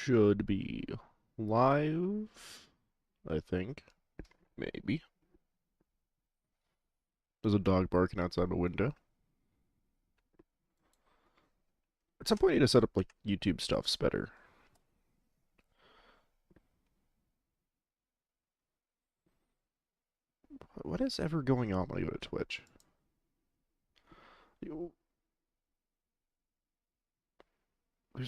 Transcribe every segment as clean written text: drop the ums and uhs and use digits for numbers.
should be live, I think. Maybe. There's a dog barking outside the window. At some point, I need to set up, like, YouTube stuffs better. What is ever going on when I go to Twitch?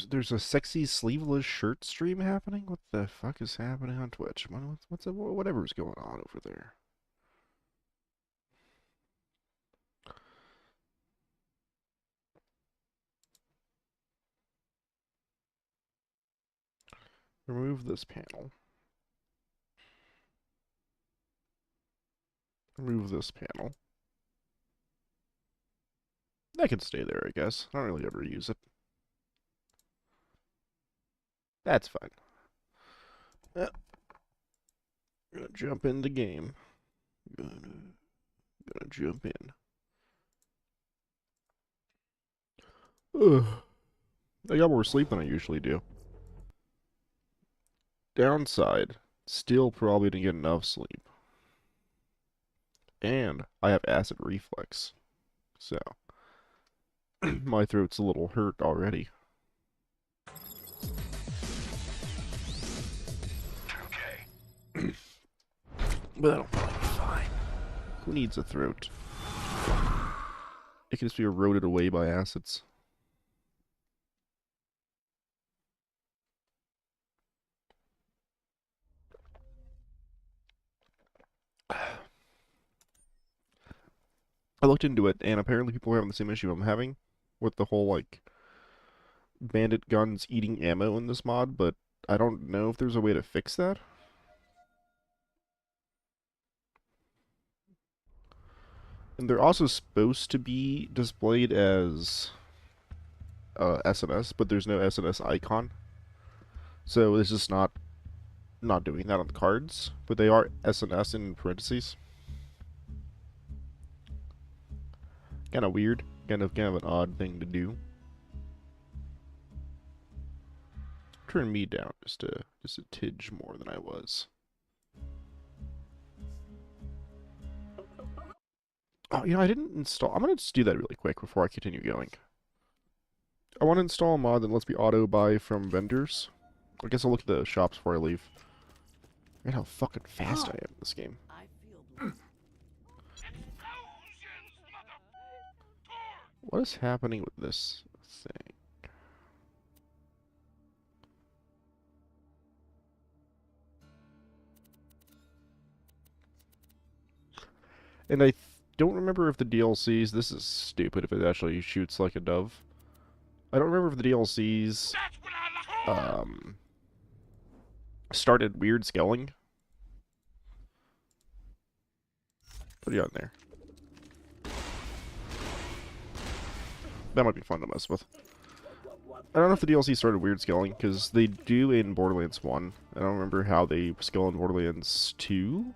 There's a sexy sleeveless shirt stream happening? What the fuck is happening on Twitch? Whatever's going on over there? Remove this panel. Remove this panel. That can stay there, I guess. I don't really ever use it. That's fine. Gonna jump in the game. Gonna jump in. Ugh. I got more sleep than I usually do. Downside, still probably didn't get enough sleep. And I have acid reflux. So, my throat's a little hurt already. Okay. But that'll probably be fine. Who needs a throat? It can just be eroded away by acids. I looked into it, and apparently people are having the same issue I'm having with the whole, like, bandit guns eating ammo in this mod, but I don't know if there's a way to fix that. And they're also supposed to be displayed as SNS, but there's no SNS icon. So it's just not doing that on the cards, but they are SNS in parentheses. Kind of weird, kind of an odd thing to do. Turn me down just a tidge more than I was. Oh, I didn't install. I'm gonna just do that really quick before I continue going. I want to install a mod that lets me auto buy from vendors. I guess I'll look at the shops before I leave. Look at how fucking fast I am in this game. What is happening with this thing? And I don't remember if the DLCs... This is stupid if it actually shoots like a dove. I don't remember if the DLCs started weird scaling. What are you on there? That might be fun to mess with. I don't know if the DLC started weird scaling, because they do in Borderlands 1. I don't remember how they scale in Borderlands 2.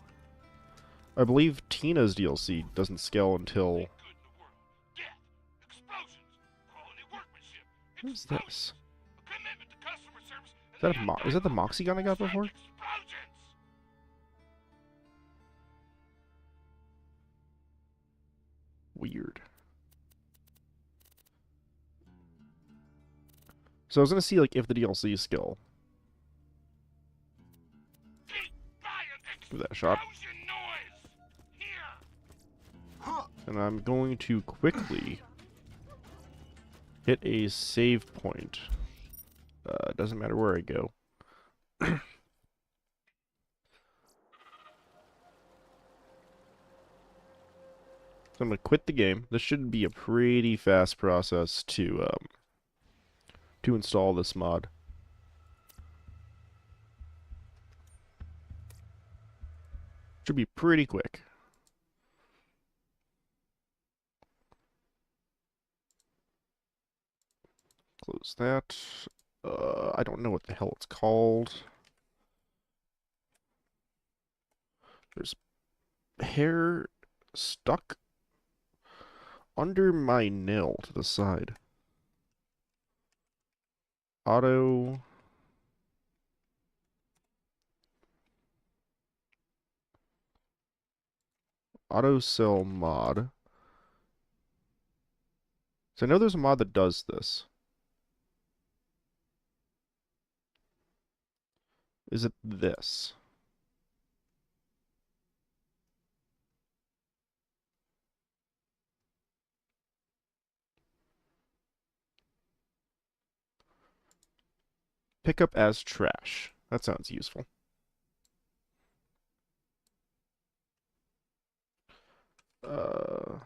I believe Tina's DLC doesn't scale until... What is this? Is that the Moxie gun I got before? Weird. So I was gonna see, like, if the DLC skill. Give that a shot. And I'm going to quickly hit a save point. Doesn't matter where I go. So I'm going to quit the game. This should be a pretty fast process to install this mod. Should be pretty quick. Close that. I don't know what the hell it's called. There's hair stuck under my nail to the side. Auto Auto cell mod. So I know there's a mod that does this. Is it this? Pick up as trash. That sounds useful. Uh,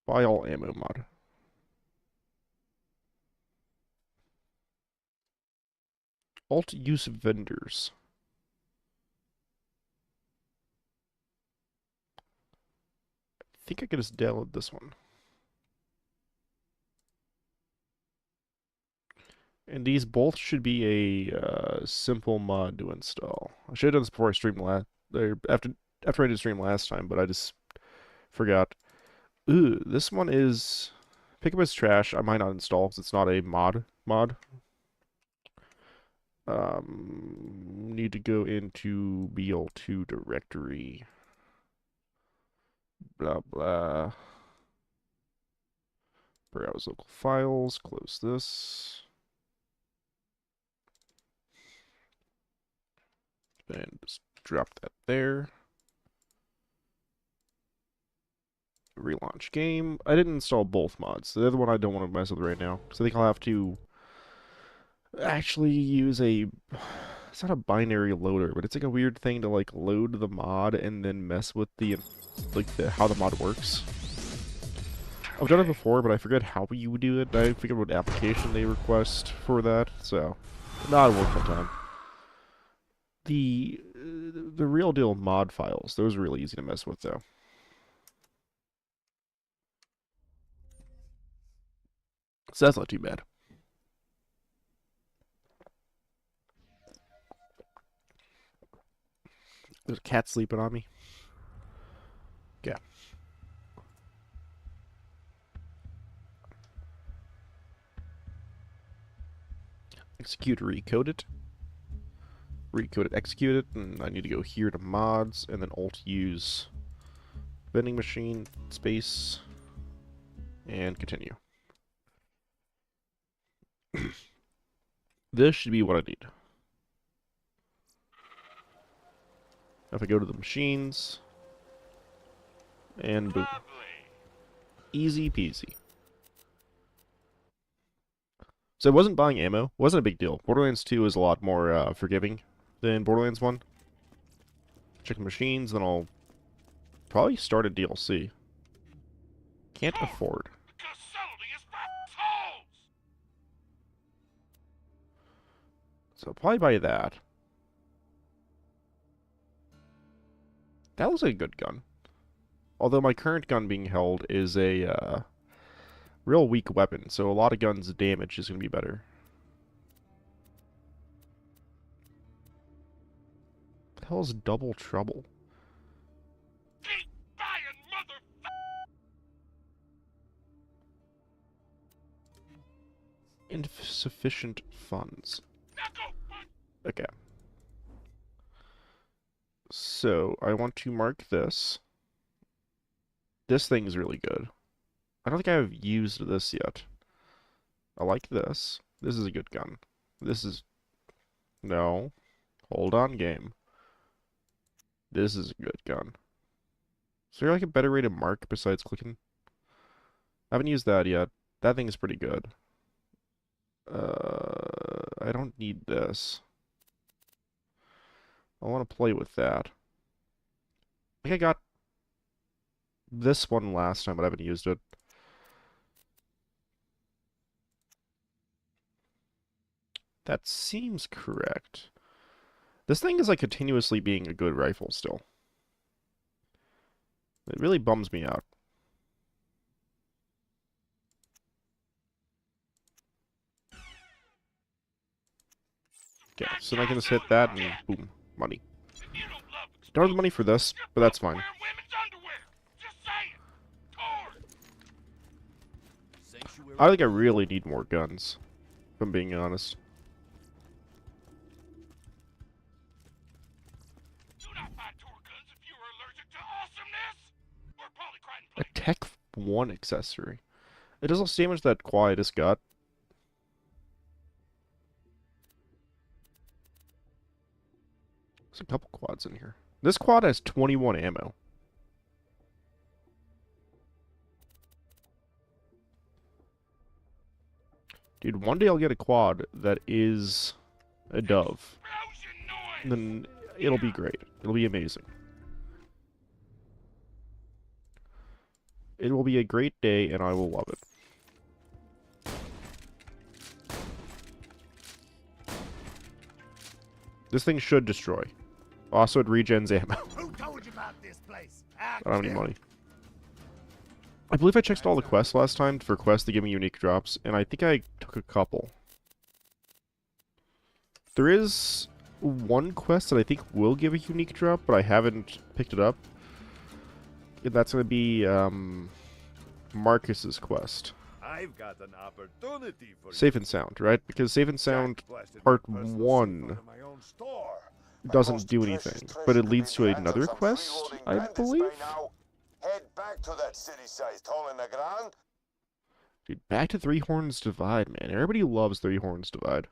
buy all ammo mod. Alt use vendors. I think I could just download this one. And these both should be a simple mod to install. I should have done this before I streamed last, or after I did stream last time, but I just forgot. Ooh, this one is pick up as trash. I might not install because it's not a mod. Need to go into BL2 directory. Blah blah. Browse local files. Close this. And just drop that there. Relaunch game. I didn't install both mods. The other one I don't want to mess with right now. So I think I'll have to actually use a... It's not a binary loader, but it's like a weird thing to like load the mod and then mess with the how the mod works. I've done it before, but I forget how you would do it. I forget what application they request for that, so not worth my time. The real deal mod files, those are really easy to mess with though. So that's not too bad. There's a cat sleeping on me. Yeah. Execute recoded. Recode it, execute it, and I need to go here to mods, and then alt use vending machine, space, and continue. This should be what I need. If I go to the machines, and boom. Easy peasy. So I wasn't buying ammo. Wasn't a big deal. Borderlands 2 is a lot more forgiving than Borderlands 1. Check the machines, then I'll probably start a DLC. Can't afford. So I'll probably buy that. That looks like a good gun. Although my current gun being held is a real weak weapon, so a lot of guns' damage is going to be better. What the hell is double trouble? Keep buying, Insufficient funds. Okay. So, I want to mark this. This thing's really good. I don't think I've used this yet. I like this. This is a good gun. This is... No. Hold on, game. This is a good gun. Is there like a better way to mark besides clicking? I haven't used that yet. That thing is pretty good. I don't need this. I want to play with that. I think I got this one last time, but I haven't used it. That seems correct. This thing is like continuously being a good rifle still. It really bums me out. Okay, so I can just hit that and boom, money. Don't have the money for this, but that's fine. I think I really need more guns. I'm being honest. Do not buy tour guns if you are allergic to awesomeness or polycrine A plate. Tech 1 accessory. It does less damage that quad I just got. There's a couple quads in here. This quad has 21 ammo. Dude, one day I'll get a quad that is a dove. Explosion noise. And then it'll be great. It'll be amazing. It will be a great day, and I will love it. This thing should destroy. Also, it regens ammo. Who told you about this place? I don't have any money. I believe I checked all the quests last time for quests to give me unique drops, and I think I took a couple. There is one quest that I think will give a unique drop, but I haven't picked it up. And that's going to be Marcus's quest. I've got an opportunity for Safe and Sound, right? Because Safe and Sound Part 1 doesn't do anything, but it leads to another quest, I believe? Head back to that city-sized hole in the ground. Dude, back to Three Horns Divide, man. Everybody loves Three Horns Divide.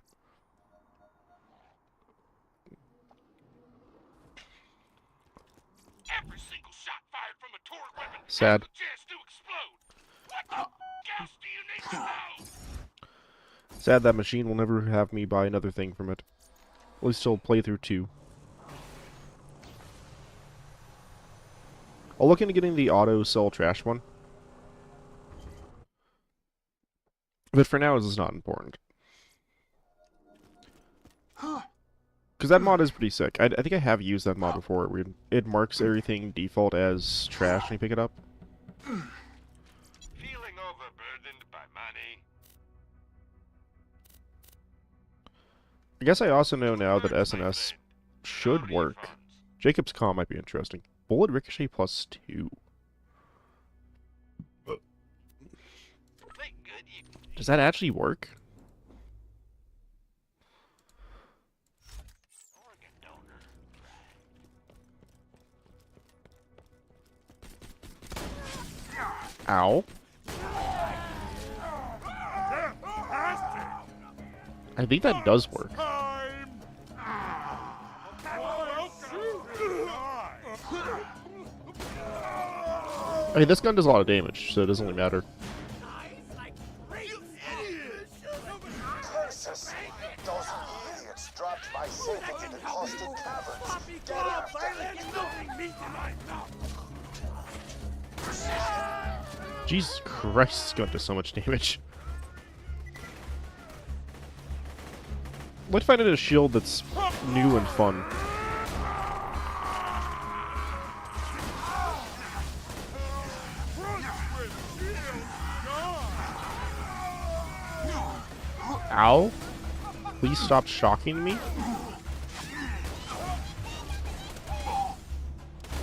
Every single shot fired from a tour weapon Sad. has a chance to explode. What the gas do you need to know? Sad that machine will never have me buy another thing from it. At least till playthrough 2. I'll look into getting the auto sell trash one. But for now, this is not important. Because that mod is pretty sick. I think I have used that mod before, where it marks everything default as trash when you pick it up. Feeling overburdened by money. I guess I also know now that SNS should work. Jacob's Calm might be interesting. Bullet Ricochet plus 2. Does that actually work? Ow. I think that does work. I mean, this gun does a lot of damage, so it doesn't really matter. Curses! Those idiots dropped my safe into the caustic caverns. Get after them. Jesus Christ, this gun does so much damage. Let's find a shield that's new and fun. Ow. Please stop shocking me.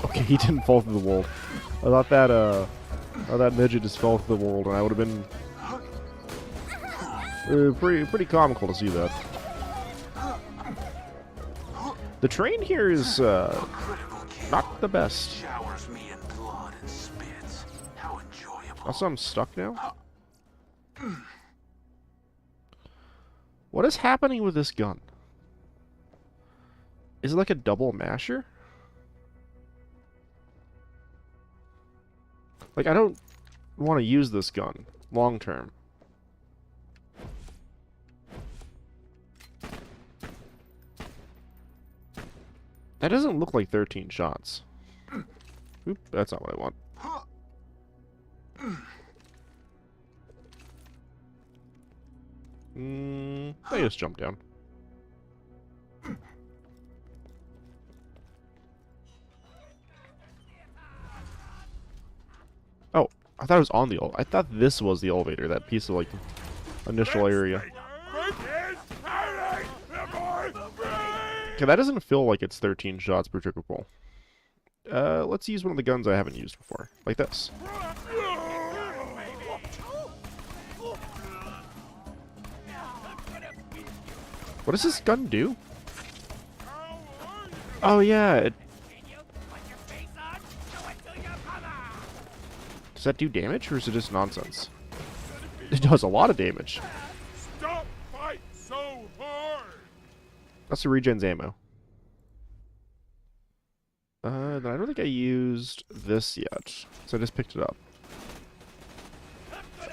Okay, he didn't fall through the wall. I thought that midget just fell through the wall, and I would have been pretty comical to see that. The train here is not the best. Also, I'm stuck now. What is happening with this gun? Is it like a double masher? Like, I don't want to use this gun long term. That doesn't look like 13 shots. Oop, that's not what I want. I just jumped down. Oh, I thought it was on the I thought this was the elevator, that piece of, like, initial area. Okay, that doesn't feel like it's 13 shots per trigger pull. Let's use one of the guns I haven't used before, like this. What does this gun do? Oh yeah, does that do damage, or is it just nonsense? It does a lot of damage. Stop fight so hard! That's the regen's ammo. Then I don't think I used this yet, so I just picked it up.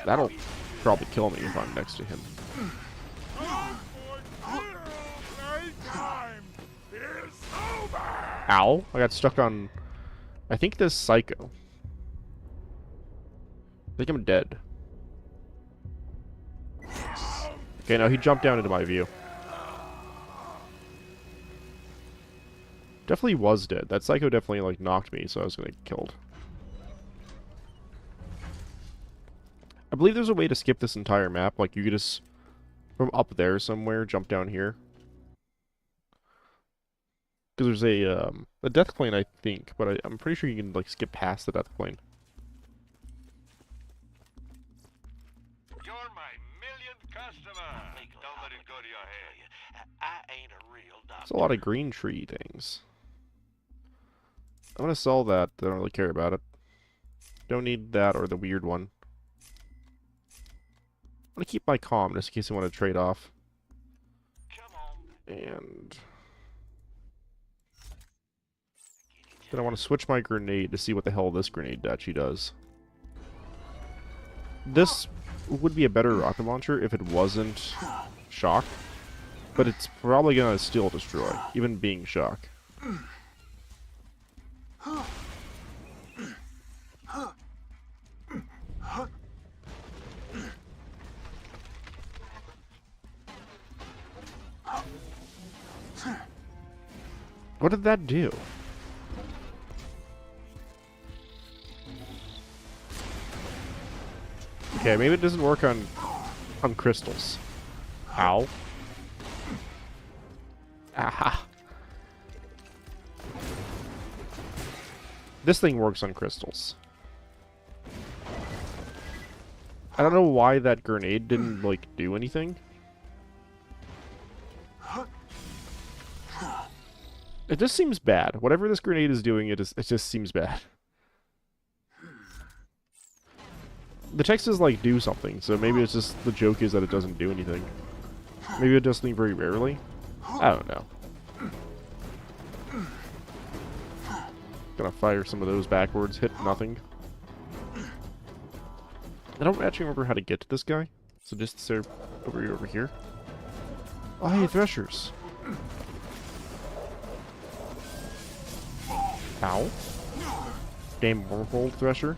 That'll probably kill me if I'm next to him. Ow! I got stuck on, I think, this psycho. I think I'm dead. Okay, no, he jumped down into my view. Definitely was dead. That psycho definitely, like, knocked me, so I was gonna get killed. I believe there's a way to skip this entire map. Like, you could just, from up there somewhere, jump down here. Because there's a death plane, I think, but I'm pretty sure you can, like, skip past the death plane. You're my millionth customer. Don't let it go to your head. I ain't a real doctor. There's a lot of green tree things. I'm gonna sell that. I don't really care about it. Don't need that or the weird one. I'm gonna keep my calm just in case I want to trade off. Come on. And then I want to switch my grenade to see what the hell this grenade actually does. This would be a better rocket launcher if it wasn't shock, but it's probably gonna still destroy, even being shock. What did that do? Okay, maybe it doesn't work on crystals. Ow. Aha. This thing works on crystals. I don't know why that grenade didn't, like, do anything. It just seems bad. Whatever this grenade is doing, it just seems bad. The text is like, do something, so maybe it's just, the joke is that it doesn't do anything. Maybe it does something very rarely? I don't know. Gonna fire some of those backwards, hit nothing. I don't actually remember how to get to this guy, so just stay over here. Oh, hey, threshers. Ow. Game wormhole thresher.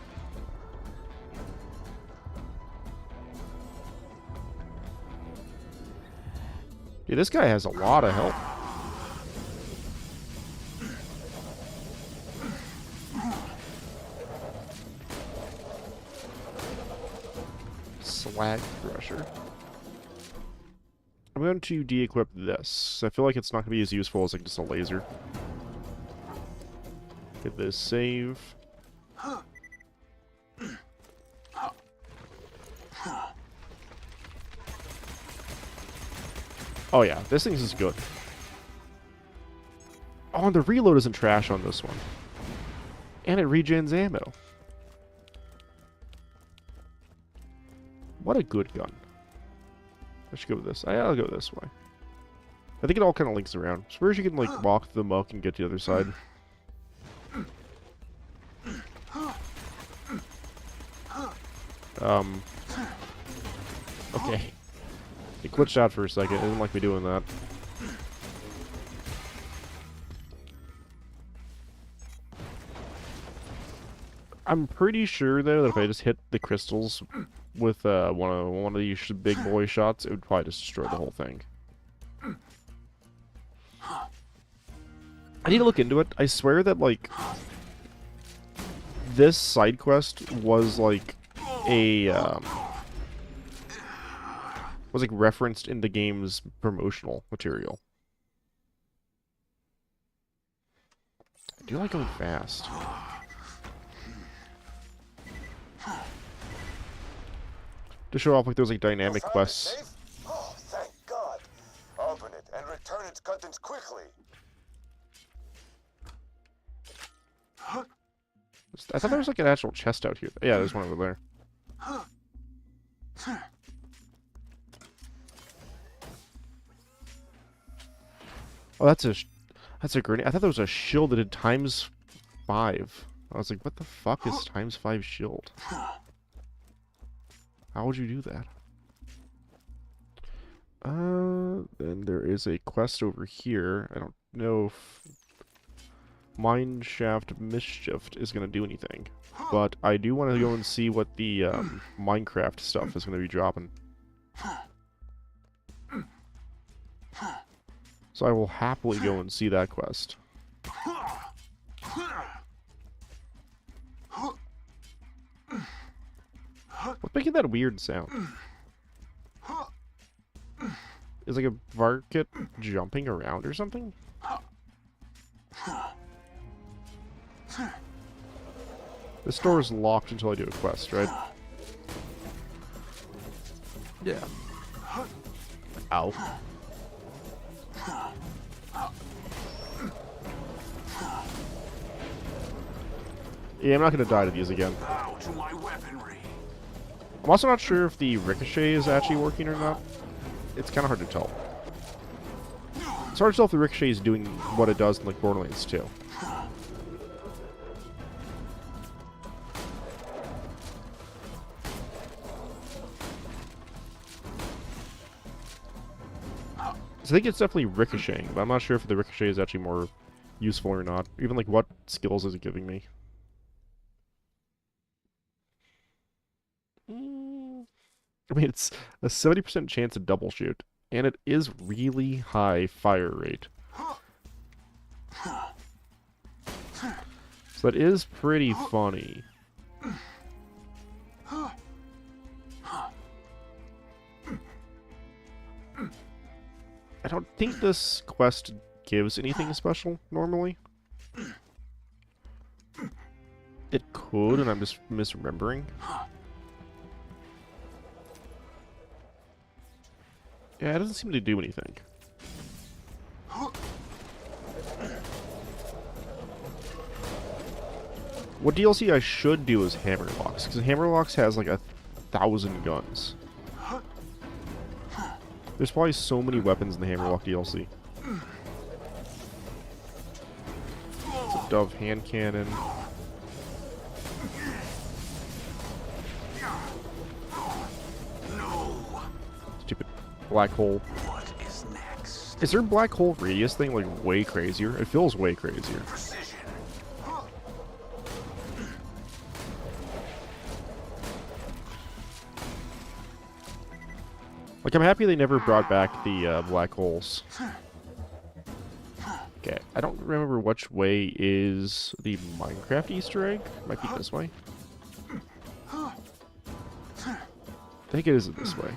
Yeah, this guy has a lot of health. Slag thresher. I'm going to de-equip this. I feel like it's not going to be as useful as like just a laser. Get this save. Oh yeah, this thing's is good. Oh, and the reload isn't trash on this one. And it regens ammo. What a good gun. I should go with this. I'll go this way. I think it all kind of links around. So whereas you can like walk through the muck and get to the other side. Okay. It glitched out for a second. It didn't like me doing that. I'm pretty sure though that if I just hit the crystals with one of these big boy shots, it would probably just destroy the whole thing. I need to look into it. I swear that like this side quest was like a was like referenced in the game's promotional material. I do like going fast. To show off like those like dynamic quests. Oh, thank God. Open it I thought there was like an actual chest out here. Yeah, there's one over there. Oh, that's a grenade. I thought that was a shield that did ×5. I was like, what the fuck is ×5 shield? How would you do that? Then there is a quest over here. I don't know if Mineshaft Mischief is going to do anything. But I do want to go and see what the Minecraft stuff is going to be dropping. So I will happily go and see that quest. What's making that weird sound? Is like a Varkit jumping around or something? This door is locked until I do a quest, right? Yeah. Ow. Yeah, I'm not gonna die to these again. I'm also not sure if the ricochet is actually working or not. It's kind of hard to tell. It's hard to tell if the ricochet is doing what it does in like Borderlands 2. So I think it's definitely ricocheting, but I'm not sure if the ricochet is actually more useful or not. Even like what skills is it giving me? I mean, it's a 70% chance to double shoot, and it is really high fire rate. So that is pretty funny. I don't think this quest gives anything special, normally. It could, and I'm just misremembering. Yeah, it doesn't seem to do anything. What DLC I should do is Hammerlocks, because Hammerlocks has like 1,000 guns. There's probably so many weapons in the Hammerlock DLC. It's a Dove hand cannon. Stupid black hole. What is next? Is their black hole radius thing like way crazier? It feels way crazier. Precision. Like, I'm happy they never brought back the black holes. Okay, I don't remember which way is the Minecraft Easter egg. Might be this way. I think it is this way.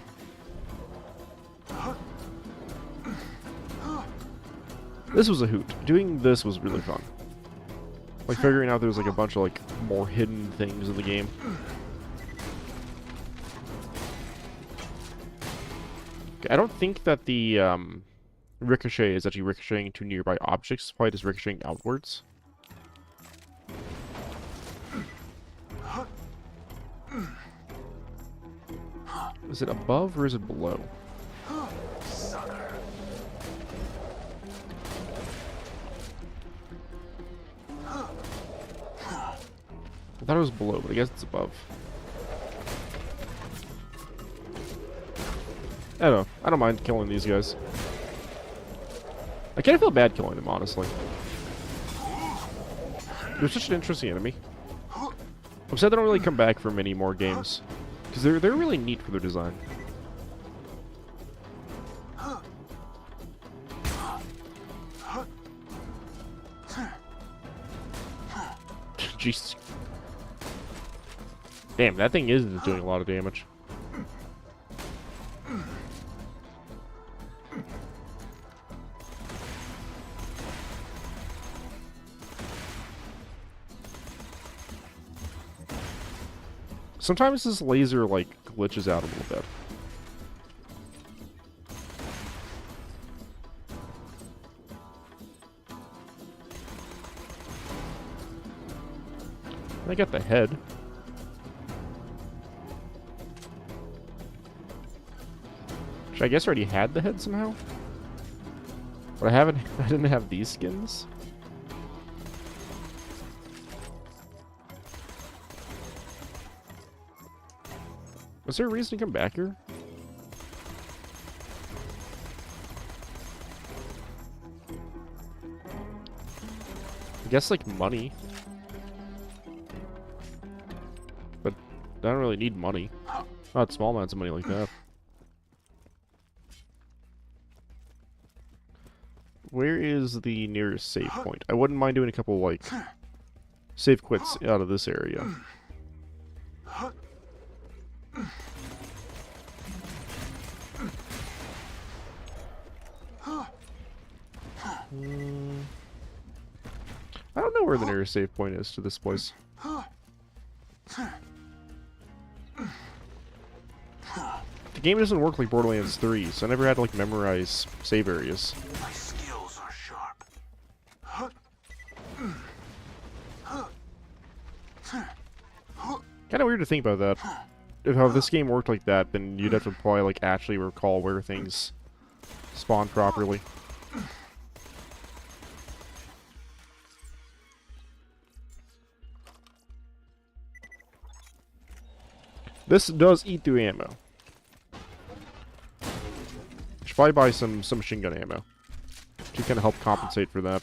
This was a hoot. Doing this was really fun. Like, figuring out there's like a bunch of like more hidden things in the game. I don't think that the ricochet is actually ricocheting to nearby objects. It's probably just ricocheting outwards. Is it above or is it below? I thought it was below, but I guess it's above. I don't know. I don't mind killing these guys. I kind of feel bad killing them, honestly. They're such an interesting enemy. I'm sad they don't really come back for many more games. Because they're really neat for their design. Jesus. Damn, that thing is doing a lot of damage. Sometimes this laser, like, glitches out a little bit. I got the head. Which I guess already had the head somehow. But I haven't. I didn't have these skins. Was there a reason to come back here? I guess like money. But I don't really need money. Not small amounts of money like that. Where is the nearest save point? I wouldn't mind doing a couple, like, save quits out of this area. I don't know where the nearest save point is to this place. The game doesn't work like Borderlands 3, so I never had to, like, memorize save areas. My skills are sharp. Kind of weird to think about that. If how this game worked like that, then you'd have to probably, like, actually recall where things spawn properly. This does eat through ammo. Should probably buy some machine gun ammo to kind of help compensate for that.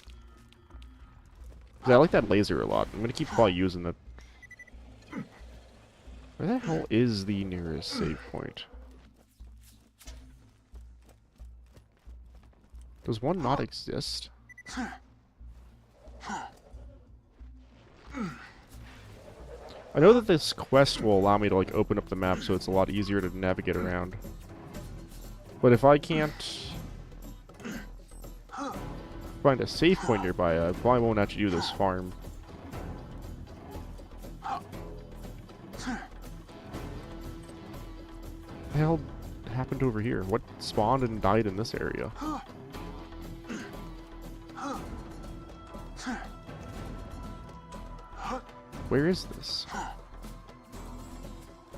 'Cause I like that laser a lot. I'm gonna keep probably using that. Where the hell is the nearest save point? Does one not exist? I know that this quest will allow me to, like, open up the map so it's a lot easier to navigate around. But if I can't find a save point nearby, I probably won't actually do this farm. What the hell happened over here? What spawned and died in this area? Where is this?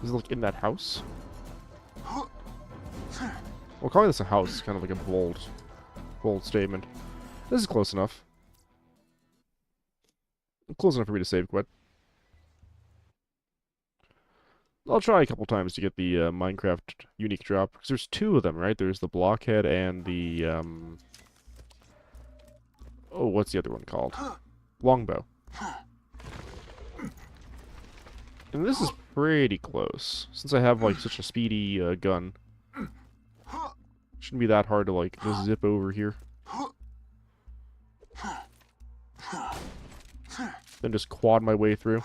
Is it, like, in that house? Well, calling this a house is kind of like a bold statement. This is close enough. Close enough for me to save quit. I'll try a couple times to get the Minecraft unique drop, because there's two of them, right? There's the blockhead and the, oh, what's the other one called? Longbow. And this is pretty close, since I have, like, such a speedy gun. Shouldn't be that hard to, like, just zip over here. Then just quad my way through.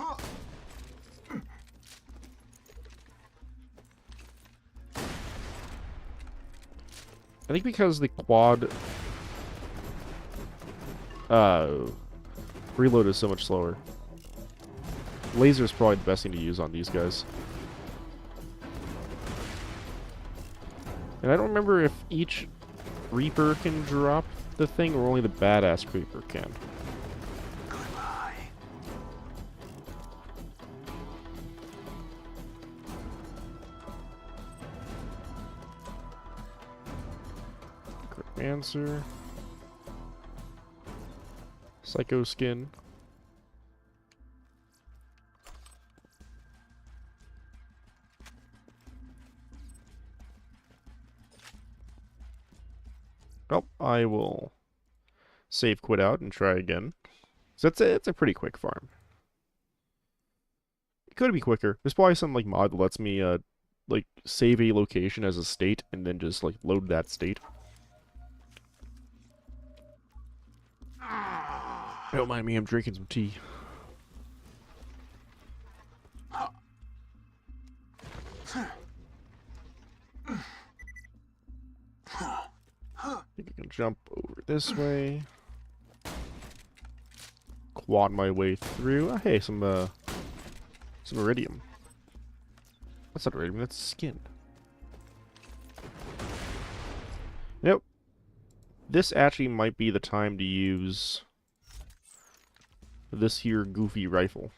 I think because the quad reload is so much slower. Laser is probably the best thing to use on these guys. And I don't remember if each Reaper can drop the thing or only the badass Reaper can. Goodbye. Answer. Psycho skin. Well, I will save quit out and try again. So it's a pretty quick farm. It could be quicker. There's probably some, like, mod that lets me like, save a location as a state and then just, like, load that state. Don't mind me, I'm drinking some tea. I think I can jump over this way. Quad my way through. Oh, hey, some iridium. That's not iridium, that's skin. Nope. This actually might be the time to use this here goofy rifle.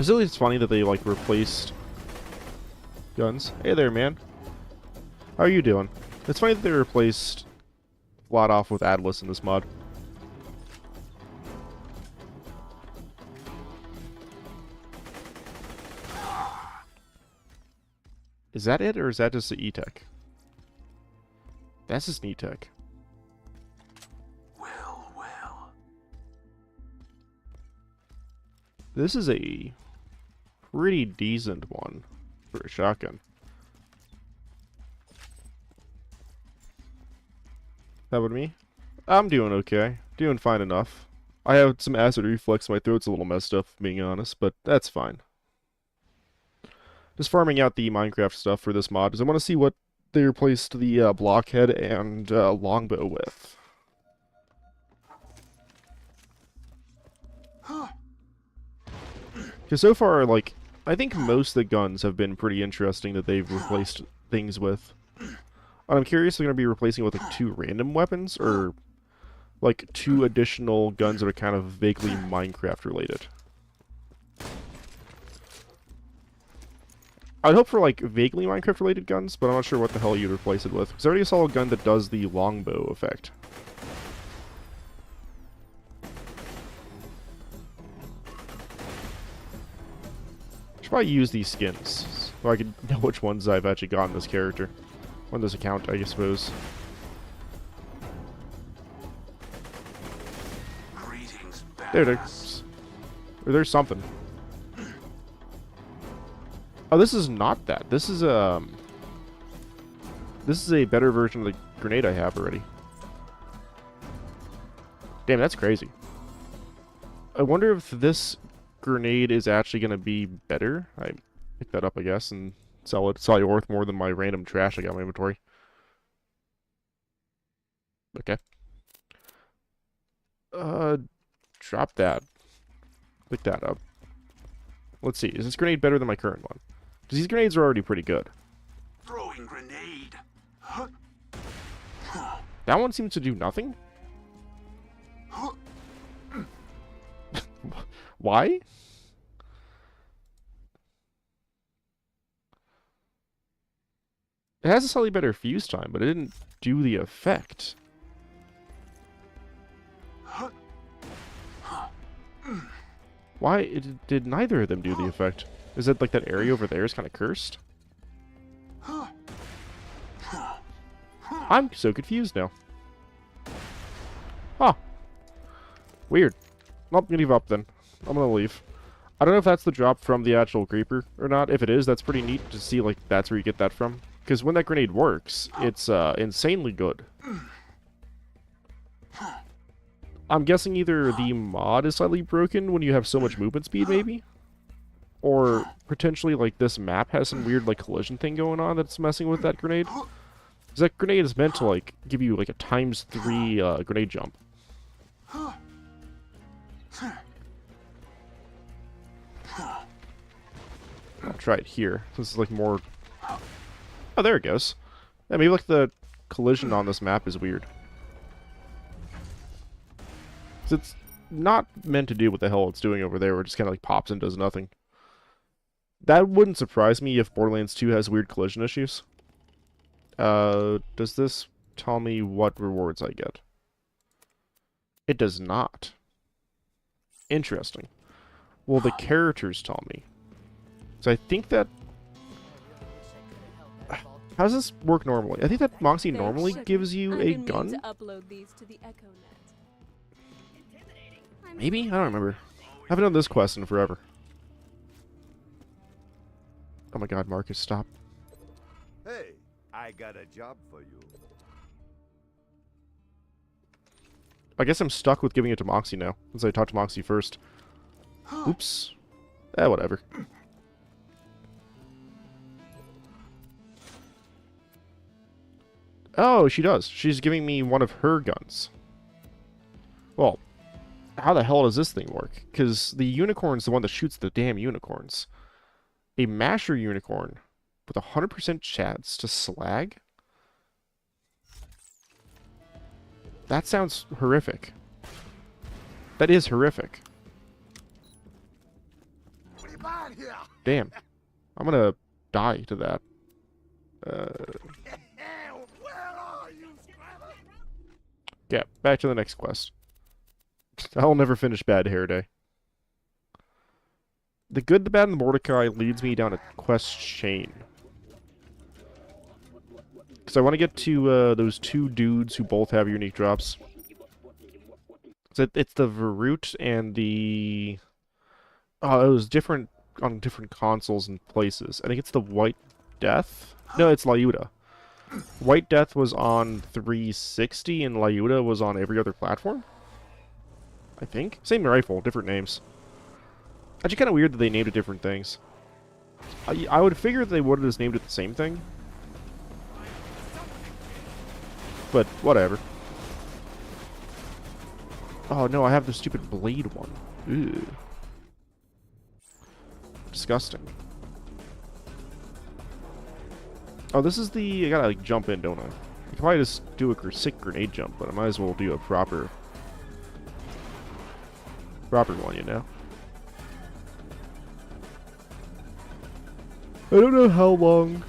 It's really funny that they like replaced guns. Hey there, man. How are you doing? It's funny that they replaced Flat Off with Atlas in this mod. Is that it, or is that just the E-Tech? That's just an E-Tech. Well, well. This is a pretty decent one for a shotgun. How about me? I'm doing okay. Doing fine enough. I have some acid reflux, my throat's a little messed up, being honest, but that's fine. Just farming out the Minecraft stuff for this mod, because I want to see what they replaced the blockhead and longbow with. Because so far, like, I think most of the guns have been pretty interesting that they've replaced things with. And I'm curious if they're going to be replacing it with like 2 random weapons, or like 2 additional guns that are kind of vaguely Minecraft related. I'd hope for like vaguely Minecraft related guns, but I'm not sure what the hell you'd replace it with. Because I already saw a gun that does the longbow effect. Should probably use these skins, so I can know which ones I've actually gotten this character. On this account, I suppose. Greetings, There it is. Or there's something. Oh, this is not that. This is a better version of the grenade I have already. Damn, that's crazy. I wonder if this grenade is actually going to be better. I pick that up, I guess, and sell it. Sell it worth more than my random trash I got in my inventory. Okay. Drop that. Pick that up. Let's see. Is this grenade better than my current one? Because these grenades are already pretty good. Throwing grenade. That one seems to do nothing? Why? It has a slightly better fuse time, but it didn't do the effect. Why did neither of them do the effect? Is it like that area over there is kind of cursed? I'm so confused now. Huh. Weird. Nope, I'm gonna give up then. I'm gonna leave. I don't know if that's the drop from the actual creeper or not. If it is, that's pretty neat to see, like, that's where you get that from. Because when that grenade works, it's insanely good. I'm guessing either the mod is slightly broken when you have so much movement speed, maybe? Or potentially, like, this map has some weird, like, collision thing going on that's messing with that grenade. Because that grenade is meant to, like, give you, like, a ×3 grenade jump. I'll try it here. This is, like, more... Oh, there it goes. Yeah, maybe, like, the collision on this map is weird. It's not meant to do what the hell it's doing over there, where it just kind of, like, pops and does nothing. That wouldn't surprise me if Borderlands 2 has weird collision issues. Does this tell me what rewards I get? It does not. Interesting. Well, the characters tell me. So I think that... How does this work normally? I think that Moxie normally gives you a gun? Maybe? I don't remember. I haven't done this quest in forever. Oh my god, Marcus, stop. Hey, I got a job for you. I guess I'm stuck with giving it to Moxie now, since I talked to Moxie first. Oops. Whatever. Oh, she does. She's giving me one of her guns. Well, how the hell does this thing work? Because the unicorn's the one that shoots the damn unicorns. A masher unicorn with 100% chance to slag? That sounds horrific. That is horrific. Will you Damn. I'm gonna die to that. Yeah, back to the next quest. I'll never finish Bad Hair Day. The Good, the Bad, and the Mordecai leads me down a quest chain. Because I want to get to those two dudes who both have unique drops. So it's the Varut and the... Oh, it was different on different consoles and places. I think it's the White Death? No, it's Lyuda. White Death was on 360 and Lyuda was on every other platform? I think? Same rifle, different names. Actually kind of weird that they named it different things. I would figure they would have just named it the same thing. But, whatever. Oh no, I have the stupid blade one. Ew. Disgusting. Oh, this is the... I gotta, like, jump in, don't I? I can probably just do a sick grenade jump, but I might as well do a proper one, you know? I don't know how long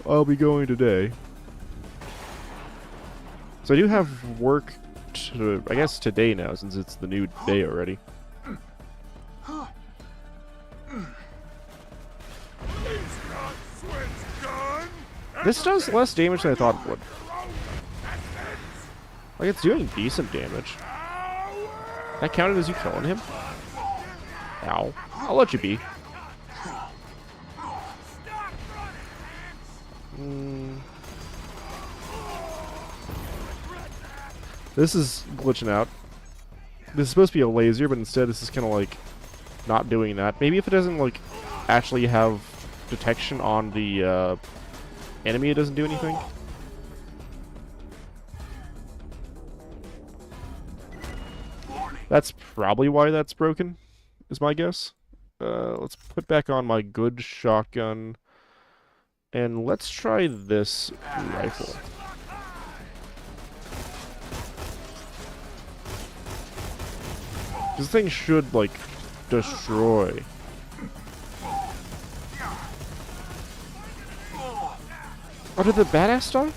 I'll be going today. So I do have work, I guess, today now, since it's the new day already. This does less damage than I thought it would. Like, it's doing decent damage. That counted as you killing him? Ow. I'll let you be. This is glitching out. This is supposed to be a laser, but instead this is kind of like not doing that. Maybe if it doesn't like actually have detection on the enemy, it doesn't do anything. That's probably why that's broken, is my guess. Let's put back on my good shotgun. And let's try this rifle. This thing should, like, destroy. Oh, did the badass die?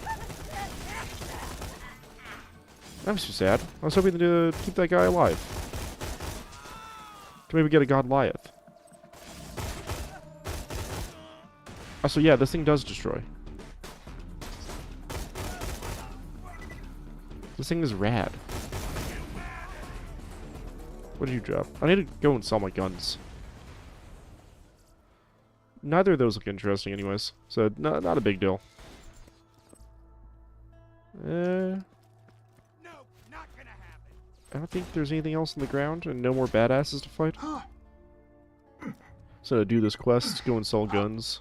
I'm so sad. I was hoping to keep that guy alive. To maybe get a God Goliath. Oh, so yeah, this thing does destroy. This thing is rad. What did you drop? I need to go and sell my guns. Neither of those look interesting anyways, so not a big deal. I don't think there's anything else on the ground and no more badasses to fight. So to do this quest, go and sell guns.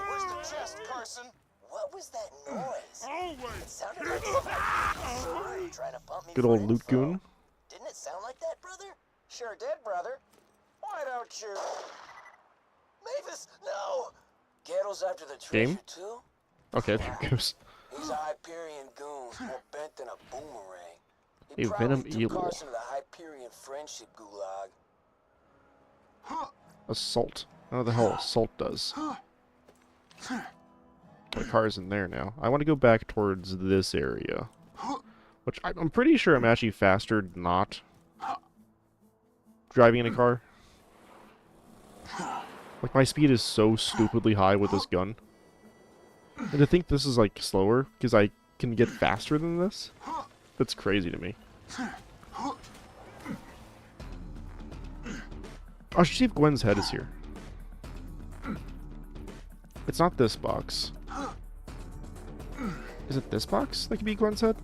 Where's the chest, Carson? What was that noise? It sounded like somebody trying to bump me. Good old loot goon. Didn't it sound like that, brother? Sure did, brother. Why don't you... Mavis, no! Gattle's after the treasure, Game? too? Okay, there it goes. He's a Hyperion goon, more bent than a boomerang. A He Venom probably took Evil. Carson to the Hyperion friendship gulag. Assault. I don't know what the hell assault does. My car's in there now. I want to go back towards this area. Which I'm pretty sure I'm actually faster not driving in a car. Like, my speed is so stupidly high with this gun. And to think this is, like, slower, because I can get faster than this, that's crazy to me. I should see if Gwen's head is here. It's not this box. Is it this box that could be Gwen's head?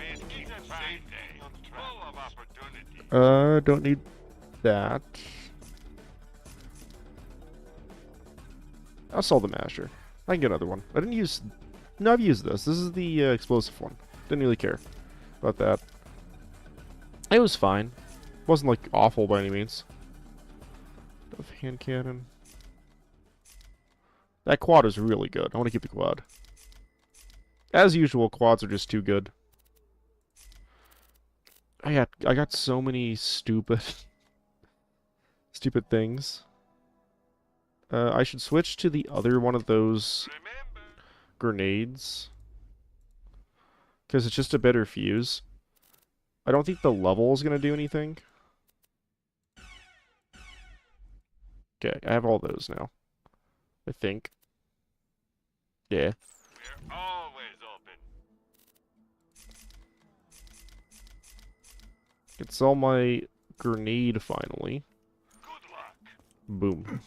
It's a fine day, full of opportunity. Don't need that. I'll sell the masher. I can get another one. I didn't use... No, I've used this. This is the explosive one. Didn't really care about that. It was fine. Wasn't, like, awful by any means. Hand cannon. That quad is really good. I want to keep the quad. As usual, quads are just too good. I got so many stupid stupid things. I should switch to the other one of those Remember, grenades. Because it's just a better fuse. I don't think the level is going to do anything. Okay, I have all those now. I think. Yeah. we're always open. It's all my grenade finally. Good luck. Boom.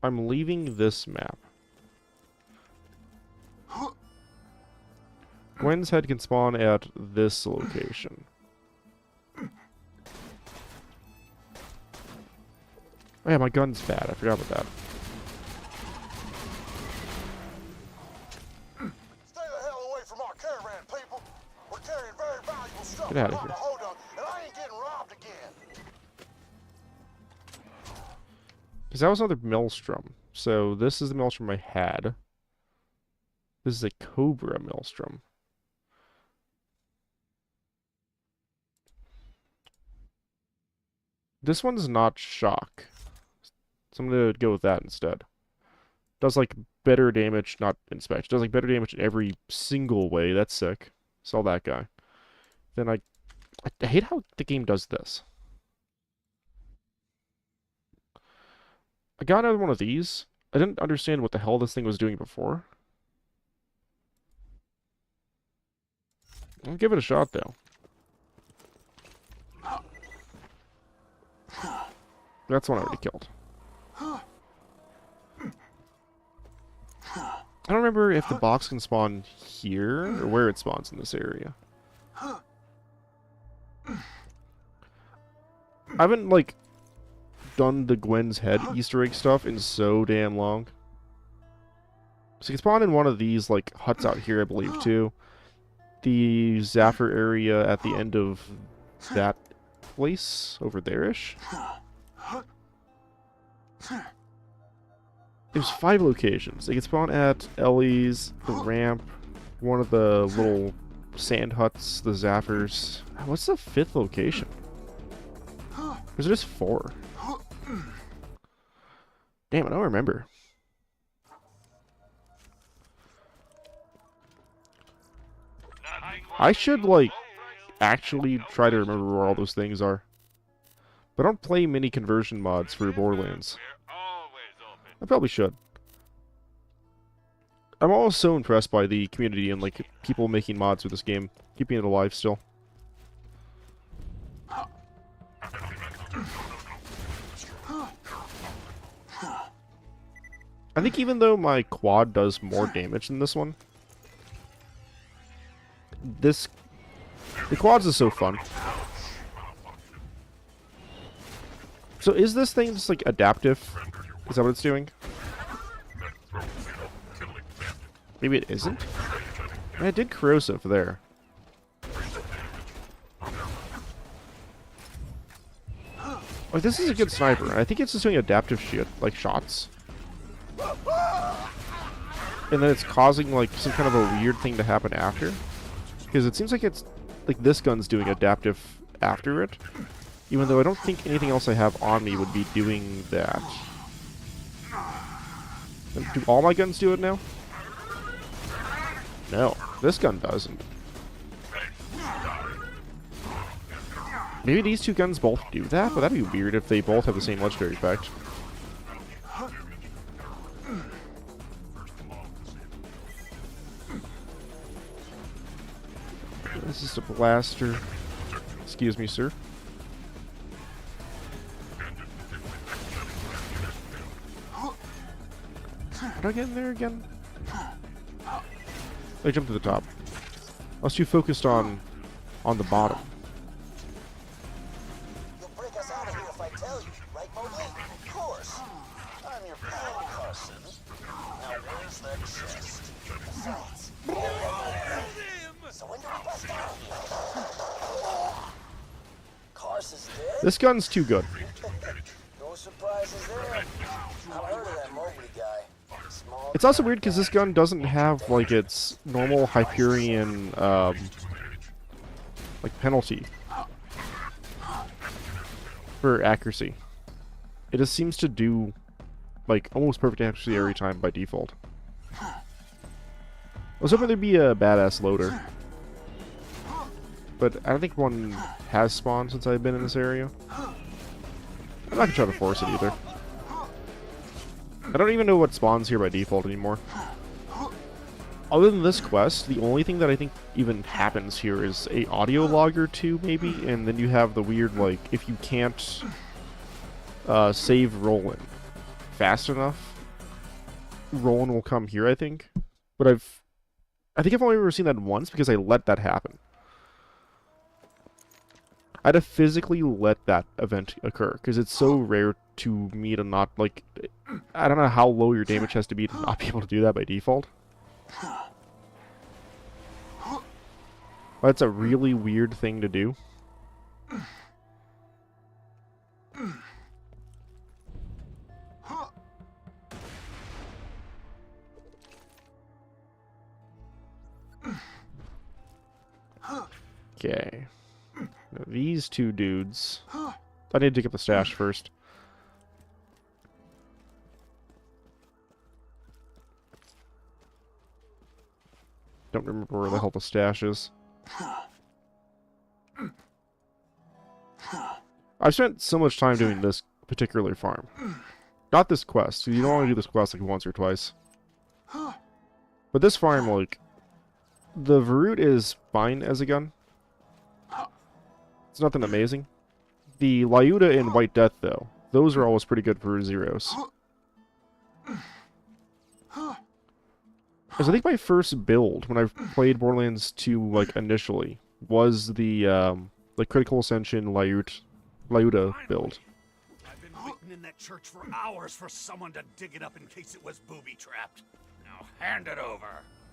I'm leaving this map. Gwen's head can spawn at this location. Oh yeah, my gun's bad. I forgot about that. Stay the hell away from our caravan, people. We're carrying very valuable stuff. Get outta We're on here. the hold on, and I ain't getting robbed again. Because that was another Maelstrom. So this is the Maelstrom I had. This is a Cobra Maelstrom. This one's not shock. So I'm going to go with that instead. Does like better damage, not inspection. Does like better damage in every single way. That's sick. Sell that guy. Then I hate how the game does this. I got another one of these. I didn't understand what the hell this thing was doing before. I'll give it a shot though. That's one I already killed. I don't remember if the box can spawn here or where it spawns in this area. I haven't like done the Gwen's head Easter egg stuff in so damn long. So you can spawn in one of these like huts out here, I believe, too. The Zafir area at the end of that place over there-ish. There's 5 locations. They can spawn at Ellie's, the ramp, one of the little sand huts, the Zafirs. What's the 5th location? Or is it just 4? Damn, I don't remember. I should, like, actually try to remember where all those things are. But I don't play many conversion mods for Borderlands. We're always open. I probably should. I'm always so impressed by the community and, like, people making mods for this game. Keeping it alive still. I think even though my quad does more damage than this one, the quads is so fun. So is this thing just like adaptive? Is that what it's doing? Maybe it isn't? I mean, it did corrosive there. Like, this is a good sniper. I think it's just doing adaptive shit, like shots. And then it's causing like some kind of a weird thing to happen after. Because it seems like it's like this gun's doing adaptive after it. Even though I don't think anything else I have on me would be doing that. Do all my guns do it now? No, this gun doesn't. Maybe these two guns both do that, but that'd be weird if they both have the same legendary effect. This is a blaster. Excuse me, sir. How do I get in there again? I jumped to the top. I was too focused on the bottom. You'll break us out of here if I tell you, right, Mowgli? Of course. I'm your pal, Carson. Now where's that chest? Besides, so when do we bust out of here? Carson's dead? This gun's too good. No surprises there. I've heard of that Mowgli guy. Small It's also weird because this gun doesn't have like its normal Hyperion like penalty for accuracy. It just seems to do like almost perfect accuracy every time by default. I was hoping there'd be a badass loader, but I don't think one has spawned since I've been in this area. I'm not gonna try to force it either. I don't even know what spawns here by default anymore. Other than this quest, the only thing that I think even happens here is a audio log or two, maybe, and then you have the weird, like, if you can't save Roland fast enough, Roland will come here, I think. But I think I've only ever seen that once because I let that happen. I had to physically let that event occur, because it's so rare to me to not, like, I don't know how low your damage has to be to not be able to do that by default. That's a really weird thing to do. Okay. Now these two dudes... I need to get the stash first. Don't remember where the hell the stash is. I've spent so much time doing this particular farm. Not this quest. You don't want to do this quest like once or twice. But this farm, like... The Varut is fine as a gun. It's nothing amazing. The Lyuda and White Death, though, those are always pretty good for zeros. Because I think my first build, when I played Borderlands 2, like, initially, was the, like, Critical Ascension Lyuda build. I've been waiting in that church for hours for someone to dig it up in case it was booby-trapped. Now hand it over.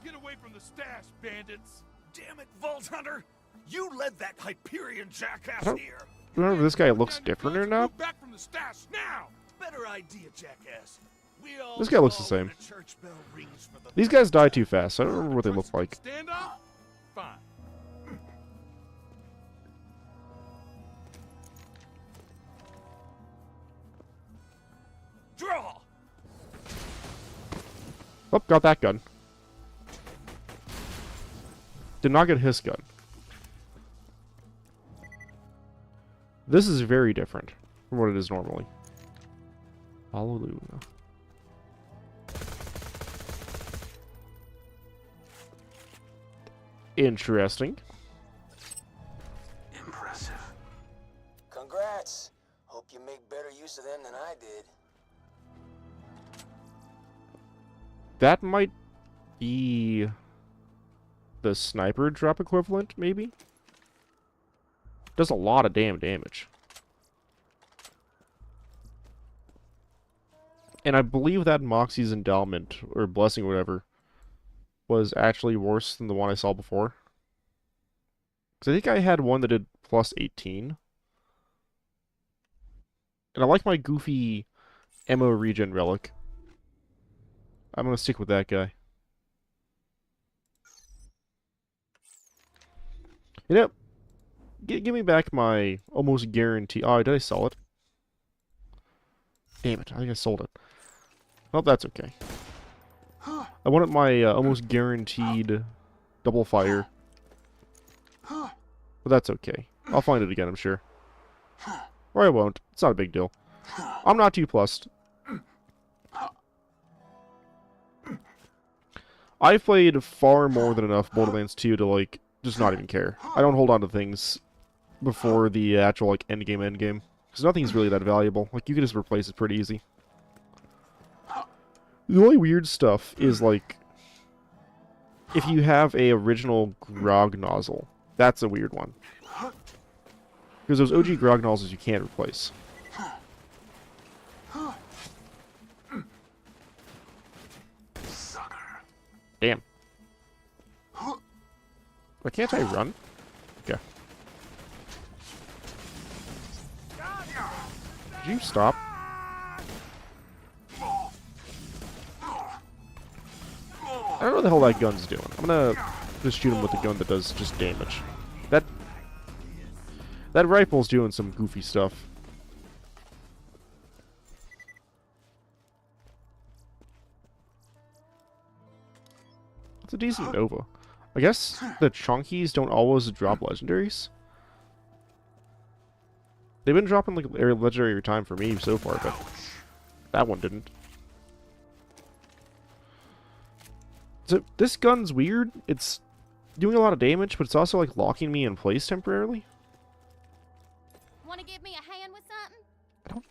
Get away from the stash, bandits! Damn it, Vault Hunter! You led that Hyperion jackass I don't here. remember if this guy looks different or not. Move back from the stash now! Better idea, jackass. We all This guy looks the know same. when a church bell rings for the These guys die too fast. I don't remember what they look like. Stand up? Fine. draw. Oh, got that gun. Did not get his gun. This is very different from what it is normally. Hallelujah. Interesting. Impressive. Congrats. Hope you make better use of them than I did. That might be the sniper drop equivalent, maybe? Does a lot of damn damage. And I believe that Moxie's endowment, or blessing or whatever, was actually worse than the one I saw before. Because I think I had one that did plus 18. And I like my goofy ammo regen relic. I'm gonna stick with that guy. You know, give me back my almost guarantee. Oh, did I sell it? Damn it, I think I sold it. Well, that's okay. I wanted my almost guaranteed double fire. But that's okay. I'll find it again, I'm sure. Or I won't. It's not a big deal. I'm not too plussed. I've played far more than enough Borderlands 2 to, like, just not even care. I don't hold on to things before the actual, like, endgame. Because nothing's really that valuable. Like, you can just replace it pretty easy. The only weird stuff is, like, if you have a original grog nozzle. That's a weird one. Because those OG grog nozzles you can't replace. Damn. Why can't I run? Okay. Did you stop? don't know what the hell that gun's doing. I'm gonna just shoot him with a gun that does just damage. That rifle's doing some goofy stuff. It's a decent Nova. I guess the chunkies don't always drop legendaries. They've been dropping like legendary every time for me so far, but that one didn't. So this gun's weird. It's doing a lot of damage, but it's also like locking me in place temporarily. Want to give me a hand with something? I don't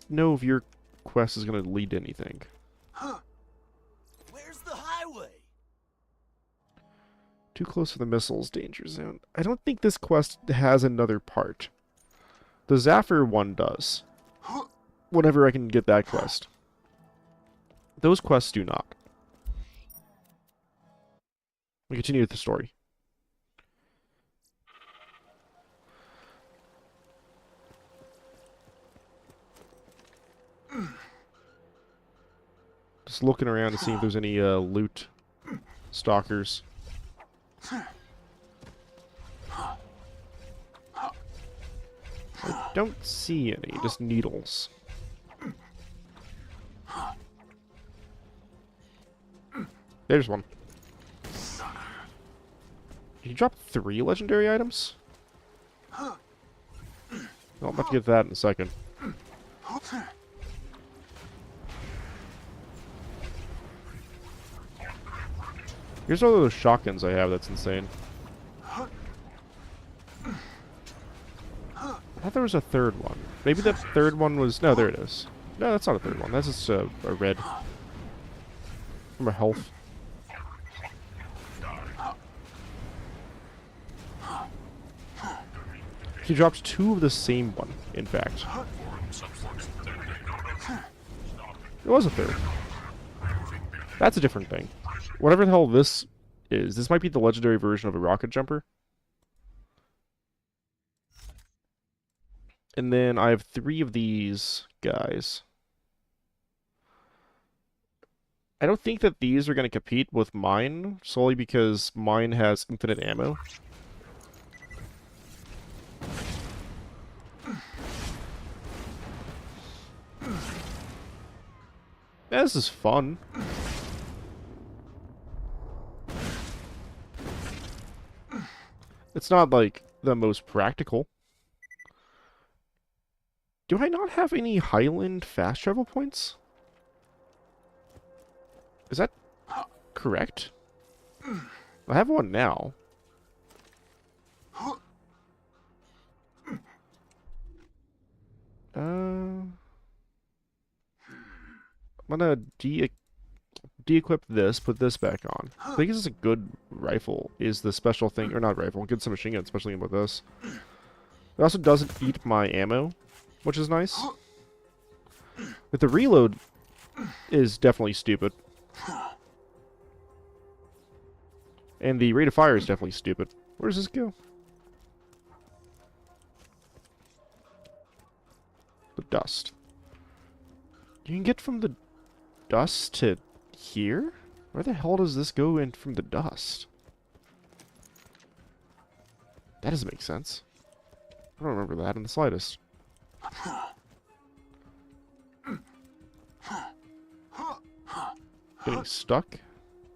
know if your quest is going to lead to anything. Where's the highway? Too close to the missiles danger zone. I don't think this quest has another part. The Zafir one does. Whenever I can get that quest. Those quests do not. We continue with the story. Just looking around to see if there's any loot stalkers. I don't see any, just needles. There's one. Did you drop 3 legendary items? Well, I'm about to get that in a second. Here's one of those shotguns I have that's insane. I thought there was a third one. Maybe that third one was... No, there it is. No, that's not a third one. That's just a red. From a health. He dropped 2 of the same one, in fact. It was a third. That's a different thing. Whatever the hell this is, this might be the legendary version of a rocket jumper. And then I have 3 of these guys. I don't think that these are going to compete with mine, solely because mine has infinite ammo. Yeah, this is fun. It's not, like, the most practical. Do I not have any Highland fast travel points? Is that correct? I have one now. I'm gonna de-equip this, put this back on. I think this is a good rifle, is the special thing, or not rifle, good submachine gun, especially with this. It also doesn't eat my ammo, which is nice. But the reload is definitely stupid. And the rate of fire is definitely stupid. Where does this go? The dust. You can get from the dust to here? Where the hell does this go in from the dust? That doesn't make sense. I don't remember that in the slightest. Getting stuck?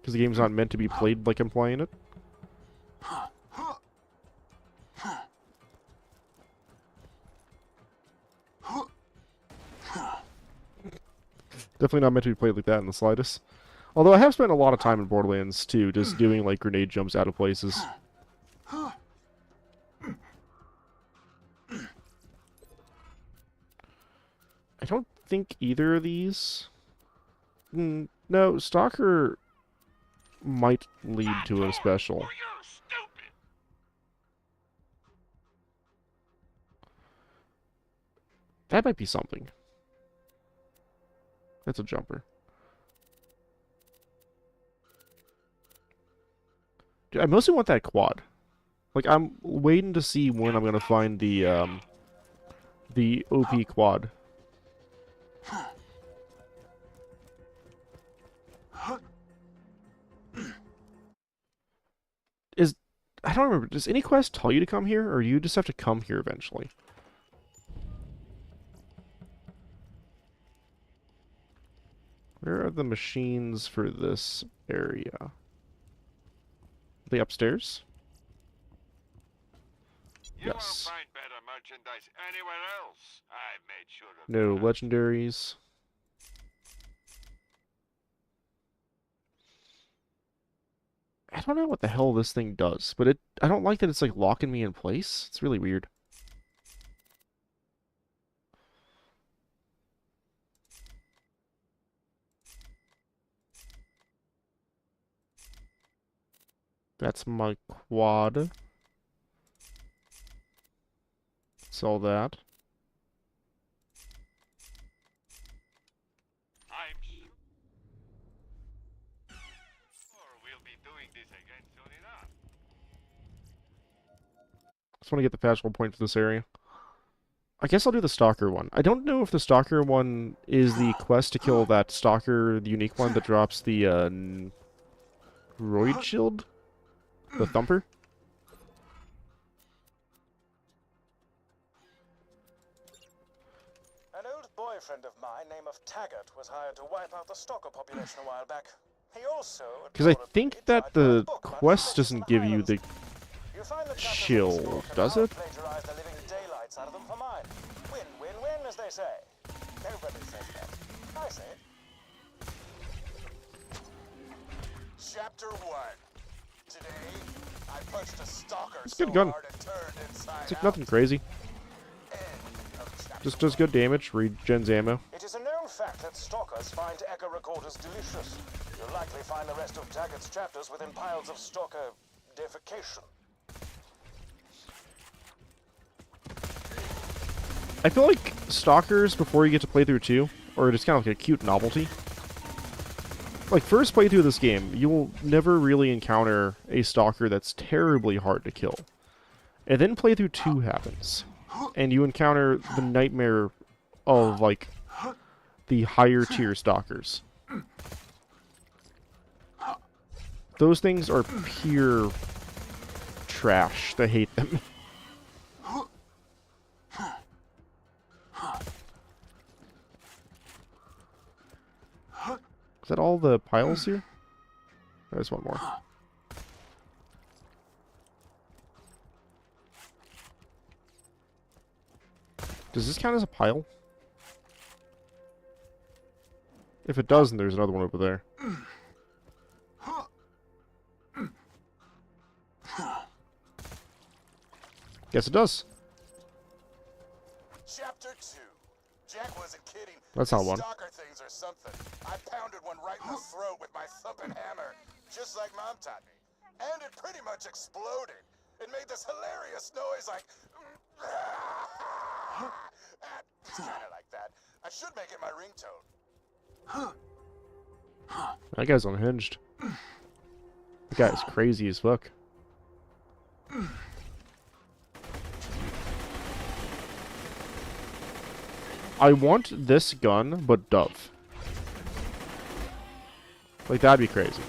Because the game's not meant to be played like I'm playing it? Definitely not meant to be played like that in the slightest. Although I have spent a lot of time in Borderlands 2 just doing like grenade jumps out of places. I don't think either of these... No, Stalker might lead to a special. That might be something. That's a jumper. Dude, I mostly want that quad. Like, I'm waiting to see when I'm gonna find the OP quad. I don't remember. Does any quest tell you to come here, or you just have to come here eventually? Where are the machines for this area? Are they upstairs? You won't Yes. find better merchandise anywhere else. I made sure of No that. legendaries. I don't know what the hell this thing does, but I don't like that it's like locking me in place. It's really weird. That's my quad. Sell that. I'm sure we'll be doing this again soon enough. Just want to get the patchable point for this area. I guess I'll do the Stalker one. I don't know if the Stalker one is the quest to kill that Stalker, the unique one that drops the Roid Shield? The Thumper? An old boyfriend of mine, name of Taggart, was hired to wipe out the stalker population a while back. He also... Because I adorably think tried that to write a the book about quest the cities in doesn't give you Highlands. the You find the chapters of the shield, Stalker does and it? I'll plagiarize the living daylights out of them for mine. Win, win, win, as they say. Nobody says that. I say it. Chapter 1. Today, I punched a stalker It's a so good gun. hard it turned inside It's like out. nothing crazy. End of chapter Just does good damage, regens ammo. It is a known fact that stalkers find Echo recorders delicious. You'll likely find the rest of Taggart's chapters within piles of stalker defecation. I feel like Stalkers, before you get to play through 2, or just kind of like a cute novelty. Like, first playthrough of this game, you will never really encounter a Stalker that's terribly hard to kill. And then playthrough 2 happens. And you encounter the nightmare of, like, the higher tier Stalkers. Those things are pure trash. I hate them. Is that all the piles here? There's one more. Does this count as a pile? If it does, then there's another one over there. Guess it does. Chapter 2. Jack wasn't kidding. That's not These one. Stalker things are something. I pounded one right in the throat with my thumping hammer, just like Mom taught me. And it pretty much exploded. It made this hilarious noise like... It's kind of like that. I should make it my ringtone. That guy's unhinged. The guy's crazy as fuck. I want this gun, but Dove. Like, that'd be crazy.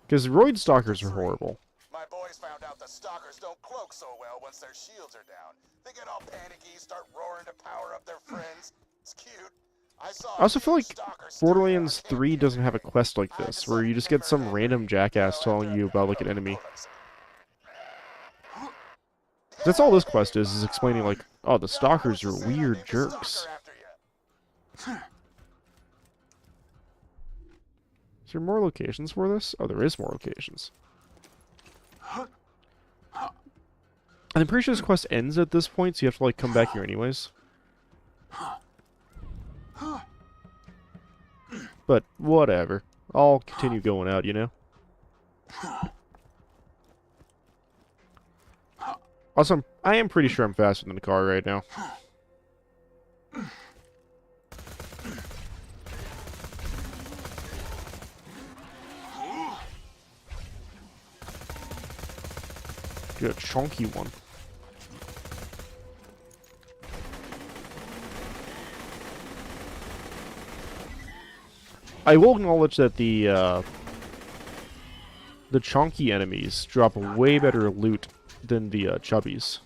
Because Roid Stalkers are horrible. My boys found out the stalkers don't cloak so well once their shields are down. They get all panicky, start roaring to power up their friends. It's cute. I I also feel like Borderlands 3 doesn't have a quest like this, where you just get some random jackass telling you about, like, an enemy. That's all this quest is explaining, like, oh, the Stalkers are weird jerks. Is there more locations for this? Oh, there is more locations. I'm pretty sure this quest ends at this point, so you have to, like, come back here anyways. But, whatever. I'll continue going out, you know? Also, I am pretty sure I'm faster than the car right now. Get a chunky one. I will acknowledge that the the chunky enemies drop way better loot than the chubbies.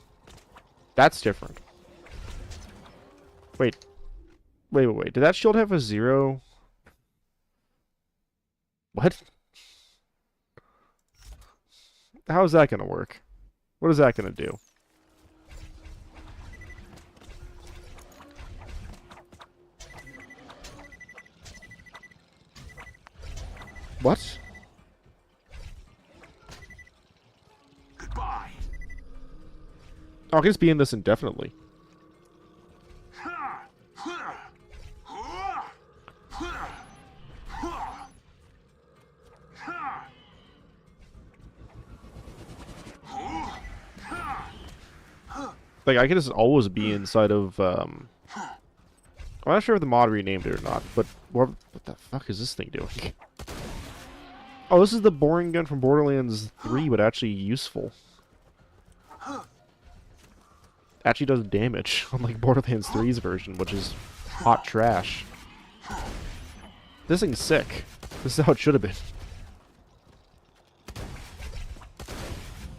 That's different. Wait. Wait. Did that shield have a 0? What? How is that going to work? What is that going to do? What? Goodbye. Oh, I can just be in this indefinitely. Like, I can just always be inside of, I'm not sure if the mod renamed it or not, but what the fuck is this thing doing? Oh, this is the boring gun from Borderlands 3, but actually useful. Actually does damage, unlike Borderlands 3's version, which is hot trash. This thing's sick. This is how it should have been.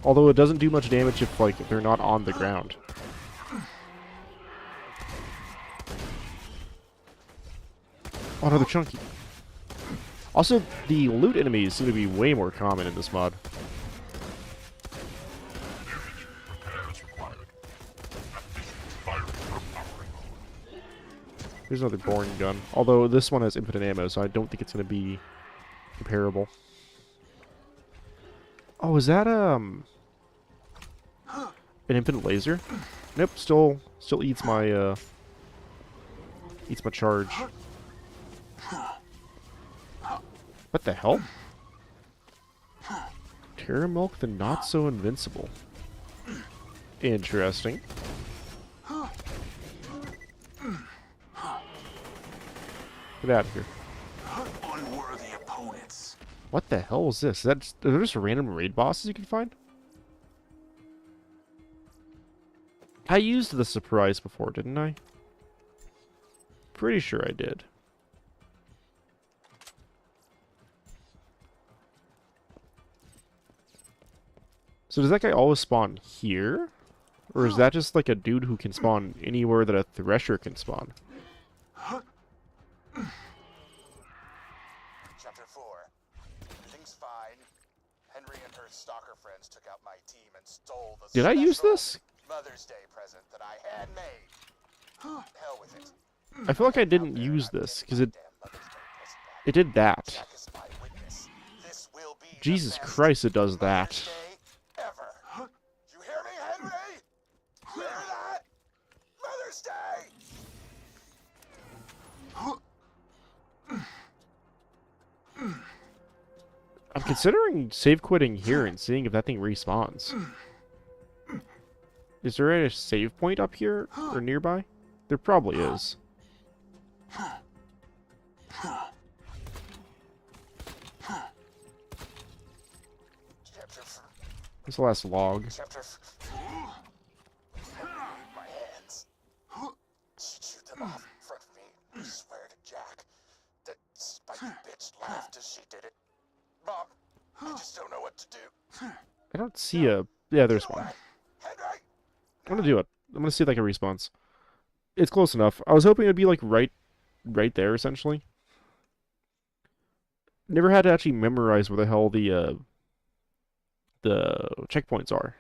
Although it doesn't do much damage if, like, they're not on the ground. Oh, another chunky. Also, the loot enemies seem to be way more common in this mod. Here's another boring gun. Although this one has infinite ammo, so I don't think it's going to be comparable. Oh, is that an infinite laser? Nope, still eats my charge. What the hell? Terra Milk, the not so invincible. Interesting. Get out of here. Unworthy opponents. What the hell is this? Are there just random raid bosses you can find? I used the surprise before, didn't I? Pretty sure I did. So does that guy always spawn here? Or is that just like a dude who can spawn anywhere that a Thresher can spawn? Chapter 4. Everything's fine. Henry and her stalker friends took out my team and stole the Did I use special this? Mother's Day present that I had made. Hell with it. I feel like I didn't use this, because it Damn Mother's Day present back. did that. Jack is my witness. This will be the Jesus best Christ, it does that. Mother's Day ever. You hear me, Henry? Hear that? Mother's Day! I'm considering save quitting here and seeing if that thing respawns. Is there a save point up here or nearby? There probably is. What's the last log? Chapter my hands. She'd shoot them off in front of me. I swear to Jack. That spiky bitch laughed as she did it. Mom, I just don't know what to do. I don't see a... Yeah, there's one. Henry! I'm gonna do it. I'm gonna see if that can respawn. It's close enough. I was hoping it'd be like right there, essentially. Never had to actually memorize where the hell the checkpoints are.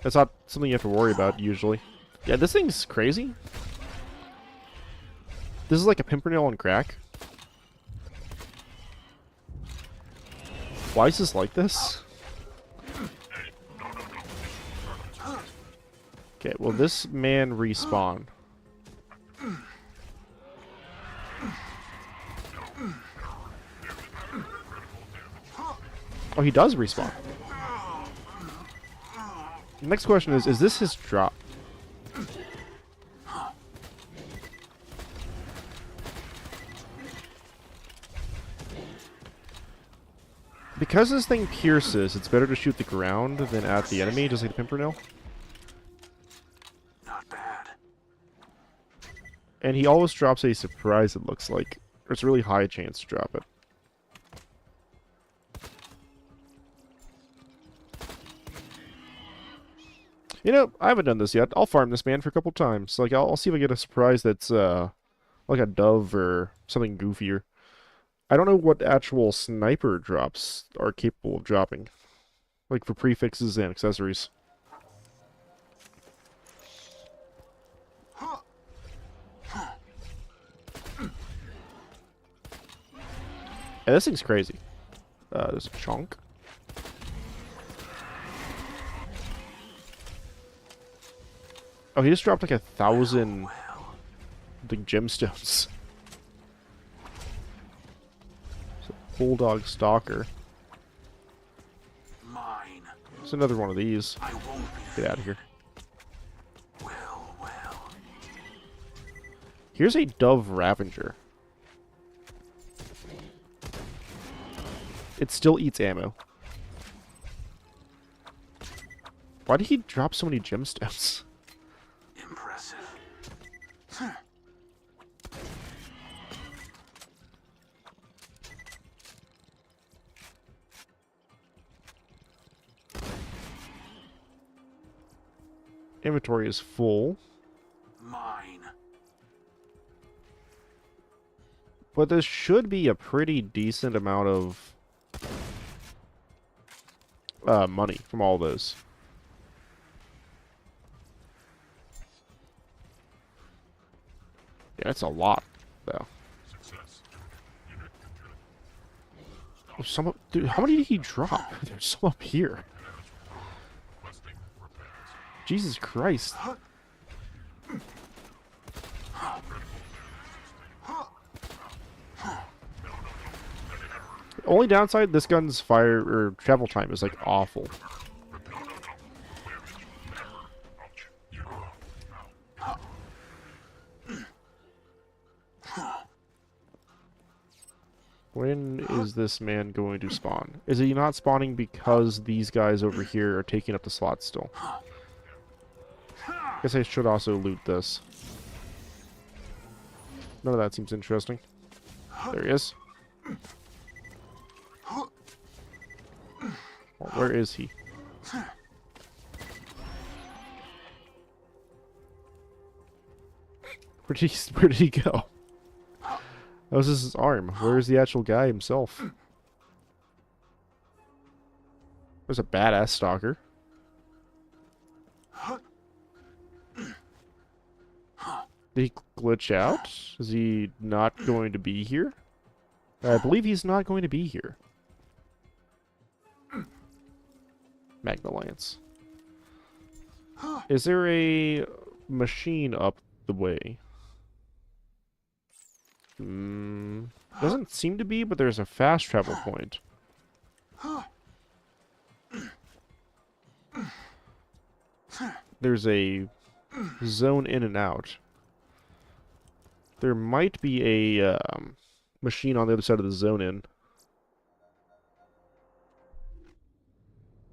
That's not something you have to worry about, usually. Yeah, this thing's crazy. This is like a Pimpernel on crack. Why is this like this? Okay, will this man respawn? Oh, he does respawn. The next question is this his drop? Because this thing pierces, it's better to shoot the ground than at the enemy, just like the Pimpernel. Not bad. And he always drops a surprise, it looks like. There's a really high chance to drop it. You know, I haven't done this yet. I'll farm this man for a couple times. Like, I'll see if I get a surprise that's, like a dove or something goofier. I don't know what actual sniper drops are capable of dropping. Like, for prefixes and accessories. Yeah, this thing's crazy. There's a chunk. Oh, he just dropped like 1,000 like gemstones. So, Bulldog Stalker. Mine. There's another one of these. I won't be. Get out of here. Well, well. Here's a Dove Ravager. It still eats ammo. Why did he drop so many gemstones? Impressive. Inventory is full. Mine. But this should be a pretty decent amount of money from all those. Yeah, that's a lot, though. Oh, dude, how many did he drop? There's some up here. Jesus Christ. Only downside, this gun's fire or travel time is like awful. When is this man going to spawn? Is he not spawning because these guys over here are taking up the slot still? Guess I should also loot this. None of that seems interesting. There he is. Well, where is he? Where did he go? That was his arm. Where's the actual guy himself? There's a badass stalker. Did he glitch out? Is he not going to be here? I believe he's not going to be here. Magna Lance. Is there a machine up the way? Doesn't seem to be, but there's a fast travel point. There's a zone in and out. There might be a machine on the other side of the zone in.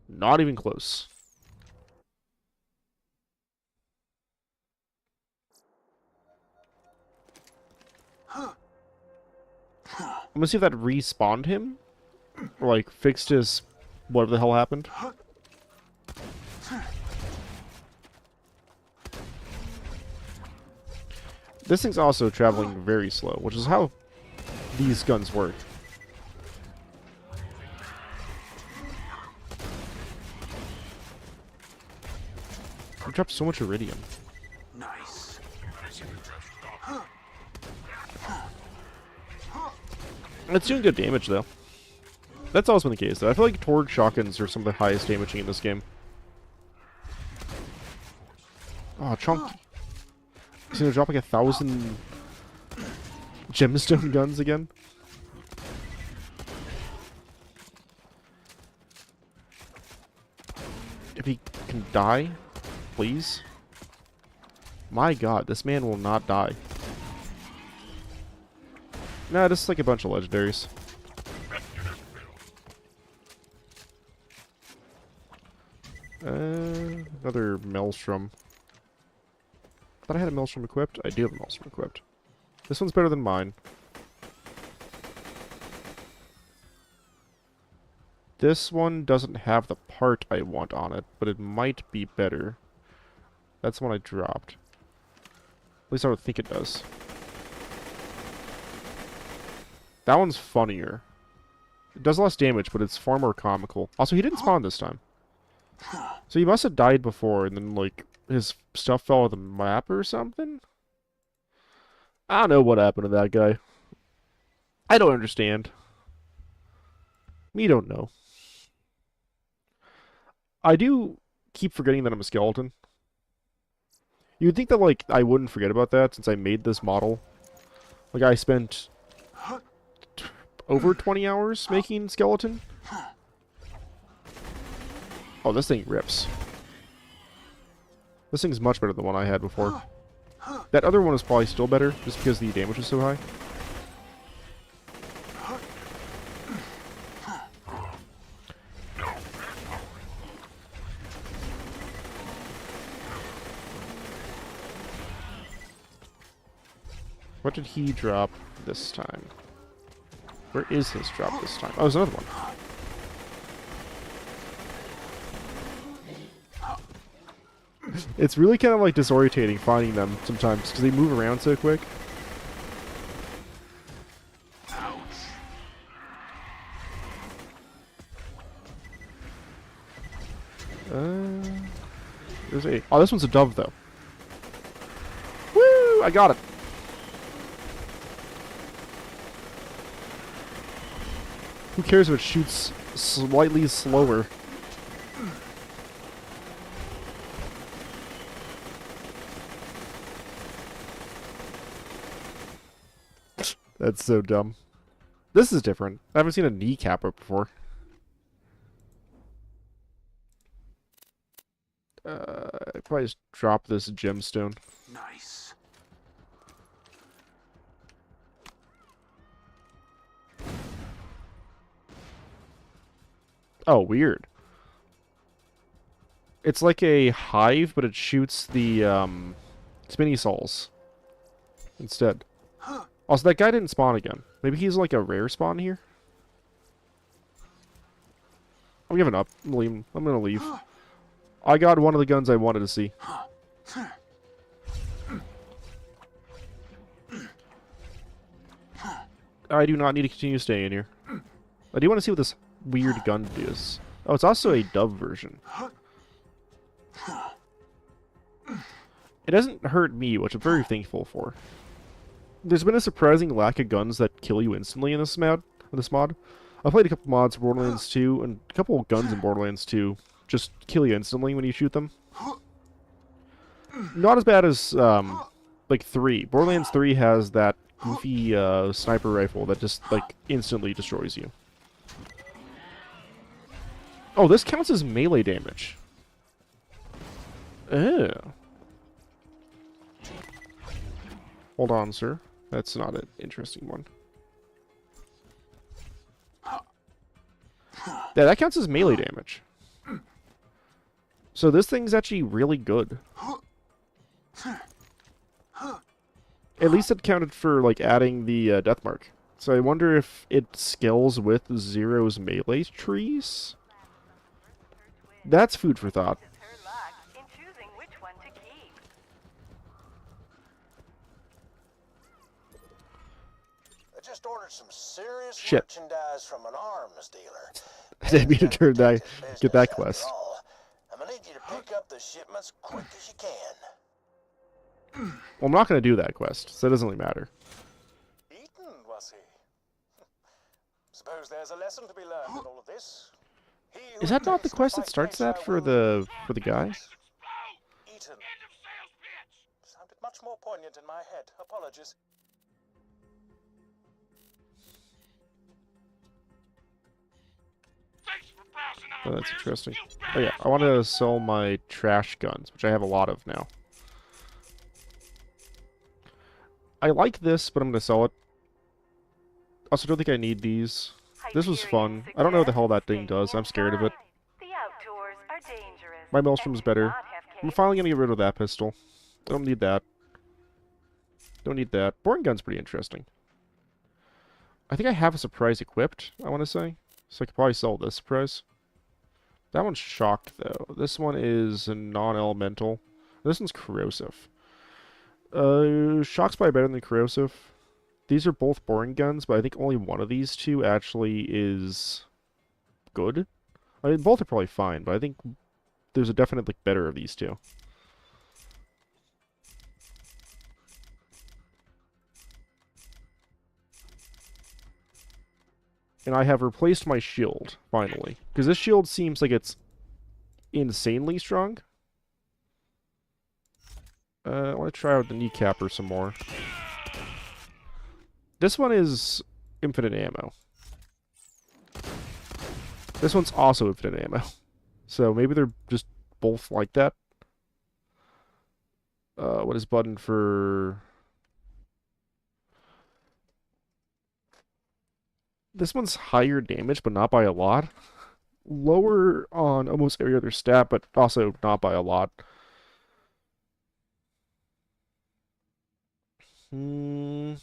Not even close. I'm gonna see if that respawned him. Or like fixed his whatever the hell happened. This thing's also traveling very slow, which is how these guns work. We dropped so much iridium. Nice. It's doing good damage, though. That's always been the case, though. I feel like Torgue shotguns are some of the highest damaging in this game. Oh, chunky. He's gonna drop like 1,000 gemstone guns again. If he can die, please. My god, this man will not die. Nah, this is like a bunch of legendaries. Another Maelstrom. I thought I had a Maelstrom equipped. I do have a Maelstrom equipped. This one's better than mine. This one doesn't have the part I want on it, but it might be better. That's the one I dropped. At least I would think it does. That one's funnier. It does less damage, but it's far more comical. Also, he didn't spawn this time. So he must have died before, and then, like, his stuff fell off the map or something? I don't know what happened to that guy. I don't understand. Me don't know. I do keep forgetting that I'm a skeleton. You'd think that, like, I wouldn't forget about that since I made this model. Like, I spent over 20 hours making skeleton. Oh, this thing rips. This thing's much better than the one I had before. That other one is probably still better, just because the damage is so high. What did he drop this time? Where is his drop this time? Oh, there's another one. It's really kind of like disorientating finding them sometimes because they move around so quick. There's a... Oh, this one's a dove though. Woo! I got it. Who cares if it shoots slightly slower? That's so dumb. This is different. I haven't seen a kneecap up before. I probably just drop this gemstone. Nice. Oh, weird. It's like a hive, but it shoots the spinny souls instead. Also, that guy didn't spawn again. Maybe he's like a rare spawn here? I'm giving up. I'm gonna leave. I got one of the guns I wanted to see. I do not need to continue staying here. I do want to see what this weird gun is. Oh, it's also a dove version. It doesn't hurt me, which I'm very thankful for. There's been a surprising lack of guns that kill you instantly in this mod. I played a couple mods for Borderlands 2, and a couple of guns in Borderlands 2 just kill you instantly when you shoot them. Not as bad as, like, 3. Borderlands 3 has that goofy, sniper rifle that just, like, instantly destroys you. Oh, this counts as melee damage. Oh. Hold on, sir. That's not an interesting one. Yeah, that counts as melee damage. So this thing's actually really good. At least it counted for, like, adding the death mark. So I wonder if it scales with Zero's melee trees? That's food for thought. I just ordered some serious Shit. merchandise from an arms dealer. I didn't mean to turn that, get that quest. After all, I'm gonna need you to pick up the shipments quick as you can. Well, I'm not going to do that quest, so it doesn't really matter. Eaton, was he? Suppose there's a lesson to be learned in all of this. He who Is that not the attempts to quest that fight starts Caesar that for will- the guy? Eaton. Sounded much more poignant in my head. Apologies. Oh, that's interesting. Oh yeah, I want to sell my trash guns, which I have a lot of now. I like this, but I'm going to sell it. Also, don't think I need these. This was fun. I don't know what the hell that thing does. I'm scared of it. My Maelstrom's better. I'm finally going to get rid of that pistol. Don't need that. Don't need that. Boring gun's pretty interesting. I think I have a surprise equipped, I want to say. So I could probably sell this surprise. That one's shocked, though. This one is a non-elemental. This one's corrosive. Shock Spy better than corrosive. These are both boring guns, but I think only one of these two actually is good. I mean, both are probably fine, but I think there's a definite like better of these two. And I have replaced my shield, finally. Because this shield seems like it's insanely strong. I want to try out the kneecapper some more. This one is infinite ammo. This one's also infinite ammo. So maybe they're just both like that. What is button for... This one's higher damage, but not by a lot. Lower on almost every other stat, but also not by a lot. I'm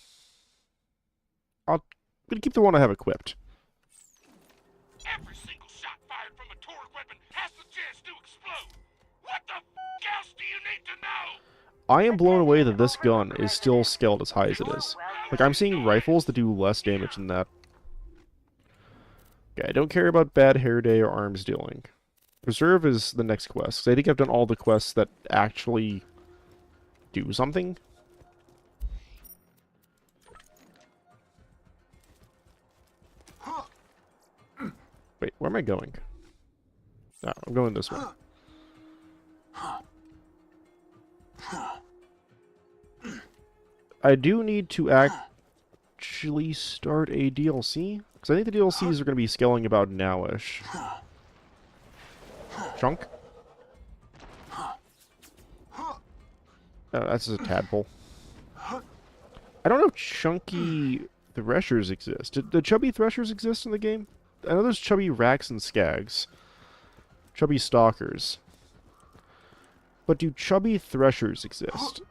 gonna keep the one I have equipped. Every single shot fired from a Torque weapon has the chance to explode. What the f else do you need to know? I am blown away that this gun is still scaled as high as it is. Like, I'm seeing rifles that do less damage than that. Okay, I don't care about Bad Hair Day or Arms Dealing. Preserve is the next quest, 'cause I think I've done all the quests that actually do something. Wait, where am I going? No, I'm going this way. I do need to actually start a DLC, because I think the DLCs are going to be scaling about now-ish. Chunk? Oh, that's just a tadpole. I don't know if chunky threshers exist. Do chubby threshers exist in the game? I know there's chubby racks and skags. Chubby stalkers. But do chubby threshers exist?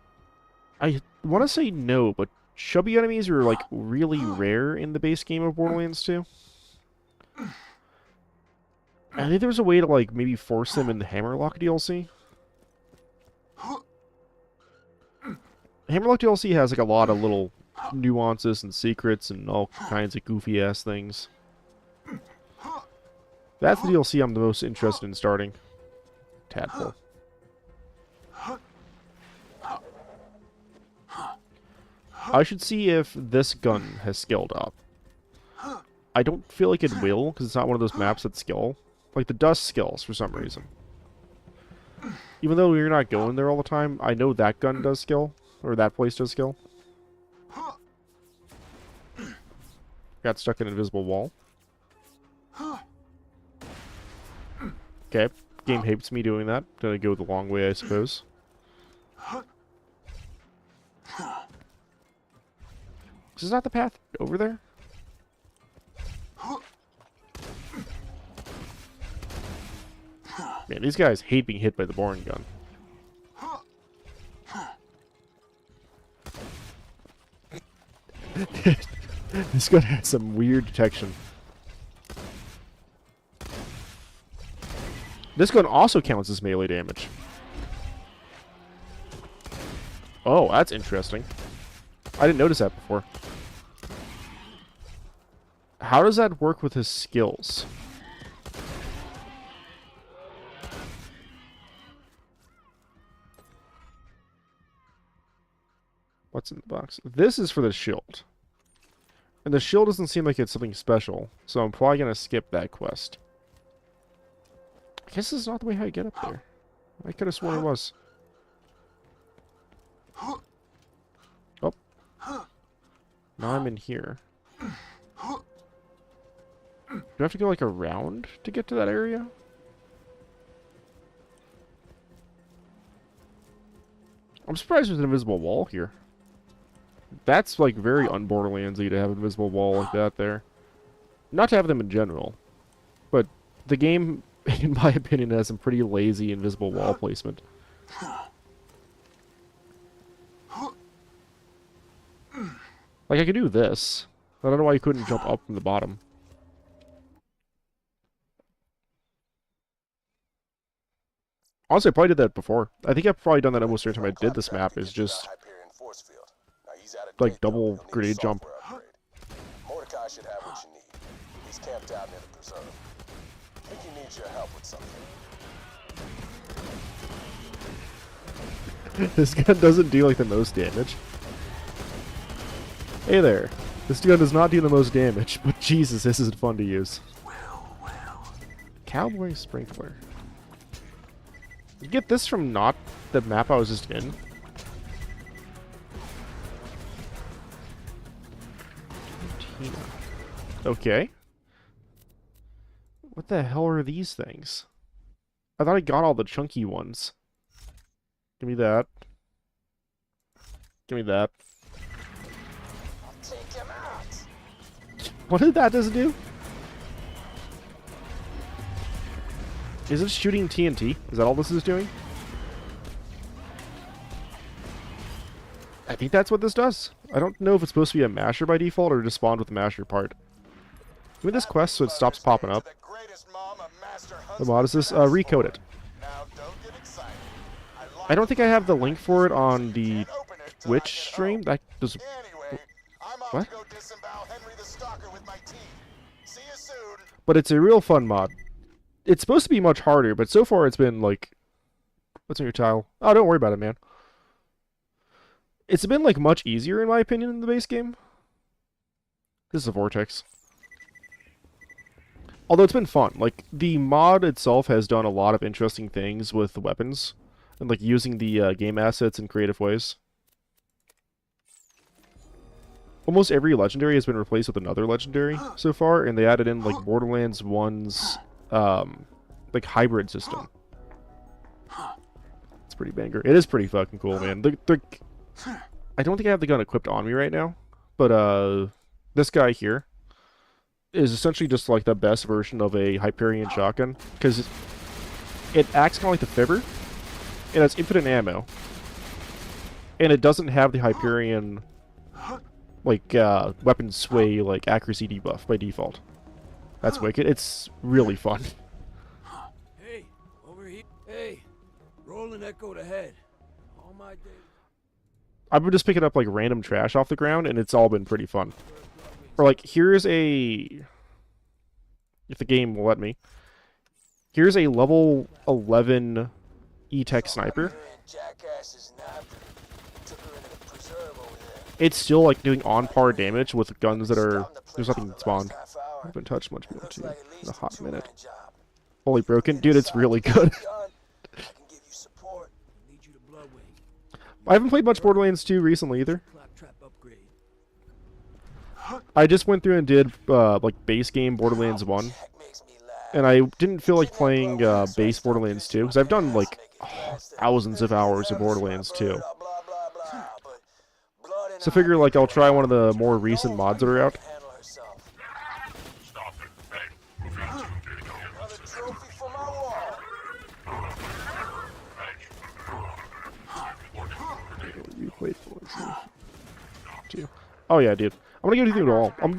I want to say no, but chubby enemies are, like, really rare in the base game of Borderlands 2. I think there's a way to, like, maybe force them in the Hammerlock DLC. Hammerlock DLC has, like, a lot of little nuances and secrets and all kinds of goofy-ass things. That's the DLC I'm the most interested in starting. Tadpole. I should see if this gun has scaled up. I don't feel like it will, because it's not one of those maps that skill. Like, the dust skills for some reason. Even though you're not going there all the time, I know that gun does skill. Or that place does skill. Got stuck in an invisible wall. Okay, game hates me doing that. Gonna go the long way, I suppose. This is not the path over there? Man, these guys hate being hit by the boring gun. This gun has some weird detection. This gun also counts as melee damage. Oh, that's interesting. I didn't notice that before. How does that work with his skills? What's in the box? This is for the shield. And the shield doesn't seem like it's something special, so I'm probably going to skip that quest. I guess this is not the way how you get up there. I could have sworn it was. Oh. Now I'm in here. Do I have to go, like, around to get to that area? I'm surprised there's an invisible wall here. That's, like, very un-Borderlandsy to have an invisible wall like that there. Not to have them in general. But the game, in my opinion, has some pretty lazy invisible wall placement. Like, I could do this. I don't know why you couldn't jump up from the bottom. Honestly, I probably did that before. I think I've probably done that almost every time I did this map, is just like double grenade jump. Mordecai should have what you need. He's camped out near the preserve. I think he needs your help with something. This gun doesn't do like the most damage. Hey there. This gun does not do the most damage, but Jesus, this is fun to use. Cowboy Sprinkler. You get this from not the map I was just in. Okay. What the hell are these things? I thought I got all the chunky ones. Give me that. Give me that. I'll take him out. What did that just do? Is it shooting TNT? Is that all this is doing? I think that's what this does. I don't know if it's supposed to be a masher by default or just spawned with the masher part. Give me this quest so it stops popping up. The mod is this Recoded. I don't think I have the link for it on the Twitch stream. That does. What? But it's a real fun mod. It's supposed to be much harder, but so far it's been like... What's on your tile? Oh, don't worry about it, man. It's been like much easier in my opinion than the base game. This is a vortex. Although it's been fun. Like, the mod itself has done a lot of interesting things with the weapons. And like using the game assets in creative ways. Almost every legendary has been replaced with another legendary so far, and they added in like Borderlands 1's like hybrid system. It's pretty banger. It is pretty fucking cool, man. I don't think I have the gun equipped on me right now, but this guy here is essentially just like the best version of a Hyperion shotgun, because it acts kind of like the Fibber. It has infinite ammo. And it doesn't have the Hyperion, like, weapon sway, like, accuracy debuff by default. That's wicked. It's really fun. Hey, over here. Hey, rolling echoed ahead. All my days. I've been just picking up, like, random trash off the ground, and it's all been pretty fun. Or, like, here's a... If the game will let me. Here's a level 11... E-Tech sniper. It's still like doing on par damage with guns that are... There's nothing spawned. I haven't touched much BL2 in a hot minute. Holy broken. Dude, it's really good. I haven't played much Borderlands 2 recently either. I just went through and did like base game Borderlands 1. And I didn't feel like playing base Borderlands 2, because I've done like thousands of hours of Borderlands 2. So I figure like I'll try one of the more recent mods that are out. You played two. Oh yeah, dude. I'm gonna go do them all. I'm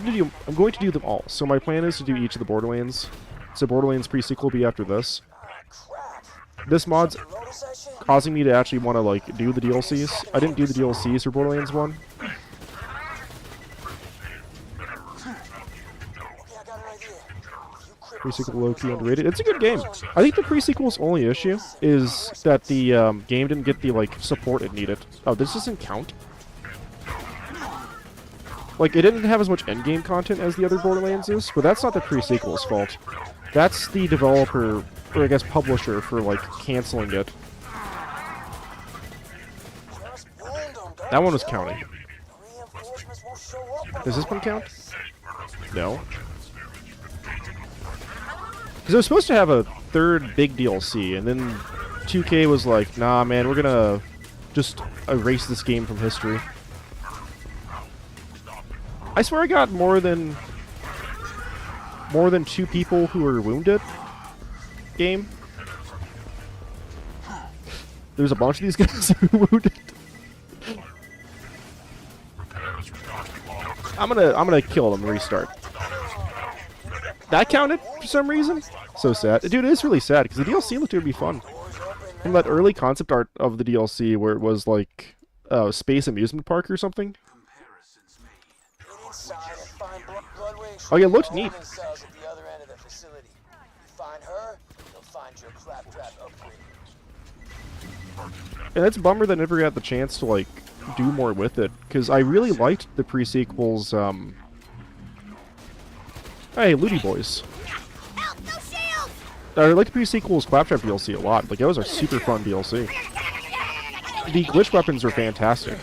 going to do them all. So my plan is to do each of the Borderlands. So Borderlands pre-sequel will be after this. This mod's causing me to actually want to like do the DLCs. I didn't do the DLCs for Borderlands 1. Pre-sequel low-key underrated. It's a good game. I think the pre-sequel's only issue is that the game didn't get the like support it needed. Oh, this doesn't count? Like, it didn't have as much endgame content as the other Borderlands is, but that's not the pre-sequel's fault. That's the developer, or I guess publisher, for, like, canceling it. That one was counting. Does this one count? No. Because it was supposed to have a third big DLC, and then 2K was like, nah, man, we're gonna just erase this game from history. I swear I got more than 2 people who were wounded. Game. There's a bunch of these guys who were wounded. I'm gonna kill them and restart. That counted for some reason. So sad, dude. It is really sad because the DLC looked to be fun. From that early concept art of the DLC where it was like space amusement park or something. Get inside and find Bloodwing. Oh yeah, it looks neat. Cells at the other end of the facility. You find her, you'll find your claptrap upgrade. And it's a bummer that I never got the chance to like do more with it, because I really liked the pre-sequels. Hey, Looty Boys. Help! No shields! I liked the pre-sequels Claptrap DLC a lot. Like, that was a super fun DLC. The glitch weapons are fantastic.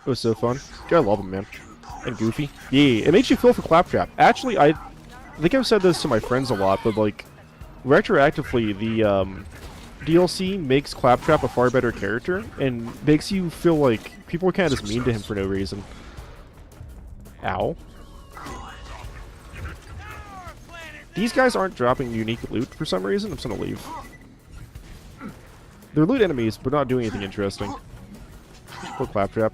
It was so fun. I love them, man. And goofy. Yeah, it makes you feel for Claptrap. Actually, I think I've said this to my friends a lot, but like, retroactively, the DLC makes Claptrap a far better character, and makes you feel like people are kind of just mean to him for no reason. Ow. These guys aren't dropping unique loot for some reason. I'm just gonna leave. They're loot enemies, but not doing anything interesting. Poor Claptrap.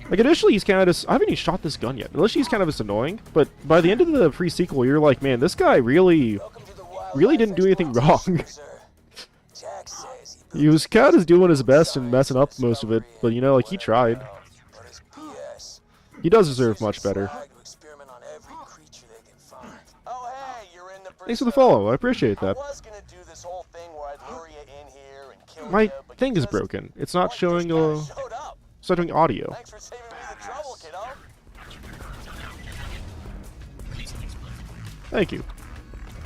Like, initially he's kind of just... I haven't even shot this gun yet. Initially he's kind of just annoying, but by the end of the pre-sequel, you're like, man, this guy really didn't do anything wrong. He was kind of just doing his best and messing up most of it, but you know, like, he tried. He does deserve much better. Thanks for the follow, I appreciate that. My thing is broken. It's not showing it's not doing audio. Thank you.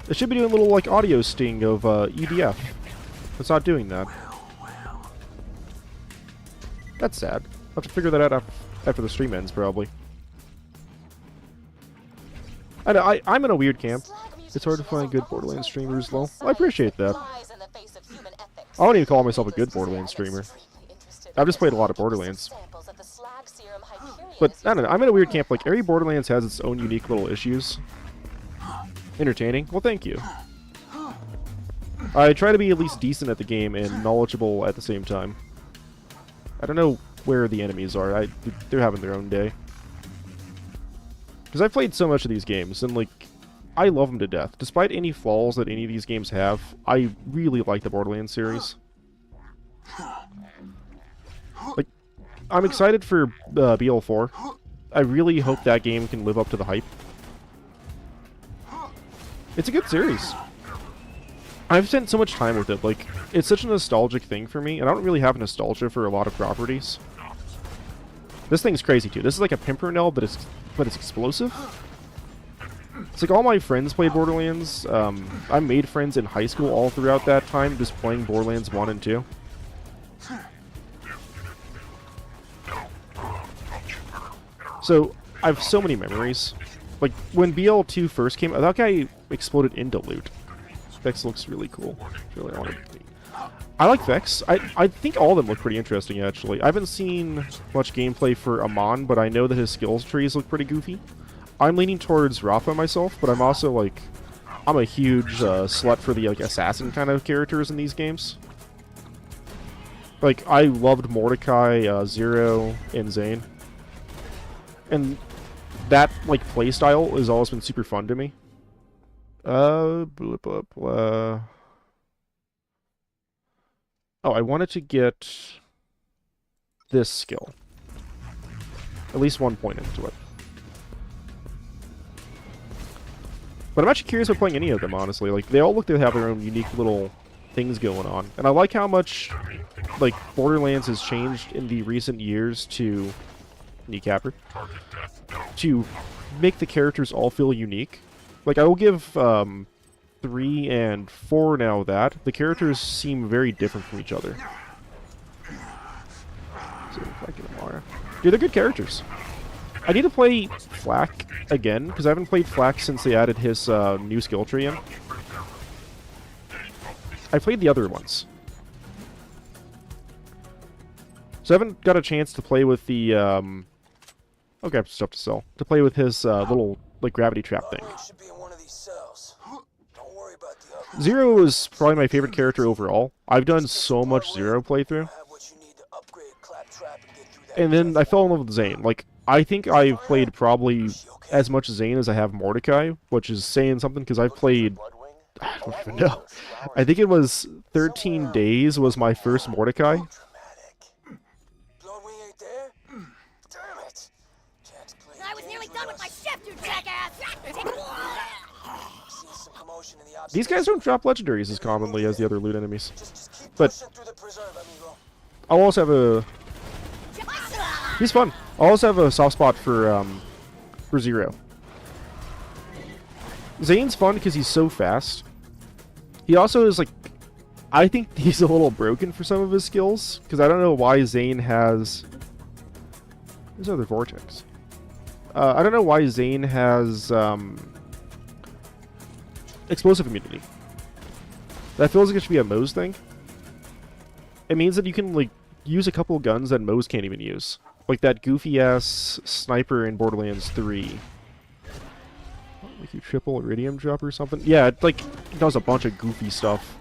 It should be doing a little, like, audio sting of EDF. It's not doing that. That's sad. I'll have to figure that out after the stream ends, probably. I know, I'm in a weird camp. It's hard to find good Borderlands streamers, lol. I appreciate that. I wouldn't even call myself a good Borderlands streamer. I've just played a lot of Borderlands. But, I don't know, I'm in a weird camp. Like, every Borderlands has its own unique little issues. Entertaining? Well, thank you. I try to be at least decent at the game and knowledgeable at the same time. I don't know where the enemies are. They're having their own day. Because I've played so much of these games, and, like, I love them to death. Despite any flaws that any of these games have, I really like the Borderlands series. Like, I'm excited for BL4. I really hope that game can live up to the hype. It's a good series. I've spent so much time with it. Like, it's such a nostalgic thing for me, and I don't really have nostalgia for a lot of properties. This thing's crazy too. This is like a Pimpernel, but it's explosive. It's like all my friends played Borderlands. I made friends in high school all throughout that time, just playing Borderlands 1 and 2. So, I have so many memories. Like, when BL2 first came out, that guy exploded into loot. Vex looks really cool. I like Vex. I think all of them look pretty interesting, actually. I haven't seen much gameplay for Amon, but I know that his skills trees look pretty goofy. I'm leaning towards Rafa myself, but I'm also, like... I'm a huge slut for the, like, assassin kind of characters in these games. Like, I loved Mordecai, Zero, and Zane. And that, like, playstyle has always been super fun to me. Blah, blah, blah. Oh, I wanted to get this skill. At least 1 point into it. But I'm actually curious about playing any of them, honestly. Like, they all look to have their own unique little things going on. And I like how much, like, Borderlands has changed in the recent years to... Kneecapper. To make the characters all feel unique. Like, I will give 3 and 4 now that. The characters seem very different from each other. So, if I get Amara. Dude, they're good characters. I need to play Flak again, because I haven't played Flak since they added his new skill tree in. I played the other ones. So I haven't got a chance to play with the, okay, stuff to sell. To play with his little, like, gravity trap thing. Zero is probably my favorite character overall. I've done so much Zero playthrough. And then I fell in love with Zane. Like, I think I've played probably as much Zane as I have Mordecai, which is saying something because I've played, I don't even know. I think it was 13 days was my first Mordecai. Bloodwing ain't there? Damn it! Jack's clear. I was nearly done with my shift, you jackass! Seen some commotion in the ops These guys don't drop legendaries as commonly as the other loot enemies. Just keep But pushing through the preserve, amigo. I'll also have a... He's fun. I'll also have a soft spot for Zero. Zane's fun because he's so fast. He also is like... I think he's a little broken for some of his skills, because I don't know why Zane has... There's another Vortex. I don't know why Zane has explosive immunity. That feels like it should be a Moze thing. It means that you can like use a couple guns that Moze can't even use. Like that goofy-ass sniper in Borderlands 3. Like you triple Iridium drop or something? Yeah, it like it does a bunch of goofy stuff.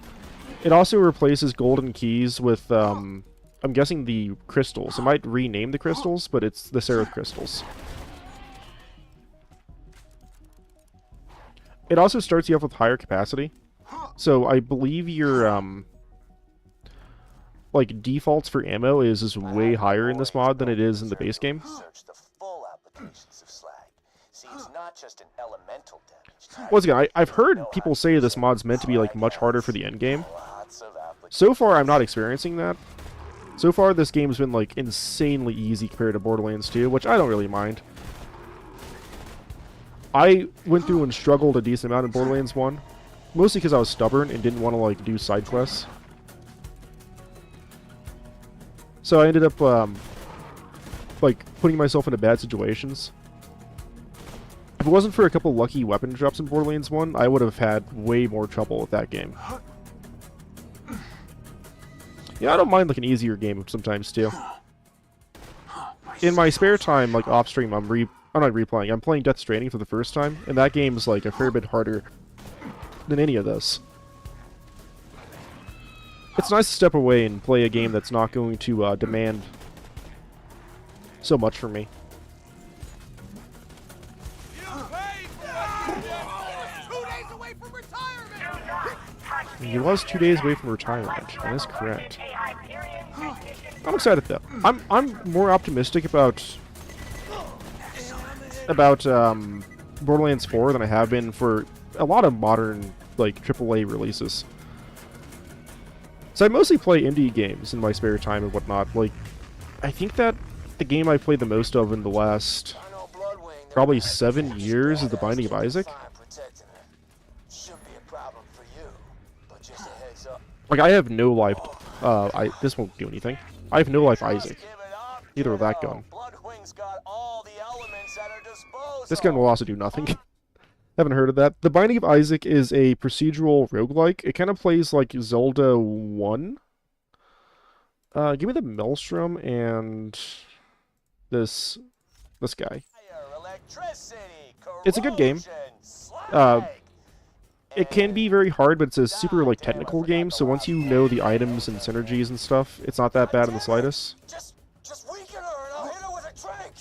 It also replaces golden keys with, I'm guessing the crystals. It might rename the crystals, but it's the Seraph crystals. It also starts you off with higher capacity. So I believe your, like, defaults for ammo is way higher in this mod than it is in the base game. Search the full applications of slag. See, it's not just an elemental damage type. Once again, I've heard people say this mod's meant to be, like, much harder for the end game. Lots of applications. So far, I'm not experiencing that. So far, this game's been, like, insanely easy compared to Borderlands 2, which I don't really mind. I went through and struggled a decent amount in Borderlands 1, mostly because I was stubborn and didn't want to, like, do side quests. So I ended up, like, putting myself into bad situations. If it wasn't for a couple lucky weapon drops in Borderlands 1, I would have had way more trouble with that game. Yeah, I don't mind, like, an easier game sometimes, too. In my spare time, like, off-stream, I'm not replaying, I'm playing Death Stranding for the first time, and that game's, like, a fair bit harder than any of this. It's nice to step away and play a game that's not going to demand so much from me. He was 2 days away from retirement. That is correct. I'm excited though. I'm more optimistic about Borderlands 4 than I have been for a lot of modern like AAA releases. So I mostly play indie games in my spare time and whatnot. Like, I think that the game I played the most of in the last probably 7 years is The Binding of Isaac. Like, I have no life. This won't do anything. I have no life Isaac. Neither will that gun. This gun will also do nothing. Haven't heard of that. The Binding of Isaac is a procedural roguelike. It kind of plays like Zelda 1. Give me the Maelstrom and this guy. It's a good game. It can be very hard, but it's a super like technical game, so once you know the items and synergies and stuff, it's not that bad in the slightest. Just weaken her and I'll hit her with a drink.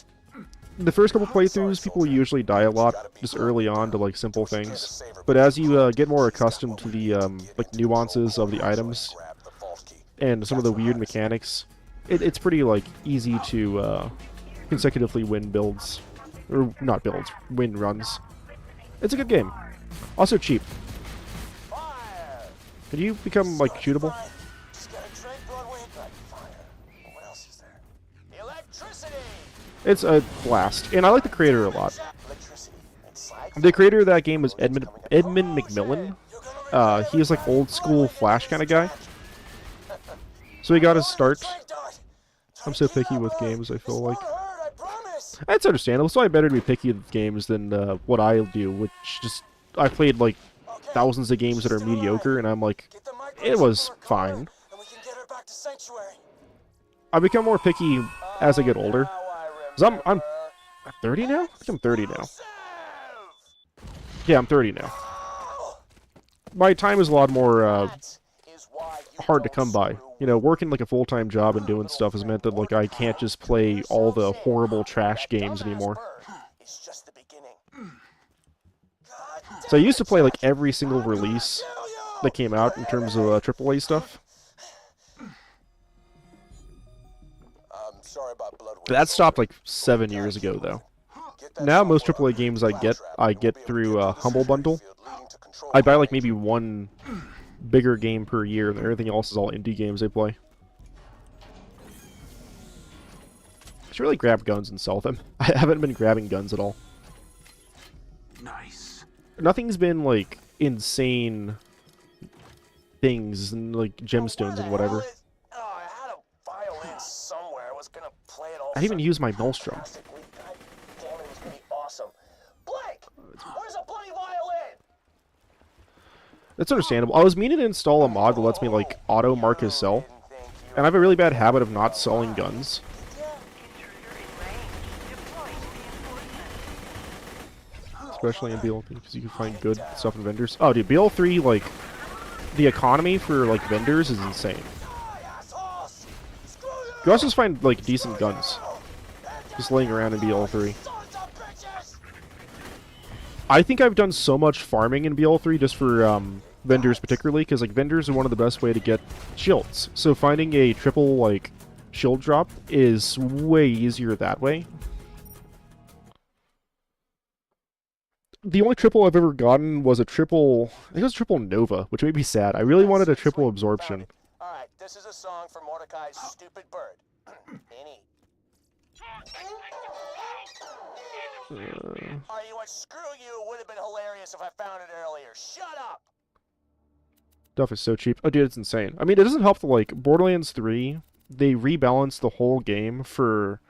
The first couple playthroughs, people usually die a lot just early on to like simple things, but as you get more accustomed to the like nuances of the items and some of the weird mechanics, it's pretty like easy to consecutively win builds, or not builds, win runs. It's a good game. Also cheap. Can you become like shootable? It's a blast, and I like the creator a lot. The creator of that game was Edmund McMillan. He is like old school Flash kind of guy. So he got his start. I'm so picky with games, I feel like. That's understandable. So I better to be picky with games than what I do, which just I played like thousands of games that are mediocre, and I'm like, it was fine. I become more picky as I get older. 'Cause I'm 30 now? I think I'm 30 now. Yeah, I'm 30 now. My time is a lot more hard to come by. You You know, working like a full-time job and doing stuff has meant that like I can't just play all the horrible trash games anymore. It's just the beginning. So I used to play like every single release that came out in terms of AAA stuff. I'm sorry about blood. That stopped like 7 years ago though. Now most AAA games I get through Humble Bundle. I buy like maybe one bigger game per year, and everything else is all indie games I play. I should really grab guns and sell them. I haven't been grabbing guns at all. Nice. Nothing's been like insane things and like gemstones and whatever. Oh, I had a violin somewhere. I was gonna play it all. I didn't even use my maelstrom. God damn it, it was gonna be awesome. Blake, where's a bloody violin? That's understandable. I was meaning to install a mod that lets me like auto mark his cell, and I have a really bad habit of not selling guns. Especially in BL3, because you can find good stuff in vendors. Oh, dude, BL3, like, the economy for, like, vendors is insane. You also just find, like, decent guns just laying around in BL3. I think I've done so much farming in BL3 just for, vendors particularly, because, like, vendors are one of the best way to get shields. So finding a triple, like, shield drop is way easier that way. The only triple I've ever gotten was a triple... I think it was triple Nova, which made me sad. I really wanted a triple absorption. Alright, this is a song for Mordecai's stupid bird. Any. Are you what? Screw you! It would have been hilarious if I found it earlier. Shut up! Stuff is so cheap. Oh, dude, it's insane. I mean, it doesn't help that, like, Borderlands 3, they rebalanced the whole game for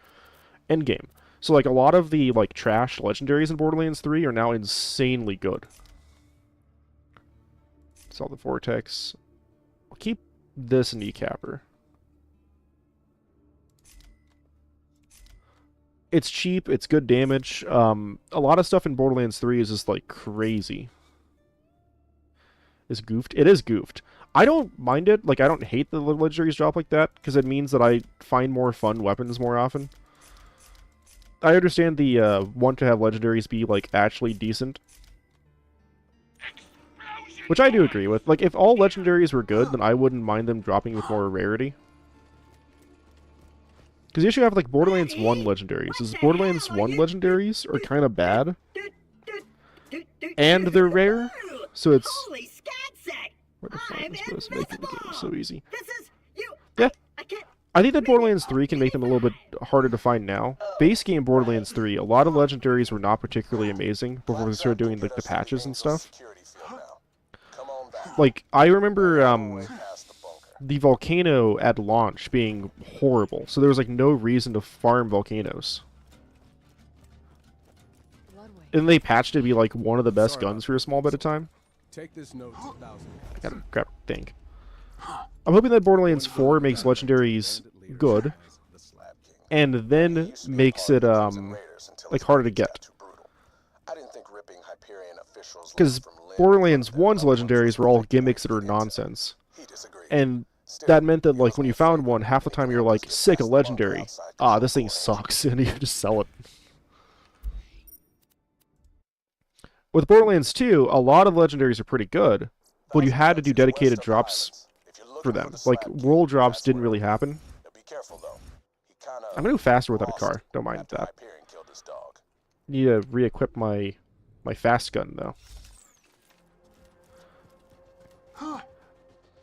endgame. So, like, a lot of the, like, trash legendaries in Borderlands 3 are now insanely good. Sell the Vortex. I'll keep this kneecapper. It's cheap, it's good damage. A lot of stuff in Borderlands 3 is just, like, crazy. Is goofed? It is goofed. I don't mind it. Like, I don't hate the legendaries drop like that, because it means that I find more fun weapons more often. I understand the want to have legendaries be, like, actually decent. Which I do agree with. Like, if all legendaries were good, then I wouldn't mind them dropping with more rarity. Because you should have, like, Borderlands 1 legendaries. Is Borderlands 1 legendaries are kind of bad. And they're rare. So it's... Where the fuck am I supposed to make the game so easy? Yeah. I think that Borderlands 3 can make them a little bit harder to find now. Base game Borderlands 3, a lot of legendaries were not particularly amazing before they started doing, like, the patches and stuff. Like, I remember, the volcano at launch being horrible, so there was, like, no reason to farm volcanoes. And they patched it to be, like, one of the best guns for a small bit of time. Take this note to 1,000. I gotta grab a thing. I'm hoping that Borderlands 4 makes legendaries good, and then makes it, like, harder to get. Because Borderlands 1's legendaries were all gimmicks that are nonsense. And that meant that, like, when you found one, half the time you're like, sick, a legendary. Ah, this thing sucks, and you just sell it. With Borderlands 2, a lot of legendaries are pretty good, but you had to do dedicated drops for them. Like, world drops didn't really happen. I'm gonna go faster without a car. Don't mind that. Need to re-equip my fast gun, though.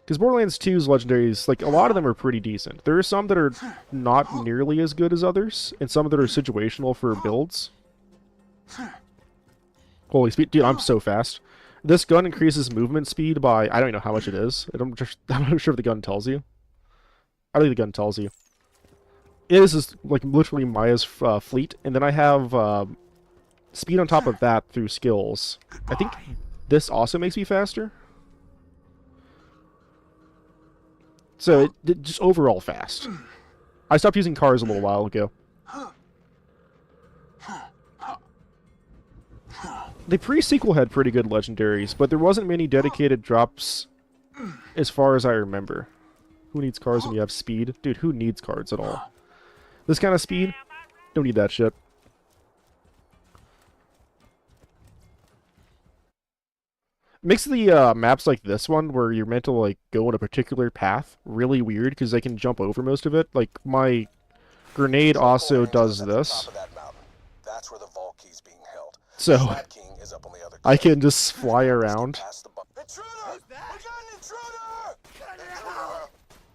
Because Borderlands 2's legendaries, like, a lot of them are pretty decent. There are some that are not nearly as good as others, and some that are situational for builds. Holy speed. Dude, I'm so fast. This gun increases movement speed by, I don't know how much it is. I'm not sure if the gun tells you. I don't think the gun tells you. It is just, like, literally Maya's fleet, and then I have speed on top of that through skills. I think this also makes me faster. So, it just overall fast. I stopped using cars a little while ago. The pre-sequel had pretty good legendaries, but there wasn't many dedicated drops as far as I remember. Who needs cards when you have speed? Dude, who needs cards at all? This kind of speed? Don't need that shit. Makes the maps like this one, where you're meant to like go on a particular path, really weird because they can jump over most of it. Like my grenade also does this, That's where the vault key's being held. so Slab King is up on the other I cliff. can just fly around. Intruder! We got an intruder!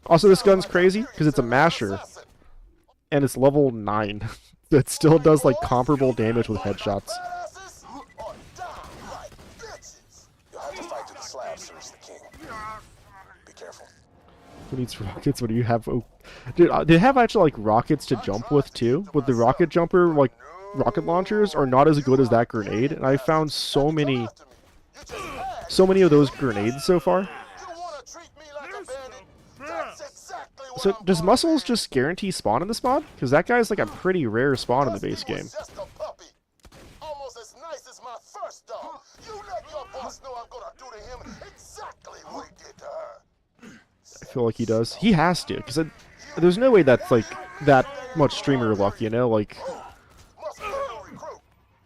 Also, this gun's crazy because it's a masher and it's level 9. It still does like comparable damage with headshots. Badasses or die like bitches. You'll have to fight to the slab, Sirs the King. Be careful. Who needs rockets? What do you have? Oh, dude, they have actually like rockets to jump with too. But the rocket jumper, like rocket launchers, are not as good as that grenade. And I found so many of those grenades so far. You wanna treat me like a bandit? That's exactly what So I'm does gonna muscles do. just guarantee spawn in this mod? Because that guy's like a pretty rare spawn in the base Rusty game. was just a puppy. Almost as nice as my first dog. You let your boss know I'm gonna do to him exactly what he did to her. I feel like he does. He has to, because there's no way that's like that much streamer luck, you know? Like, Must be no recruit.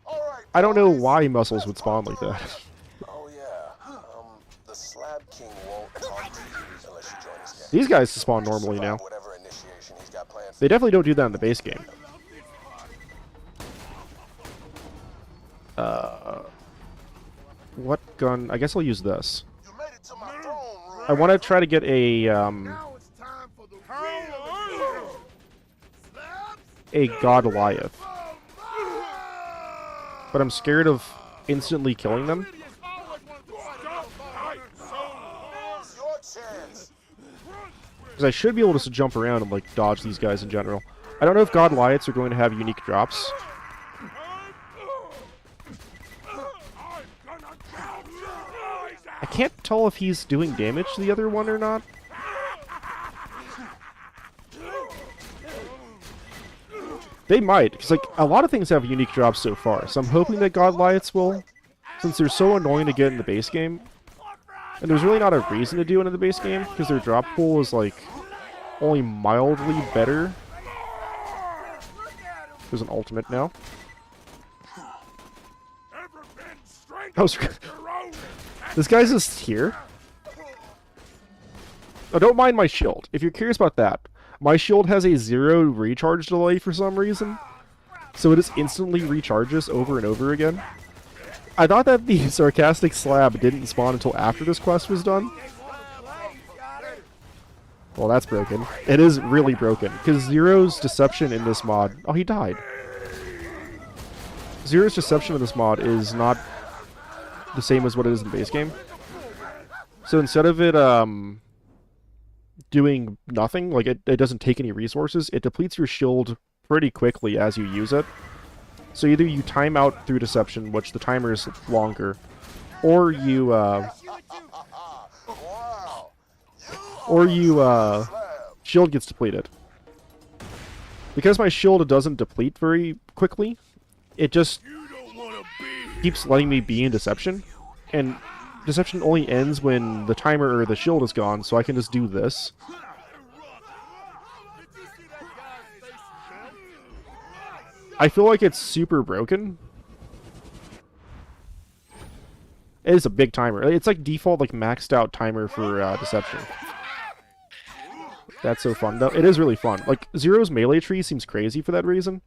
All right, I don't know boys, why muscles let's would spawn like bump that. Oh yeah. The Slab King won't talk to you unless you join his gang. These guys spawn normally now. Whatever initiation he's got planned for They definitely don't do that in the base game. What gun? I guess I'll use this. you. Made it to my throne room. I want to try to get a Now it's time for the real Goliath, but I'm scared of instantly killing them. It's your chance. Because I should be able to just jump around and like dodge these guys in general. I don't know if Goliaths are going to have unique drops. I can't tell if he's doing damage to the other one or not. They might, because like a lot of things have unique drops so far, so I'm hoping that Goliaths will, since they're so annoying to get in the base game. And there's really not a reason to do it in the base game, because their drop pool is like only mildly better. There's an ultimate now. Oh, this guy's just here. Oh, don't mind my shield. If you're curious about that, my shield has a 0 recharge delay for some reason, so it just instantly recharges over and over again. I thought that the sarcastic slab didn't spawn until after this quest was done. Well, that's broken. It is really broken, because Zero's deception in this mod... Oh, he died. Zero's deception in this mod is not the same as what it is in the base game. So instead of it doing nothing, like it doesn't take any resources, it depletes your shield pretty quickly as you use it. So either you time out through deception, which the timer is longer, or you shield gets depleted. Because my shield doesn't deplete very quickly, it just keeps letting me be in deception, and deception only ends when the timer or the shield is gone, so I can just do this. I feel like it's super broken. It is a big timer. It's like default, like maxed out timer for deception. That's so fun, though. It is really fun. Like, Zero's melee tree seems crazy for that reason.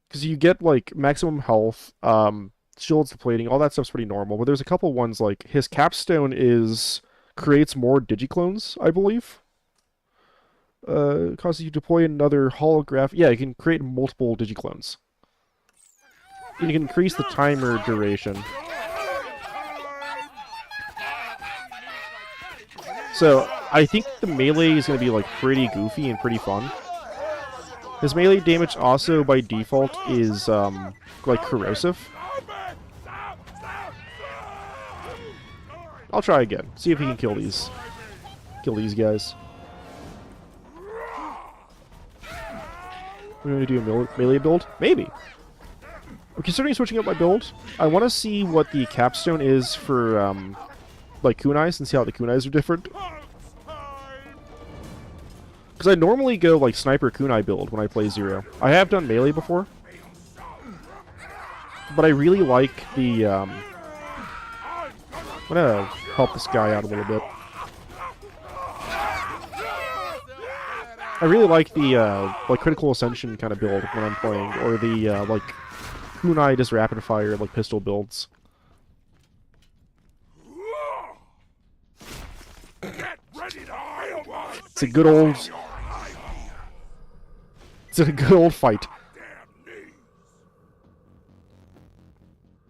Because you get, like, maximum health, shields depleting, all that stuff's pretty normal. But there's a couple ones, like, his capstone creates more digiclones, I believe. Causes you to deploy another holograph. Yeah, you can create multiple digiclones. And you can increase the timer duration. So, I think the melee is going to be, like, pretty goofy and pretty fun. His melee damage also, by default, is, like, corrosive. I'll try again. See if he can kill these guys. We're going to do a melee build? Maybe. I'm considering switching up my build. I want to see what the capstone is for, like, kunais, and see how the kunais are different. Because I normally go like sniper kunai build when I play Zero. I have done melee before, but I really like the. I'm gonna help this guy out a little bit. I really like the like critical ascension kind of build when I'm playing, or the like kunai just rapid fire like pistol builds. It's a good old. It's a good old fight.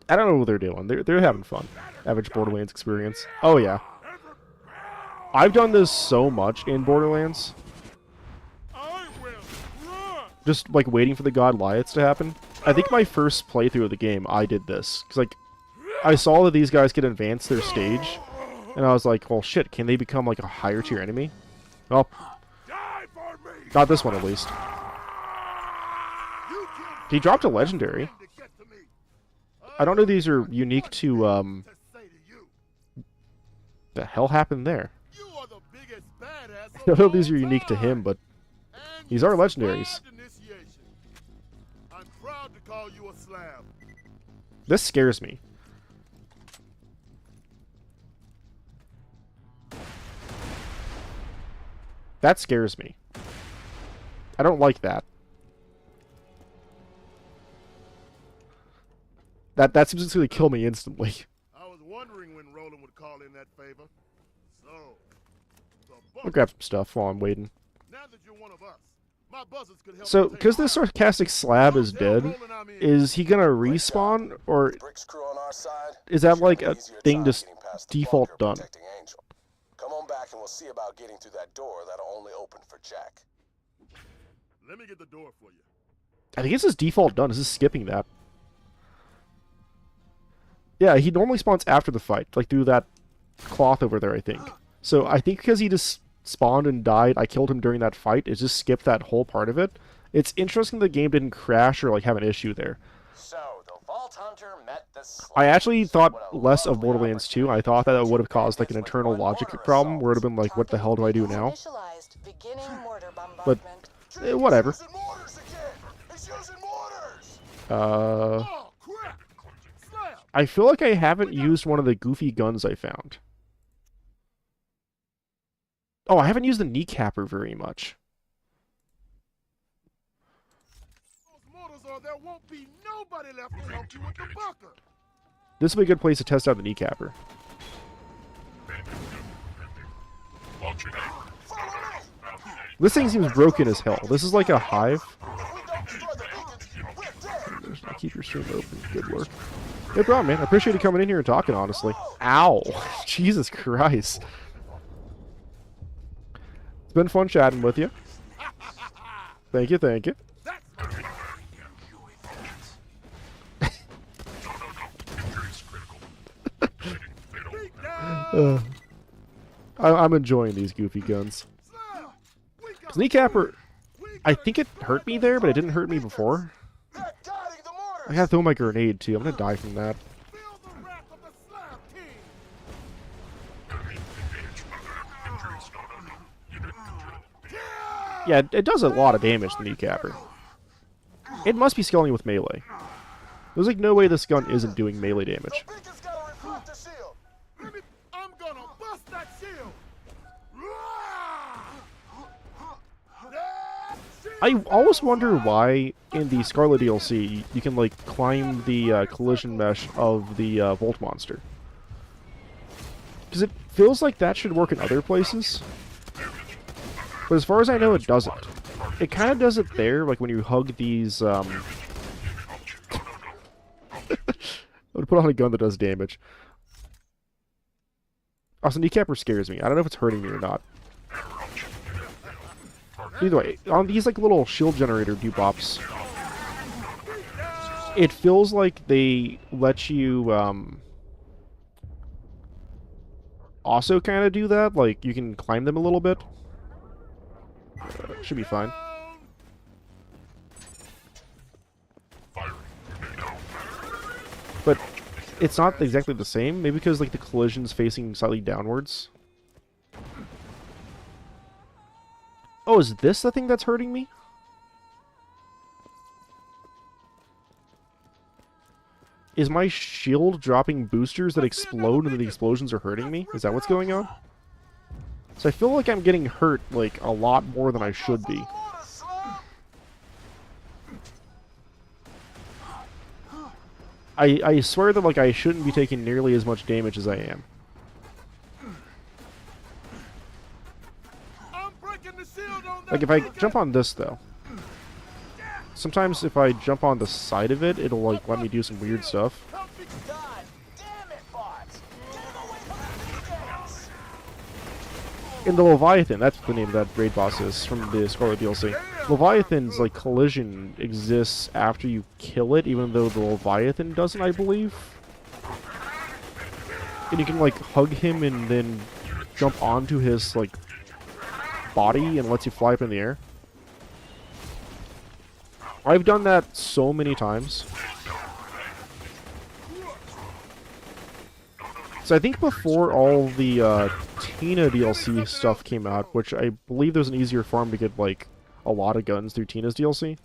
I don't know what they're doing. They're having fun. Average Borderlands experience. Oh yeah. I've done this so much in Borderlands. Just like waiting for the God Goliaths to happen. I think my first playthrough of the game, I did this because like I saw that these guys could advance their stage, and I was like, well, shit, can they become like a higher tier enemy? Well, not this one at least. He dropped a legendary. I don't know if these are unique to, the hell happened there? I don't know if these are unique to him, but these are legendaries. I'm proud to call you a slab. This scares me. That scares me. I don't like that. That seems to kill me instantly. I was wondering when Roland would call in that favor. So, I'll grab some stuff while I'm waiting. now that you're one of us, my buzzers could help. So, because this sarcastic slab is dead, is he gonna respawn, or Brick's crew on our side. is that like a Easier thing time just getting past the default bunker done? protecting Angel. Come on back and we'll see about getting through that door that'll only open for Jack. Let me get the door for you. I think this is default done. This is skipping that. Yeah, he normally spawns after the fight, like through that cloth over there, I think. So I think because he just spawned and died, I killed him during that fight, it just skipped that whole part of it. It's interesting the game didn't crash or like have an issue there. So, the Vault Hunter met the I actually thought less of Borderlands 2. I thought that it would have caused like an internal logic problem where it would have been like, what the hell do I do now? But, whatever. Oh, crap! Slab! I feel like I haven't used one of the goofy guns I found. Oh, I haven't used the kneecapper very much. Those mortars or there won't be nobody left to help you with the bunker. This would be a good place to test out the kneecapper. This thing seems broken as hell. This is like a hive. Keep your stream open. Good work. No problem, man. I appreciate you coming in here and talking, honestly. Ow. Jesus Christ. It's been fun chatting with you. Thank you, thank you. I'm enjoying these goofy guns. Kneecapper, I think it hurt me there, but it didn't hurt me before. I gotta throw my grenade too. I'm gonna die from that. Yeah, it does a lot of damage, the kneecapper. It must be scaling with melee. There's like no way this gun isn't doing melee damage. I'm gonna bust that shield. I always wonder why in the Scarlet DLC you can like climb the collision mesh of the Volt monster. Because it feels like that should work in other places. But as far as I know, it doesn't. It kind of does it there, like when you hug these, I would put on a gun that does damage. Also, kneecapper scares me. I don't know if it's hurting me or not. Either way, on these like little shield generator debops, it feels like they let you, also kind of do that. Like, you can climb them a little bit. Should be fine. But it's not exactly the same. Maybe because like the collision's facing slightly downwards. Oh, is this the thing that's hurting me? Is my shield dropping boosters that explode and the explosions are hurting me? Is that what's going on? So I feel like I'm getting hurt, like, a lot more than I should be. I swear that, like, I shouldn't be taking nearly as much damage as I am. Like, if I jump on this, though. Sometimes if I jump on the side of it, it'll, like, let me do some weird stuff. God damn it, Bart! Get him away from the DJs! In the Leviathan, that's the name of that raid boss is from the Scarlet DLC. Leviathan's, like, collision exists after you kill it, even though the Leviathan doesn't, I believe. And you can, like, hug him and then jump onto his, like, body and lets you fly up in the air. I've done that so many times. So I think before all the Tina DLC stuff came out, which I believe there's an easier farm to get, like, a lot of guns through Tina's DLC,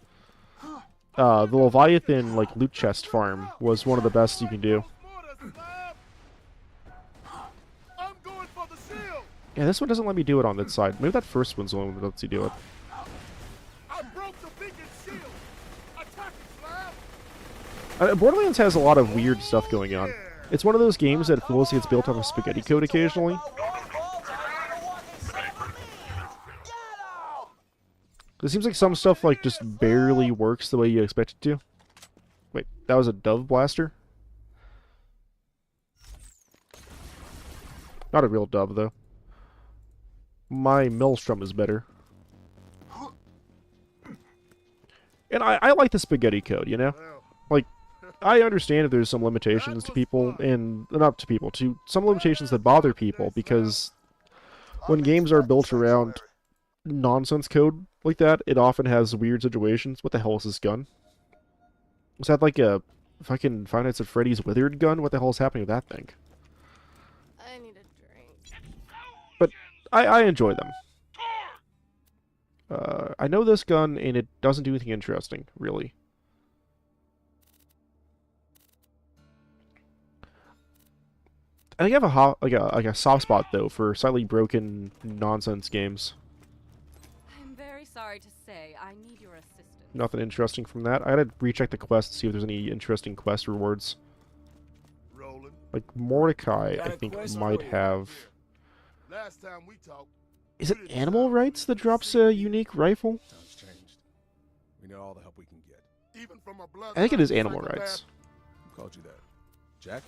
the Leviathan, like, loot chest farm was one of the best you can do. Yeah, this one doesn't let me do it on that side. Maybe that first one's the one that lets you do it. Borderlands has a lot of weird stuff going on. It's one of those games that feels like it's built off a spaghetti code occasionally. It seems like some stuff, like, just barely works the way you expect it to. Wait, that was a dove blaster? Not a real dove, though. My Maelstrom is better. And I like the spaghetti code, you know? Like, I understand if there's some limitations to people, and not to people, to some limitations that bother people, because when games are built around nonsense code like that, it often has weird situations. What the hell is this gun? Is that like a fucking Five Nights at Freddy's withered gun? What the hell is happening with that thing? I need a drink. But I enjoy them. I know this gun, and it doesn't do anything interesting, really. I think I have a soft spot though for slightly broken nonsense games. I'm very sorry to say I need your assistance. Nothing interesting from that. I gotta recheck the quest to see if there's any interesting quest rewards. Like Mordecai, I think might have. Last time we talked, Is it Animal Rights that drops a unique rifle? Times changed. We need all the help we can get. even from a blood. I think it is Animal Rights. Who called you that? Jack?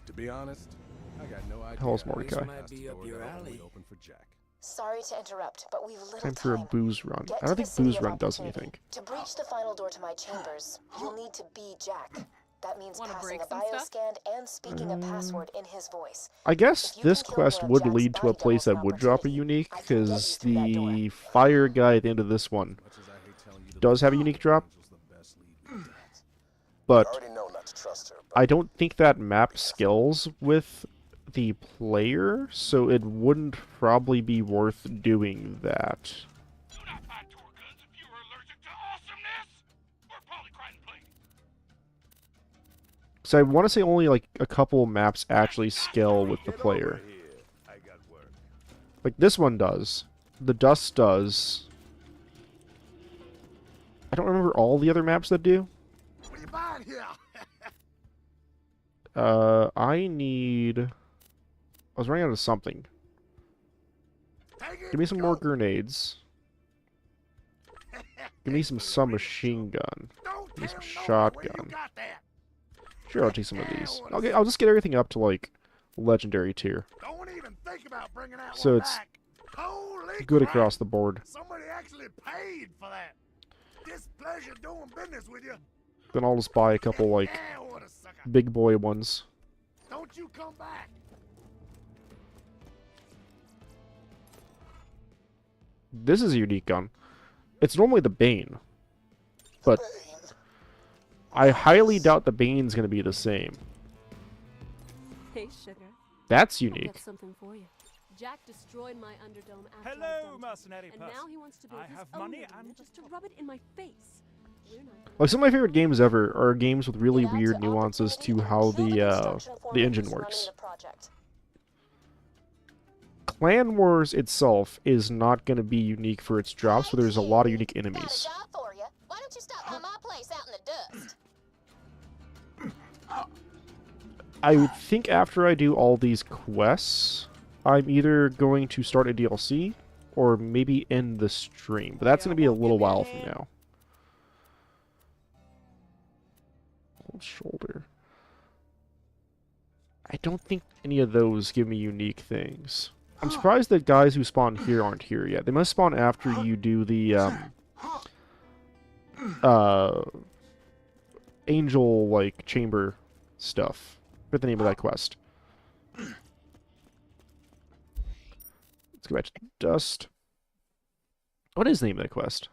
To be honest, I got no idea. Hell's Mordecai. This might be up your alley. Open for Jack. Sorry to interrupt, but we've little Time for a booze run. I don't think booze run does anything. To breach the final door to my chambers, you'll need to be Jack. That means Wanna passing break a some stuff? bioscan and speaking a password in his voice. I guess this quest would lead to a place that would drop a unique, because the fire guy at the end of this one does have a unique drop. But I don't think that map scales with the player, so it wouldn't probably be worth doing that. Do not buy tour guns if you are allergic to awesomeness or polycrine plate. So I want to say only like a couple maps actually scale with the player. Like this one does. The Dust does. I don't remember all the other maps that do. What are you buying here? I need... I was running out of something. Give me some more grenades. Give me some submachine gun. Give me some shotgun. Sure, I'll take some of these. I'll just get everything up to, like, legendary tier. Don't even think about bringing that So one it's back. Holy good crap. across the board. Somebody actually paid for that. Displeasure doing business with you. Then I'll just buy a couple, like, Yeah, what a sucker. big boy ones. Don't you come back. This is a unique gun. It's normally the Bane. But I highly doubt the Bane's going to be the same. Hey, sugar. That's I've unique. got something for you. Jack destroyed my Underdome after Hello, I'd done to mercenary him, person. and now he wants to build I his have own money arena and just to rub it in my face. We're not gonna Like some of my favorite games ever are games with really Get out weird to nuances Opportunity to and how kill construction the foreman engine who's running works. the project. Clan Wars itself is not going to be unique for its drops, but there's a lot of unique Got a enemies. job for you. Why don't you stop by my place out in the dust? I would think after I do all these quests, I'm either going to start a DLC or maybe end the stream. But that's going to be a little while from now. Hold shoulder. I don't think any of those give me unique things. I'm surprised that guys who spawn here aren't here yet. They must spawn after you do the angel like chamber stuff. What's the name of that quest? Let's go back to dust. What is the name of that quest?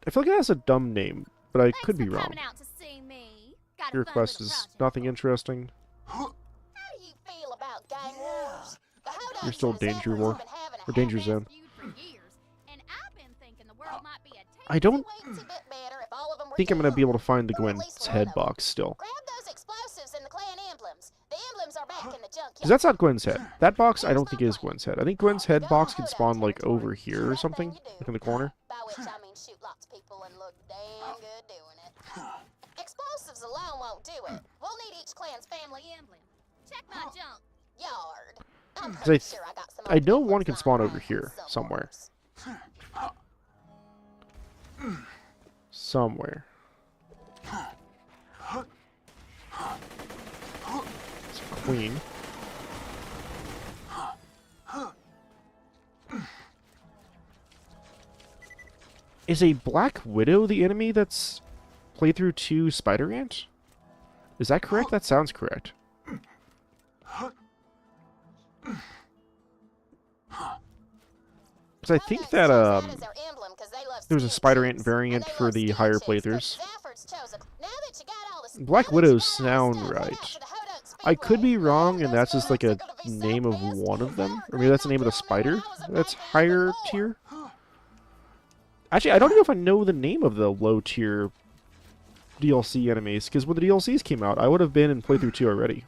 I feel like it has a dumb name, but I could be wrong. Out to see me. Got a Your fun quest little is project. nothing interesting. How do you feel about gang wars? The Hodunks You're still and the Danger Zephyrs War. have been having a Or Danger half-assed Zone. Feud for years, and I've been thinking the world might be a I don't teensy bit better if all of them were think I'm going to killed. be able to find the Or at Gwen's least one head of them. box still. Grab those explosives and the clan emblems. The emblems are back in the junkyard. Because that's not Gwen's head. That box I don't think is Gwen's head. I think Gwen's head box can spawn like over here or something. Like in the corner. By which I mean shoot lots of people and look damn good doing it. Explosives alone won't do it. We'll need each clan's family emblem. Check my junk. Yard. I'm 'Cause pretty sure I got some I old know emblems one can lying spawn over around here somewhere. somewhere. Somewhere. It's a queen. Is a Black Widow the enemy that's playthrough 2 Spider Ant? Is that correct? That sounds correct. Because I think that there was a Spider Ant variant for the higher playthroughs. Black Widows sound right. I could be wrong, and that's just like a name of one of them. Or maybe that's the name of the spider that's higher tier. Actually, I don't even know if I know the name of the low tier DLC enemies, because when the DLCs came out, I would have been in playthrough 2 already.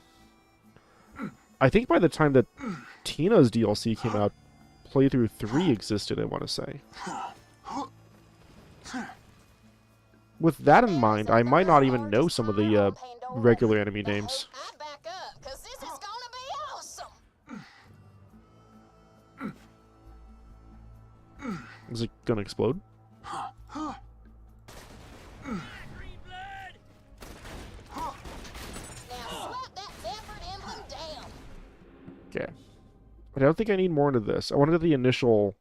I think by the time that Tina's DLC came out, playthrough 3 existed, I want to say. With that in mind, I might not even know some of the regular enemy names. I'd back up, 'cause this is gonna be awesome. Is it gonna explode? Okay. But I don't think I need more into this. I wanted the initial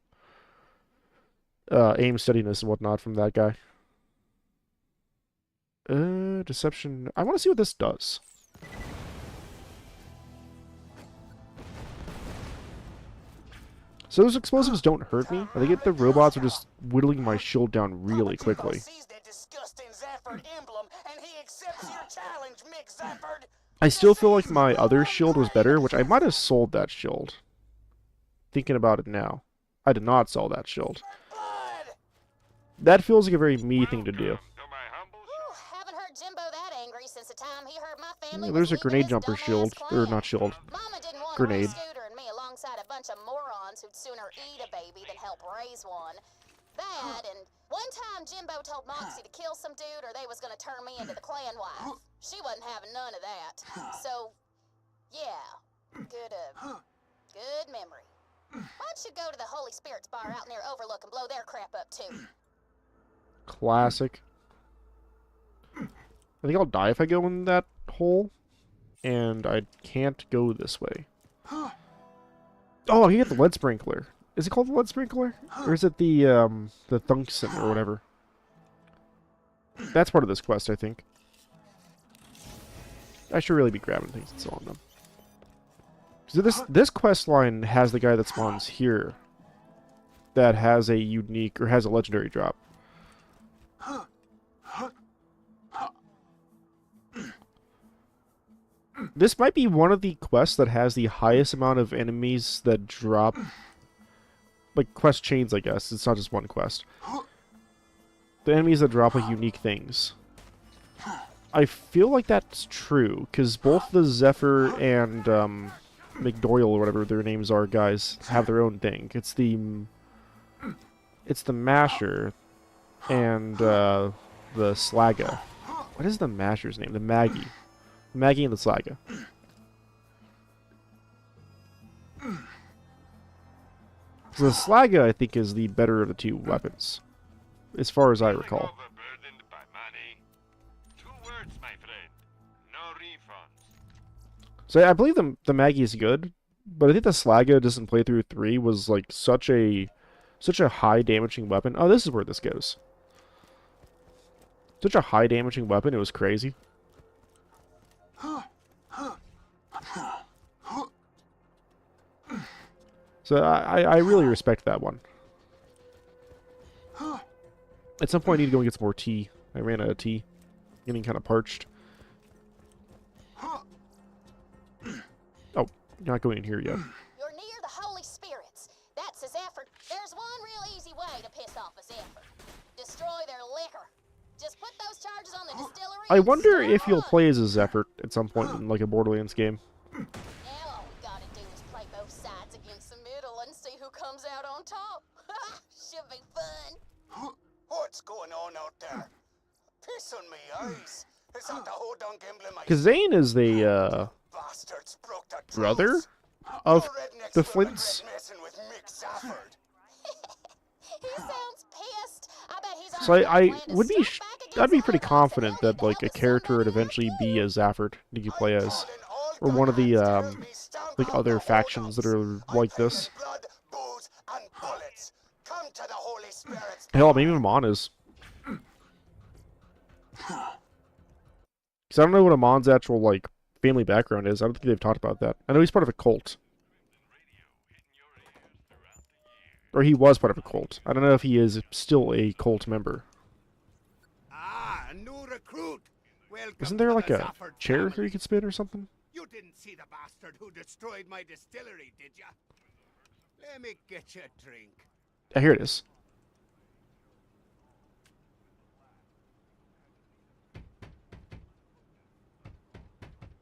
aim steadiness and whatnot from that guy. Deception. I want to see what this does. So those explosives don't hurt me. I think the robots are just whittling my shield down really quickly. I still feel like my other shield was better, which I might have sold that shield. Thinking about it now. I did not sell that shield. That feels like a very me thing to do. Haven't heard Jimbo that angry since the time he heard my family There's a was grenade leaving his jumper dumbass shield. Or clan. not shield. Mama didn't want Grenade. to raise Scooter and me alongside a bunch of morons who'd sooner eat a baby than help raise one. That, and one time Jimbo told Moxie to kill some dude or they was gonna turn me into the clan wife. She wasn't having none of that. So, yeah, good memory. Why don't you go to the Holy Spirits bar out near Overlook and blow their crap up too? Classic. I think I'll die if I go in that hole. And I can't go this way. Oh, I can get the lead sprinkler. Is it called the lead sprinkler? Or is it the Thunkson or whatever? That's part of this quest, I think. I should really be grabbing things and selling them. So this quest line has the guy that spawns here. That has a unique, or has a legendary drop. This might be one of the quests that has the highest amount of enemies that drop, like, quest chains, I guess. It's not just one quest. The enemies that drop, like, unique things. I feel like that's true, because both the Zephyr and, McDoyle, or whatever their names are, guys, have their own thing. It's the Masher and, the Slaga. What is the Masher's name? The Maggie. Maggie and the Slaga. So the Slaga, I think, is the better of the two weapons, as far as I recall. Overburdened by money. 2 words, my friend. No refunds. So I believe the Maggie is good, but I think the Slaga doesn't play through 3 was like such a high damaging weapon. Oh, this is where this goes. Such a high damaging weapon, it was crazy. So I really respect that one. At some point I need to go and get some more tea. I ran out of tea. Getting kind of parched. Oh, you're not going in here yet. You're near the Holy Spirits. That's a Zephyr. There's one real easy way to piss off a Zephyr. Destroy their liquor. Just put those charges on the distillery. I wonder and if you'll run. play as a Zephyr at some point in like a Borderlands game. Now all we gotta do is play both sides against the middle and see who comes out on top. Should be fun. What's going on out there? Piss on me eyes. Is that the whole done gambling my Because Zane is the bastards broke the brother truth? of No rednecks the will Flints. regret messing with Mick Safford. He sounds pissed. I bet he's So already I planned to would be start back against I'd be the pretty Hellbots confident and that like a help us character would somebody eventually be a Zafford that you play as, Calling all or one of the guns, tell me stamp like out other the factions that hold-ups. are like I pay this. in blood, booze, and bullets. Come to the Holy Spirits. Hell, maybe Amon is. Because I don't know what Amon's actual like family background is. I don't think they've talked about that. I know he's part of a cult. Or he was part of a cult. I don't know if he is still a cult member. Ah, a new recruit. Welcome Isn't there to like the a Zafford chair family. here you could spin or something? You didn't see the bastard who destroyed my distillery, did ya? Let me get you a drink. Ah, here it is.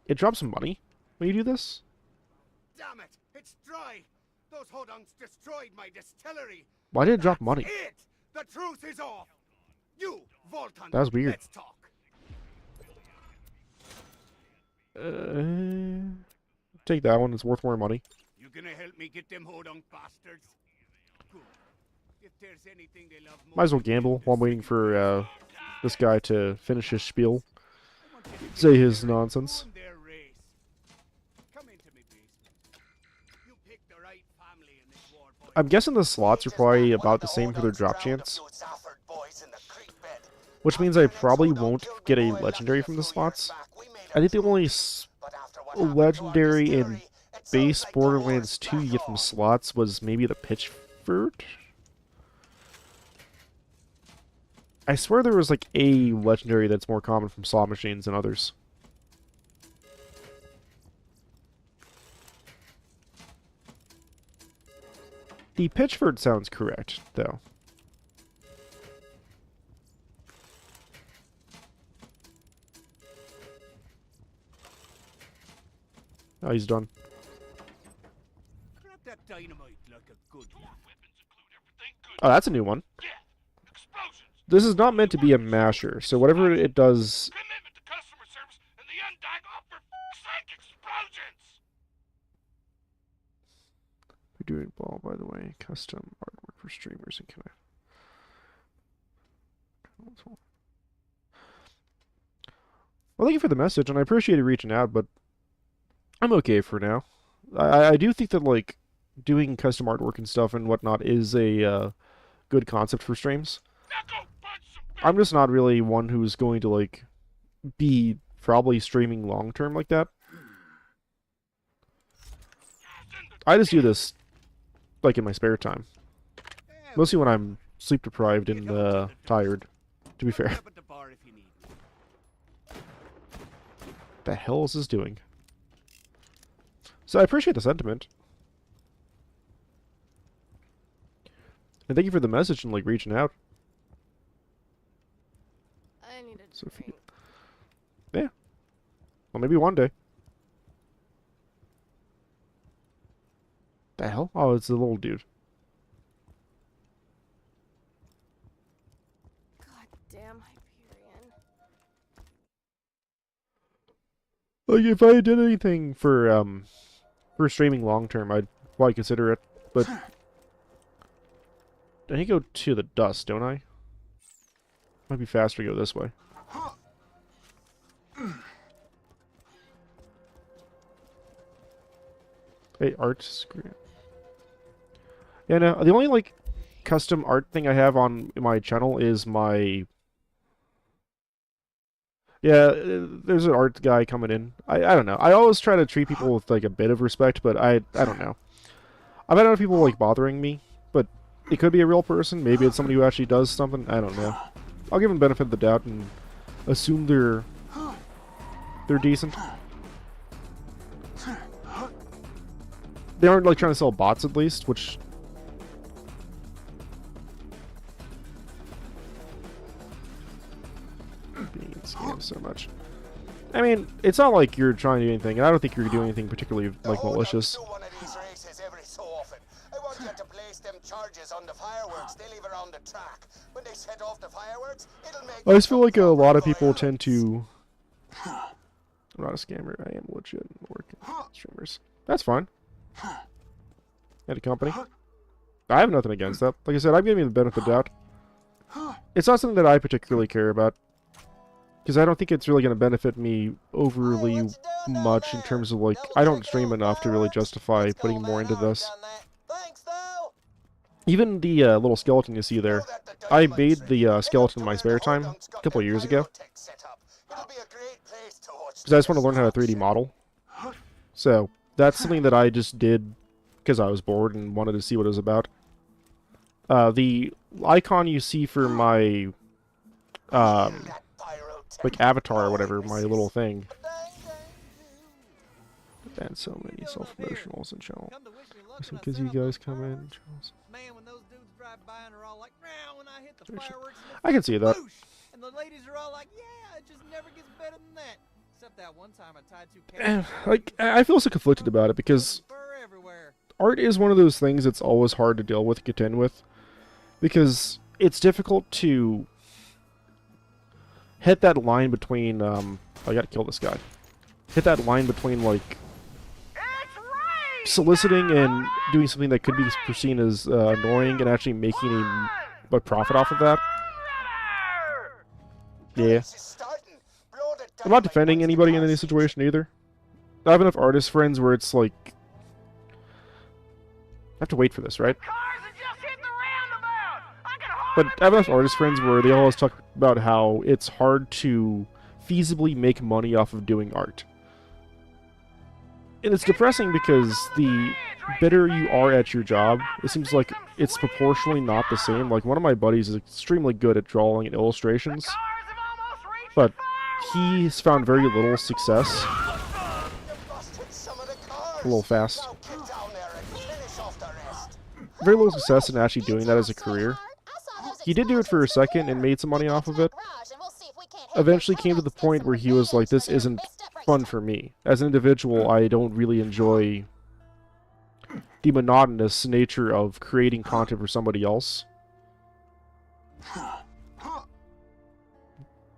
It drops some money when you do this. Damn it, it's dry. Those hodunks destroyed my distillery. Why did it drop That's money? it. The truth is off. You, Voltan. That was weird. Let's talk. Take that one. It's worth more money. You gonna help me get them hodunk bastards? Good. If there's anything they love more Might as well than gamble while I'm waiting for this guy to finish his spiel. I want you to Say get his their nonsense. on their race. Come into me basement. You picked the right family in this war, boy. I'm guessing the slots are probably about the same for their drop chance, which means I probably won't get a legendary from the slots. I think the only legendary in base Borderlands 2 you get from slots was maybe the Pitchford. I swear there was like a legendary that's more common from slot machines than others. The Pitchford sounds correct, though. Oh, he's done. Grab that dynamite like a good one. Oh, that's a new one. Yeah. Explosions. This is not meant to be a masher, so whatever it does... Commitment to customer service and the undying for f***'s sake, explosions. We're doing well, by the way. Custom artwork for streamers and kind of... Well, thank you for the message, and I appreciate you reaching out, but I'm okay for now. I do think that, like, doing custom artwork and stuff and whatnot is a good concept for streams. Now go punch some I'm just not really one who's going to, like, be probably streaming long-term like that. I just do this, like, in my spare time. Mostly when I'm sleep-deprived and, tired, to be fair. Up at the bar if you need me. The hell is this doing? So I appreciate the sentiment. And thank you for the message and like reaching out. I need a So drink. Yeah. Well, maybe one day. The hell? Oh, it's the little dude. God damn Hyperion. Like if I did anything for streaming long term, I'd probably consider it. But I need to go to the dust, don't I? Might be faster to go this way. Hey, art screen. Yeah, no, the only like custom art thing I have on my channel is my. Yeah, there's an art guy coming in. I don't know. I always try to treat people with like a bit of respect, but I don't know. I've had enough people like bothering me, but it could be a real person. Maybe it's somebody who actually does something. I don't know. I'll give them the benefit of the doubt and assume they're decent. They aren't like trying to sell bots at least, which being scammed so much. I mean, it's not like you're trying to do anything, and I don't think you're doing anything particularly like malicious. One of these races every so often. I want you to place them charges on the fireworks they leave around the track. When they set off the fireworks, it'll make. I just feel like a lot of people tend to. I'm not a scammer. I am legit working streamers. That's fine. At a company. I have nothing against that. Like I said, I'm giving you the benefit of the doubt. It's not something that I particularly care about. Because I don't think it's really going to benefit me overly much in terms of, like, I don't stream enough to really justify putting more into this. Even the little skeleton you see there, I made the skeleton in my spare time a couple of years ago. Because I just want to learn how to 3D model. So, that's something that I just did because I was bored and wanted to see what it was about. The icon you see for my, like, avatar or whatever, my little thing. And so many self-promotionals and channel. Because you guys come in, channels. Man, when those dudes drive by and are all like, "Meow," when I hit the fireworks, I can see that. And the ladies are all like, "Yeah, it just never gets better than that." Except that one time I tied two like, I feel so conflicted about it because art is one of those things that's always hard to deal with and contend with. Because it's difficult to hit that line between, I gotta kill this guy. Hit that line between, like, soliciting and doing something that could be seen as annoying and actually making a profit off of that. Yeah. I'm not defending anybody in any situation either. I have enough artist friends where it's like... I have to wait for this, right? But I have enough artist friends where they always talk about how it's hard to feasibly make money off of doing art. And it's depressing because the better you are at your job, it seems like it's proportionally not the same. Like, one of my buddies is extremely good at drawing and illustrations, but he's found very little success. A little fast. Very little success in actually doing that as a career. He did do it for a second and made some money off of it. Eventually came to the point where he was like, this isn't fun for me. As an individual, I don't really enjoy the monotonous nature of creating content for somebody else.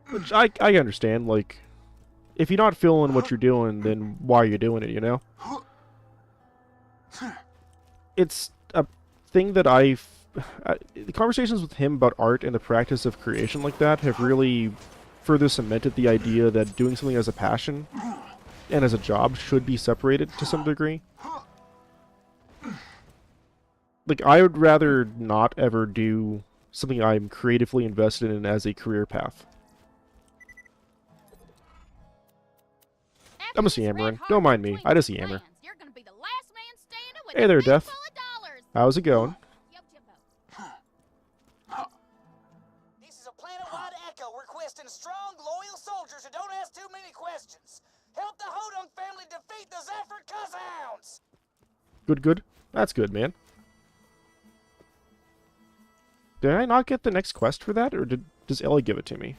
Which I understand, like, if you're not feeling what you're doing, then why are you doing it, you know? It's a thing that the conversations with him about art and the practice of creation like that have really further cemented the idea that doing something as a passion and as a job should be separated to some degree. Like, I would rather not ever do something I'm creatively invested in as a career path. I'm just yammering. Don't mind me. I just yammer. Hey there, Death. How's it going? This is a planet-wide echo requesting strong, loyal soldiers who don't ask too many questions. Help the Hodum family defeat the Zephyr Cusshounds! Good, good. That's good, man. Did I not get the next quest for that, or does Ellie give it to me?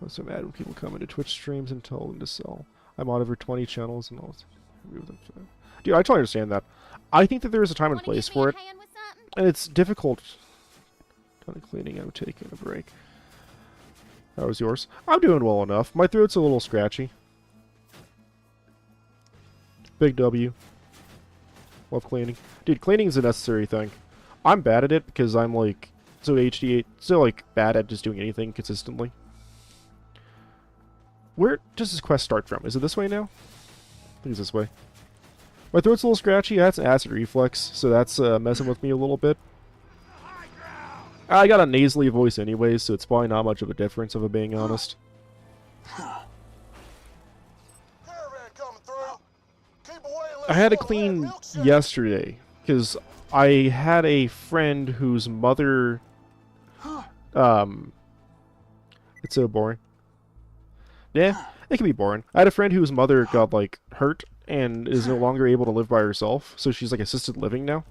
I'm so mad when people come into Twitch streams and tell them to sell. I'm on over 20 channels and all. Remove them for that. Dude, I totally understand that. I think that there is a time and place for it, and it's difficult. Ton of cleaning. I'm taking a break. How was yours? I'm doing well enough. My throat's a little scratchy. Big W. Love cleaning. Dude, cleaning is a necessary thing. I'm bad at it because I'm like so HD, so like bad at just doing anything consistently. Where does this quest start from? Is it this way now? I think it's this way. My throat's a little scratchy. That's an acid reflux, so that's messing with me a little bit. I got a nasally voice anyways, so it's probably not much of a difference, if I'm being honest. I had to clean yesterday, because I had a friend whose mother... It's so boring. Yeah, it can be boring. I had a friend whose mother got, like, hurt and is no longer able to live by herself, so she's, like, assisted living now.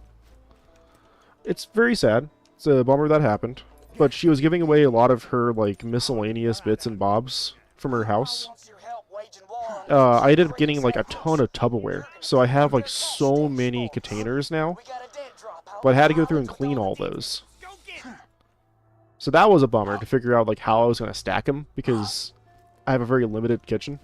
It's very sad. It's a bummer that happened. But she was giving away a lot of her, like, miscellaneous bits and bobs from her house. I ended up getting, like, a ton of Tupperware. So I have, like, so many containers now. But I had to go through and clean all those. So that was a bummer to figure out, like, how I was going to stack them, because I have a very limited kitchen.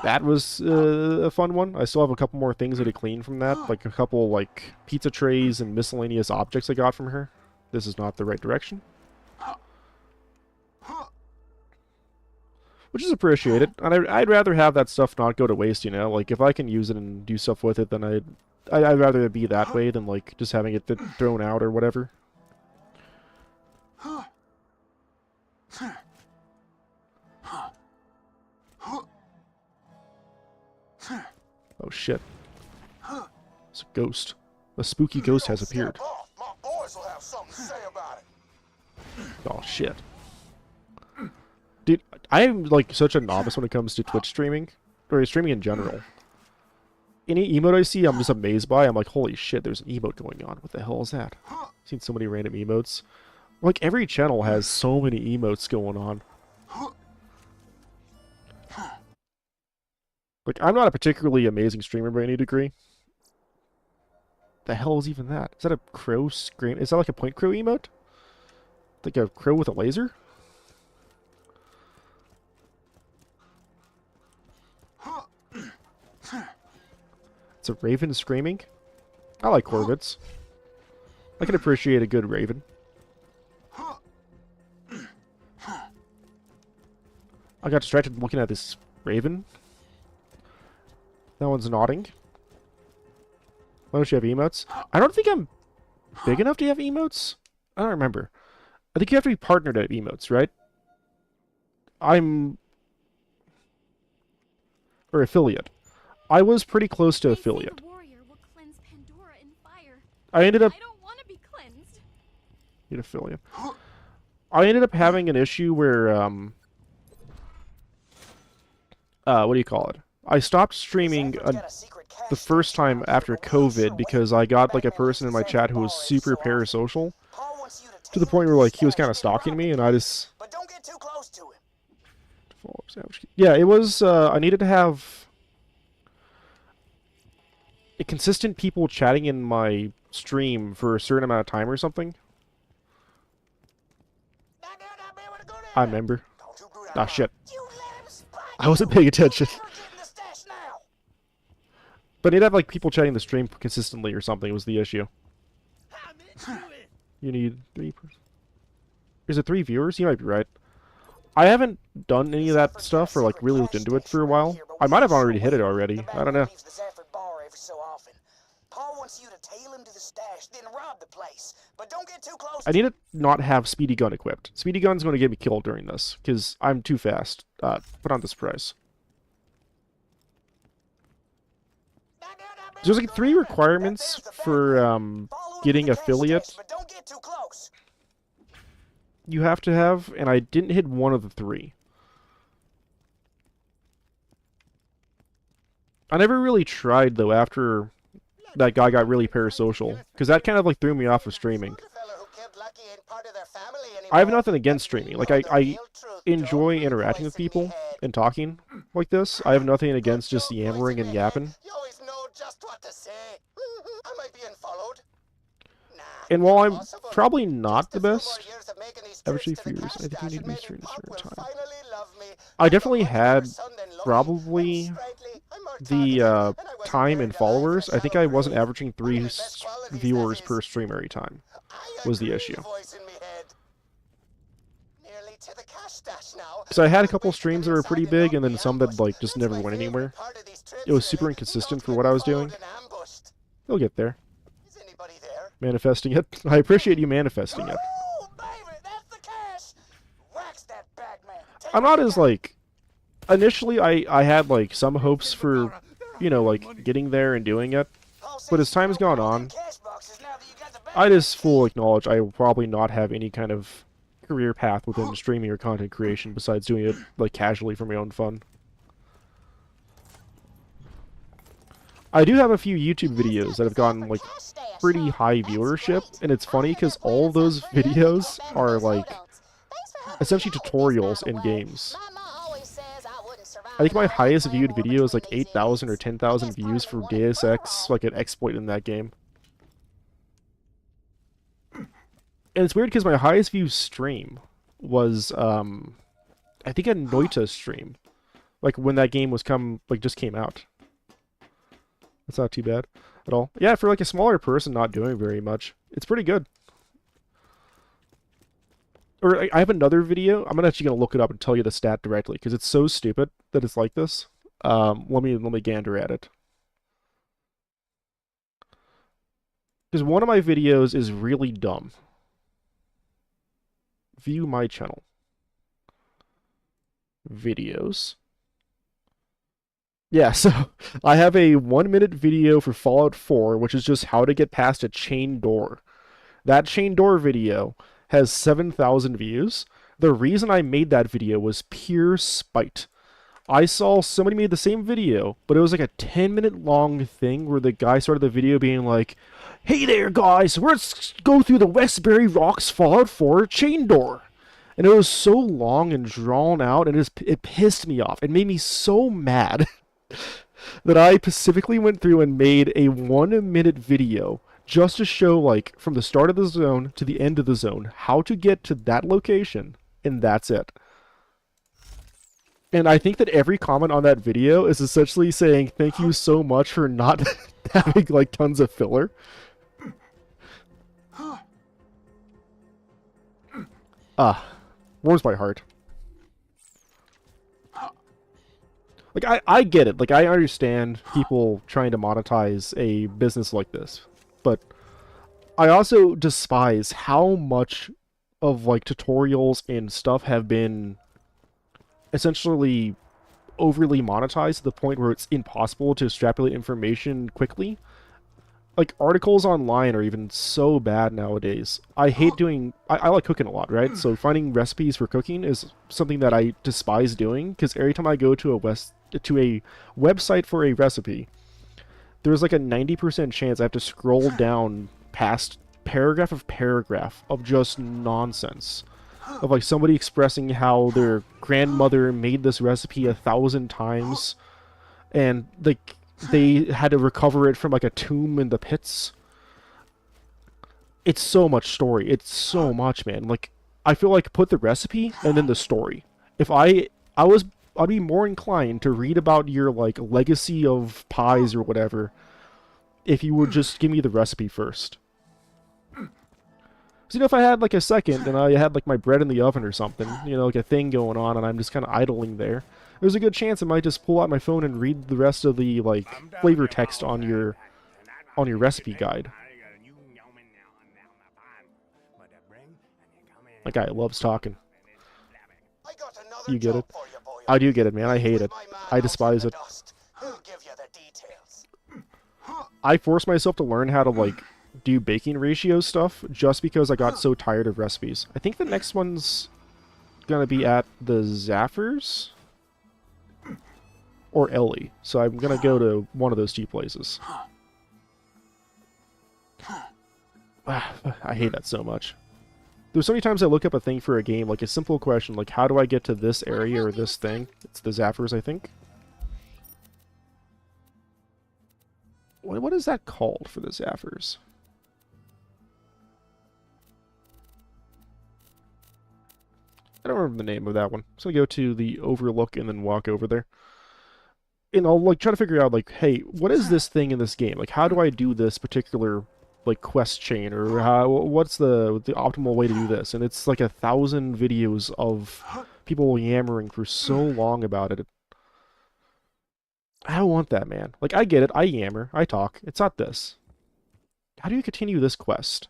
That was a fun one. I still have a couple more things to clean from that, like a couple like pizza trays and miscellaneous objects I got from her. This is not the right direction. Which is appreciated, and I'd rather have that stuff not go to waste, you know? Like, if I can use it and do stuff with it, then I'd rather it be that way than, like, just having it thrown out or whatever. Oh shit. It's a ghost. A spooky ghost has appeared. Oh shit. Dude, I am like such a novice when it comes to Twitch streaming, or streaming in general. Any emote I see, I'm just amazed by. I'm like, holy shit, there's an emote going on. What the hell is that? I've seen so many random emotes. Like, every channel has so many emotes going on. Like, I'm not a particularly amazing streamer by any degree. The hell is even that? Is that a crow scream? Is that like a point crow emote? Like a crow with a laser? It's a raven screaming? I like corvids. I can appreciate a good raven. I got distracted looking at this raven. That one's nodding. Why don't you have emotes? I don't think I'm big enough to have emotes. I don't remember. I think you have to be partnered at emotes, right? Or affiliate. I was pretty close to affiliate. I ended up... I don't want to be cleansed. Need affiliate. I ended up having an issue where, what do you call it? I stopped streaming the first time after COVID because I got, like, a person in my chat who was super parasocial. To the point where, like, he was kind of stalking me, and I just... But don't get too close to him. Yeah, it was, I needed to have... consistent people chatting in my stream for a certain amount of time or something. I remember. Ah, shit. I wasn't paying attention. But it'd have, like, people chatting the stream consistently or something was the issue. You need 3 persons. Is it 3 viewers? You might be right. I haven't done any of that stuff or, like, really looked into it for a while. I might have already hit it already. I don't know. I need to not have Speedy Gun equipped. Speedy Gun's going to get me killed during this, because I'm too fast. Put on this price. There's like 3 requirements for getting affiliate. You have to have, and I didn't hit one of the 3. I never really tried, though, after that guy got really parasocial, because that kind of, like, threw me off of streaming. I have nothing against streaming. Like, I enjoy interacting with people and talking like this. I have nothing against just yammering and yapping. And while I'm probably not the best, average viewers, I think you need to be streaming a certain time. I definitely had probably the time and followers. I think I wasn't averaging 3 viewers per stream every time was the issue. So I had a couple streams that were pretty big, and then some that like just never went anywhere. It was super inconsistent for what I was doing. They'll get there. Manifesting it. I appreciate you manifesting it. I'm not as like... Initially, I had like some hopes for, you know, like getting there and doing it. But as time has gone on, I just full acknowledge I will probably not have any kind of career path within streaming or content creation besides doing it like casually for my own fun. I do have a few YouTube videos that have gotten like pretty high viewership, and it's funny because all those videos are like essentially tutorials in games. I think my highest viewed video is like 8,000 or 10,000 views for Deus Ex, like an exploit in that game. And it's weird because my highest view stream was, I think a Noita stream. Like when that game was just came out. That's not too bad at all. Yeah, for like a smaller person not doing very much, it's pretty good. Or I have another video. I'm actually gonna look it up and tell you the stat directly because it's so stupid that it's like this. Let me gander at it. Because one of my videos is really dumb. View my channel. Videos. Yeah, so I have a 1-minute video for Fallout 4, which is just how to get past a chain door. That chain door video has 7,000 views. The reason I made that video was pure spite. I saw somebody made the same video, but it was like a 10-minute long thing where the guy started the video being like, "Hey there, guys, let's go through the Westbury Rocks Fallout 4 chain door." And it was so long and drawn out, and it pissed me off. It made me so mad that I specifically went through and made a 1-minute video just to show, like, from the start of the zone to the end of the zone, how to get to that location, and that's it. And I think that every comment on that video is essentially saying, thank you so much for not having, like, tons of filler. Warms my heart. Like, I get it. Like, I understand people trying to monetize a business like this. But I also despise how much of, like, tutorials and stuff have been essentially overly monetized to the point where it's impossible to extrapolate information quickly. Like, articles online are even so bad nowadays. I hate doing... I like cooking a lot, right? So finding recipes for cooking is something that I despise doing, because every time I go to a website for a recipe, there's like a 90% chance I have to scroll down past paragraph of just nonsense. Of like somebody expressing how their grandmother made this recipe 1,000 times, and like they had to recover it from like a tomb in the pits. It's so much story. It's so much, man. Like, I feel like put the recipe and then the story. If I'd be more inclined to read about your like legacy of pies or whatever if you would just give me the recipe first. So, you know, if I had like a second and I had like my bread in the oven or something, you know, like a thing going on, and I'm just kind of idling there, there's a good chance I might just pull out my phone and read the rest of the like flavor text on your recipe guide. That guy loves talking. You get it? I do get it, man. I hate it. I despise it. I forced myself to learn how to like do baking ratio stuff just because I got so tired of recipes. I think the next one's gonna be at the Zaffers. or Ellie. So I'm gonna go to one of those two places. I hate that so much. There's so many times I look up a thing for a game, like a simple question, like how do I get to this area or this thing? It's the Zappers, I think. What is that called for the Zappers? I don't remember the name of that one. So I go to the Overlook and then walk over there. And I'll like try to figure out like, hey, what is this thing in this game? Like how do I do this particular like quest chain, or what's the optimal way to do this? And it's like 1,000 videos of people yammering for so long about it. I don't want that, man. Like, I get it. I yammer. I talk. It's not this. How do you continue this quest?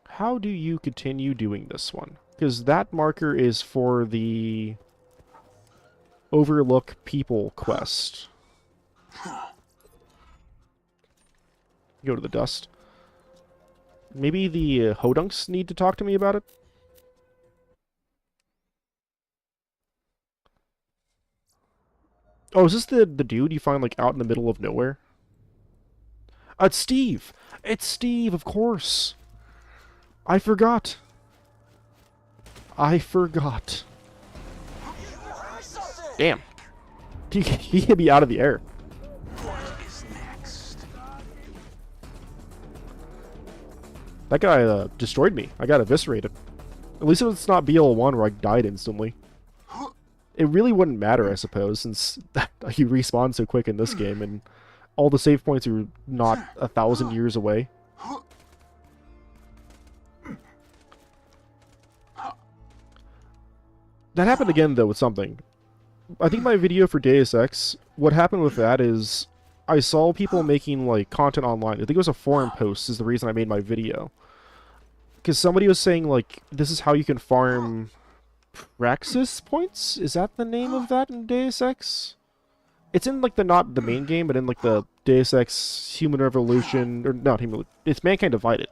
How do you continue doing this one? Because that marker is for the Overlook People quest. Go to the dust. Maybe the Hodunks need to talk to me about it? Oh, is this the dude you find, like, out in the middle of nowhere? It's Steve! It's Steve, of course! I forgot! I forgot. Damn. He hit me out of the air. That guy destroyed me. I got eviscerated. At least it's not BL1 where I died instantly. It really wouldn't matter, I suppose, since you respawn so quick in this game, and all the save points are not 1,000 years away. That happened again, though, with something. I think my video for Deus Ex, what happened with that is I saw people making, like, content online. I think it was a forum post is the reason I made my video. Because somebody was saying, like, this is how you can farm Praxis points? Is that the name of that in Deus Ex? It's in, like, not the main game, but in, like, the Deus Ex Human Revolution, or not Human, it's Mankind Divided.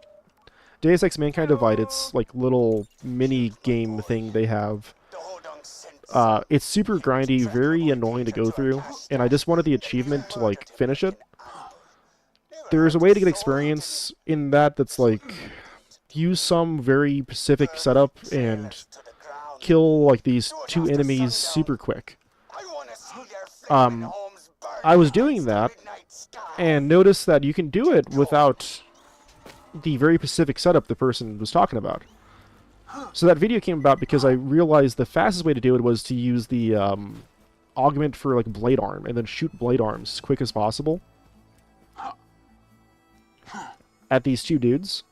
Deus Ex Mankind Divided, it's, like, little mini-game thing they have. It's super grindy, very annoying to go through, and I just wanted the achievement to, like, finish it. There's a way to get experience in that that's, like, use some very specific setup and kill, like, these two enemies super quick. I was doing that, and noticed that you can do it without the very specific setup the person was talking about. So that video came about because I realized the fastest way to do it was to use the augment for, like, blade arm, and then shoot blade arms as quick as possible at these two dudes.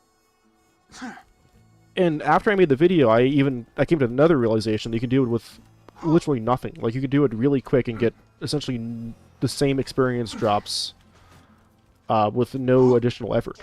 And after I made the video, I came to another realization that you can do it with literally nothing. Like, you could do it really quick and get essentially the same experience drops with no additional effort.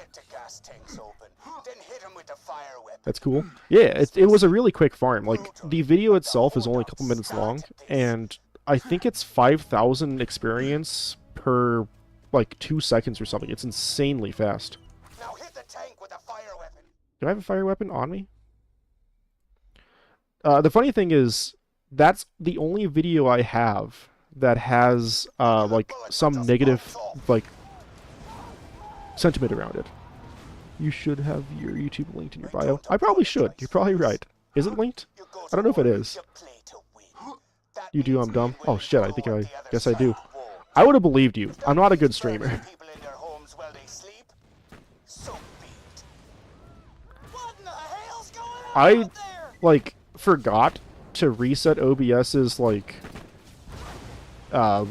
That's cool. Yeah, it was a really quick farm. Like, the video itself is only a couple minutes long, and I think it's 5,000 experience per, like, 2 seconds or something. It's insanely fast. Now hit the tank with a fire weapon. Do I have a fire weapon on me? The funny thing is, that's the only video I have that has, like, some negative, like, sentiment around it. You should have your YouTube linked in your bio. I probably should. You're probably right. Is it linked? I don't know if it is. You do, I'm dumb. Oh shit, I guess I do. I would have believed you. I'm not a good streamer. I, like, forgot to reset OBS's, like, do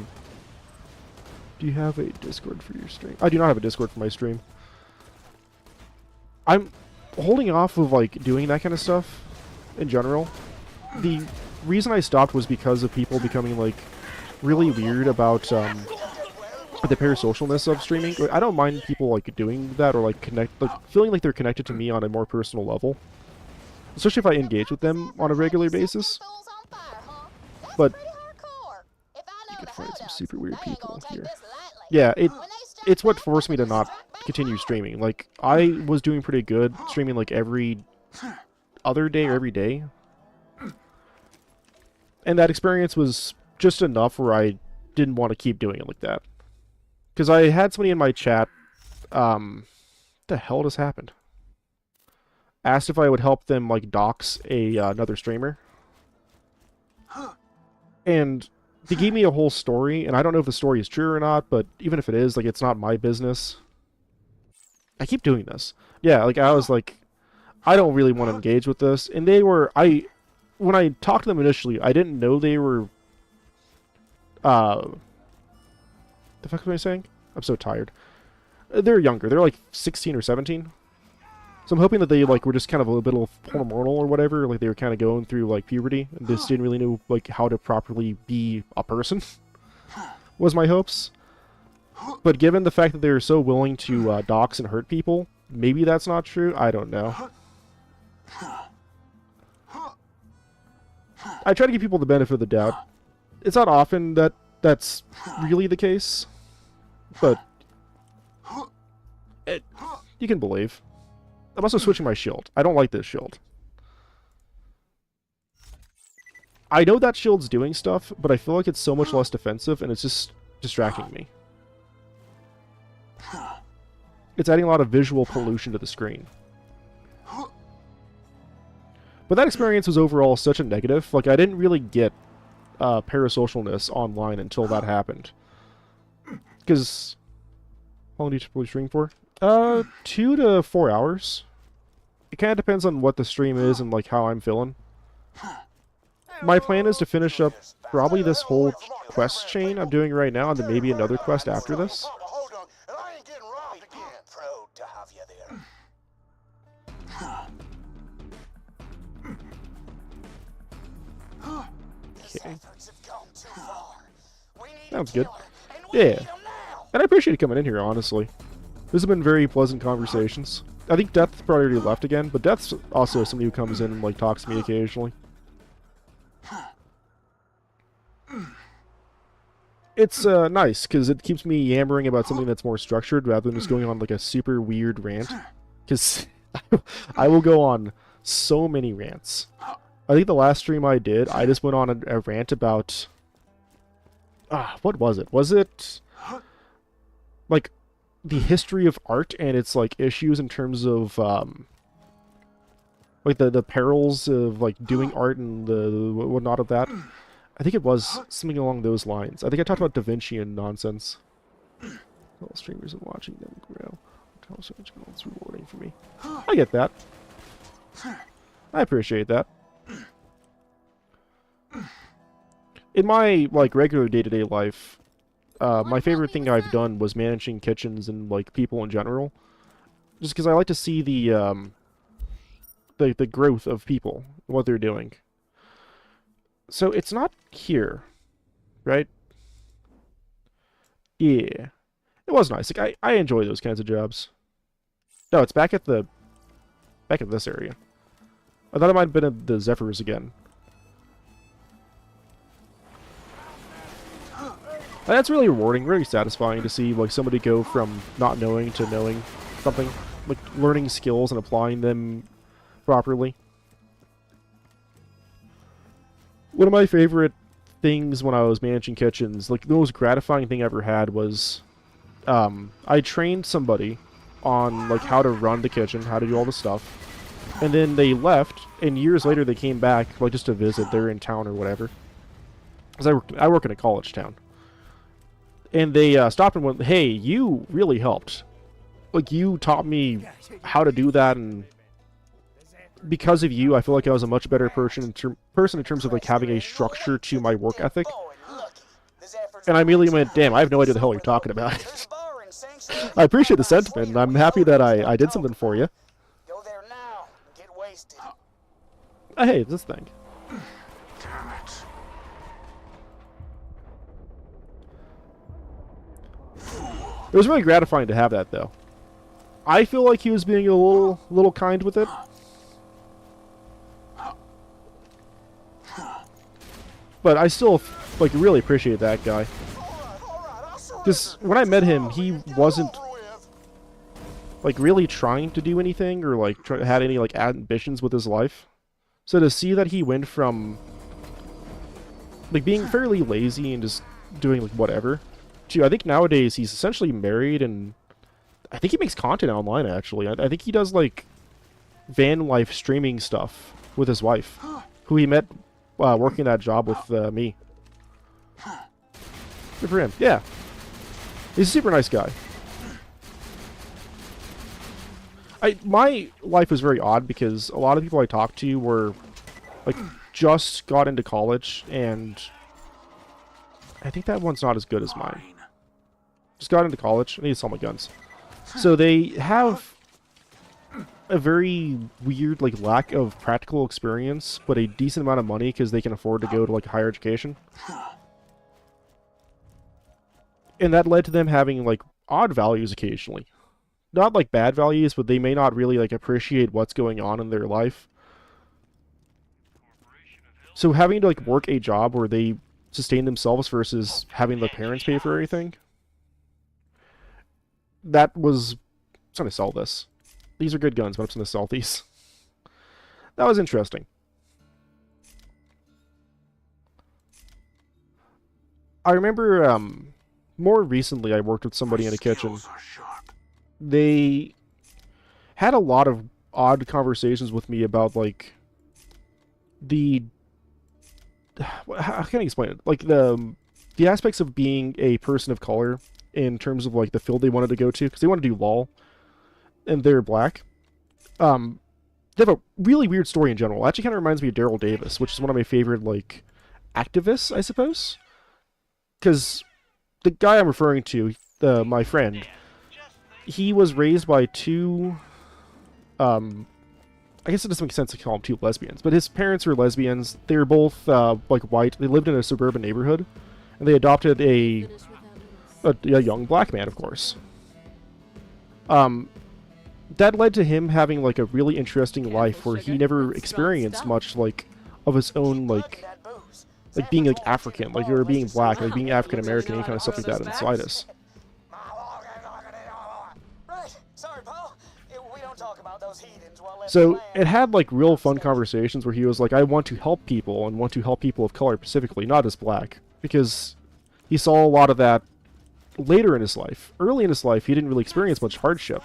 you have a Discord for your stream? I do not have a Discord for my stream. I'm holding off of, like, doing that kind of stuff in general. The reason I stopped was because of people becoming, like, really weird about, the parasocialness of streaming. Like, I don't mind people, like, doing that or, like, feeling like they're connected to me on a more personal level. Especially if I engage with them on a regular basis. But you can find some super weird people here. Yeah, it's what forced me to not continue streaming. Like, I was doing pretty good streaming, like, every other day or every day. And that experience was just enough where I didn't want to keep doing it like that. Because I had somebody in my chat, what the hell just happened? Asked if I would help them, like, dox another streamer. And they gave me a whole story, and I don't know if the story is true or not, but even if it is, like, it's not my business. I keep doing this. Yeah, like, I was like, I don't really want to engage with this. And they were, when I talked to them initially, I didn't know they were, the fuck was I saying? I'm so tired. They're younger. They're like 16 or 17. So I'm hoping that they, like, were just kind of a little bit of hormonal or whatever. Like, they were kind of going through, like, puberty and just didn't really know, like, how to properly be a person. Was my hopes. But given the fact that they're so willing to dox and hurt people, maybe that's not true. I don't know. I try to give people the benefit of the doubt. It's not often that that's really the case, but you can believe. I'm also switching my shield. I don't like this shield. I know that shield's doing stuff, but I feel like it's so much less defensive, and it's just distracting me. It's adding a lot of visual pollution to the screen. But that experience was overall such a negative. Like, I didn't really get parasocialness online until that happened. Because, how long do you typically stream for? 2 to 4 hours. It kind of depends on what the stream is and, like, how I'm feeling. My plan is to finish up probably this whole quest chain I'm doing right now, and then maybe another quest after this. Okay. Sounds good. Yeah. And I appreciate you coming in here, honestly. This has been very pleasant conversations. I think Death probably already left again, but Death's also somebody who comes in and, like, talks to me occasionally. It's nice, because it keeps me yammering about something that's more structured rather than just going on, like, a super weird rant. Because I will go on so many rants. I think the last stream I did, I just went on a rant about... what was it? Was it... like, the history of art and its, like, issues in terms of, like, the perils of, like, doing art and the whatnot of that? I think it was something along those lines. I think I talked about Da Vinci and nonsense. All streamers and watching them grow. It's rewarding for me. I get that. I appreciate that. In my, like, regular day-to-day life, my favorite thing I've done was managing kitchens and, like, people in general. Just because I like to see the growth of people, what they're doing. So it's not here, right? Yeah. It was nice. Like, I enjoy those kinds of jobs. No, it's back at this area. I thought it might have been at the Zephyrs again. And that's really rewarding, really satisfying to see, like, somebody go from not knowing to knowing something, like learning skills and applying them properly. One of my favorite things when I was managing kitchens, like the most gratifying thing I ever had was, I trained somebody on, like, how to run the kitchen, how to do all the stuff, and then they left, and years later they came back, like, just to visit. They're in town or whatever. Because I work in a college town. And they stopped and went, hey, you really helped. Like, you taught me how to do that, and because of you, I feel like I was a much better person in terms of, like, having a structure to my work ethic. And I immediately went, damn, I have no idea the hell you're talking about. I appreciate the sentiment, and I'm happy that I did something for you. Hey, this thing. It was really gratifying to have that, though. I feel like he was being a little kind with it. But I still, like, really appreciate that guy. Because when I met him, he wasn't, like, really trying to do anything or, like, had any, like, ambitions with his life. So to see that he went from like being fairly lazy and just doing like whatever. To I think nowadays he's essentially married, and I think he makes content online actually. I think he does like van life streaming stuff with his wife, who he met working that job with me. Good for him. Yeah, he's a super nice guy. My life was very odd because a lot of people I talked to were like just got into college, and I think that one's not as good as mine. Just got into college. I need to sell my guns. So they have a very weird like lack of practical experience, but a decent amount of money because they can afford to go to like higher education. And that led to them having like odd values occasionally. Not like bad values, but they may not really like appreciate what's going on in their life. So having to like work a job where they sustain themselves versus having the parents pay for everything. That was... I'm trying to sell this. These are good guns, but I'm just going to sell these. That was interesting. I remember more recently I worked with somebody in a kitchen. They had a lot of odd conversations with me about like the... How can I explain it? Like the aspects of being a person of color in terms of like the field they wanted to go to, because they want to do law, and they're black. They have a really weird story in general. It actually kind of reminds me of Daryl Davis, which is one of my favorite like activists, I suppose. Because the guy I'm referring to, my friend, he was raised by two, I guess it doesn't make sense to call them two lesbians, but his parents were lesbians. They were both, like, white. They lived in a suburban neighborhood, and they adopted a young black man, of course. That led to him having, like, a really interesting life where he never experienced much, like, of his own, like being, like, African, like, or being black, like, being African-American, any kind of stuff like that inside us. So it had like real fun conversations where he was like, I want to help people and want to help people of color specifically, not as black, because he saw a lot of that later in his life. Early in his life, he didn't really experience much hardship.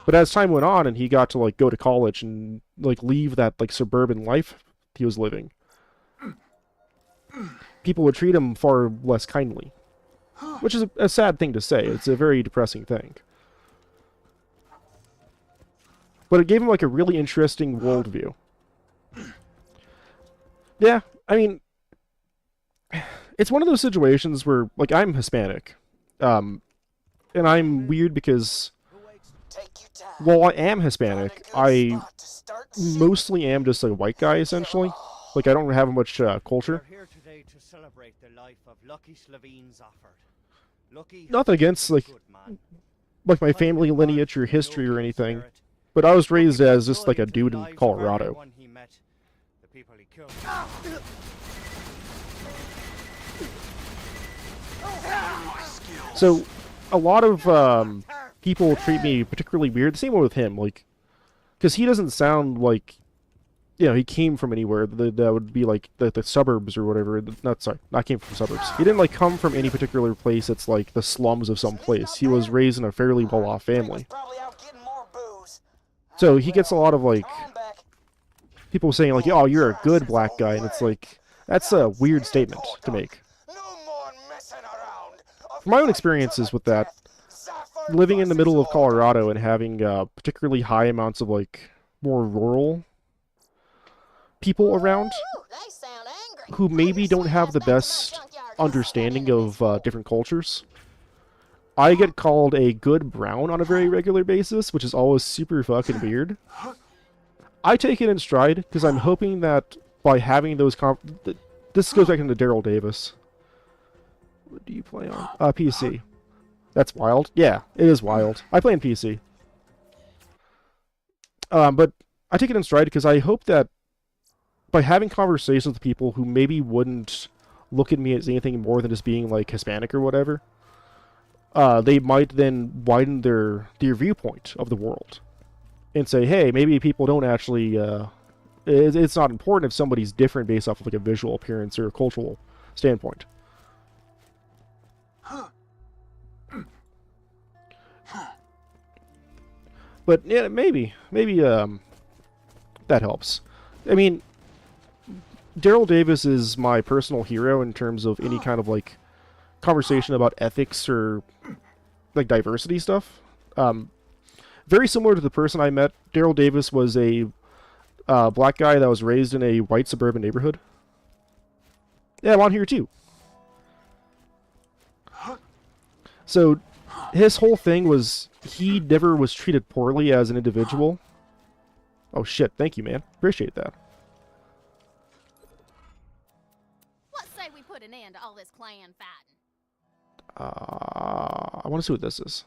But as time went on and he got to like go to college and like leave that like suburban life he was living, people would treat him far less kindly, which is a sad thing to say. It's a very depressing thing. But it gave him, like, a really interesting worldview. Yeah, I mean... It's one of those situations where, like, I'm Hispanic. And I'm weird because... While I am Hispanic, I mostly am just a white guy, essentially. Like, I don't have much culture. Nothing against, like my family lineage or history or anything. But I was raised as just like a dude in Colorado. So, a lot of people treat me particularly weird. The same way with him, like, because he doesn't sound like, you know, he came from anywhere that would be like the suburbs or whatever. Not came from suburbs. He didn't like come from any particular place that's like the slums of some place. He was raised in a fairly well-off family. So he gets a lot of, like, people saying, like, oh, you're a good black guy, and it's like, that's a weird statement to make. From my own experiences with that, living in the middle of Colorado and having particularly high amounts of, like, more rural people around, who maybe don't have the best understanding of different cultures, I get called a good brown on a very regular basis, which is always super fucking weird. I take it in stride, because I'm hoping that by having those this goes back into Daryl Davis. What do you play on? PC. That's wild. Yeah, it is wild. I play on PC. But I take it in stride because I hope that by having conversations with people who maybe wouldn't look at me as anything more than just being, like, Hispanic or whatever, they might then widen their viewpoint of the world and say, hey, maybe people don't actually It's not important if somebody's different based off of like a visual appearance or a cultural standpoint. But yeah, maybe that helps. I mean, Daryl Davis is my personal hero in terms of any kind of like conversation about ethics or like diversity stuff. Very similar to the person I met. Daryl Davis was a black guy that was raised in a white suburban neighborhood. Yeah, I'm on here too. So his whole thing was he never was treated poorly as an individual. Oh shit, thank you, man. Appreciate that. What say we put an end to all this clan fighting? I want to see what this is.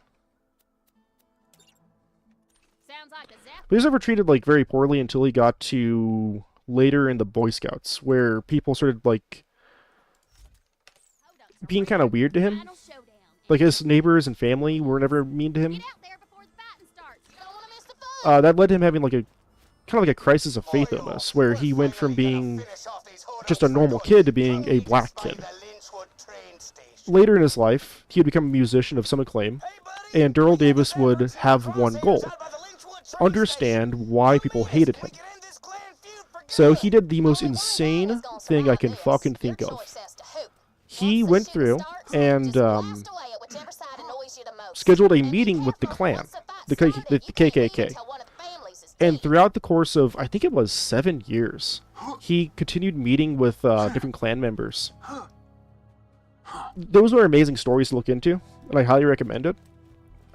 Sounds like a zap. But he was never treated like very poorly until he got to later in the Boy Scouts, where people started like being kind of weird to him. Like his neighbors and family were never mean to him. Get out there before the fighting starts. Don't want to miss the fun. That led to him having like a kind of like a crisis of faith almost, where he went from being just a normal kid to being a black kid. Later in his life, he would become a musician of some acclaim, and Daryl Davis would have one goal: understand why people hated him. So he did the most insane thing I can fucking think of. He went through and scheduled a meeting with the Klan, the KKK. And throughout the course of, I think it was 7 years, he continued meeting with different Klan members. Those were amazing stories to look into, and I highly recommend it.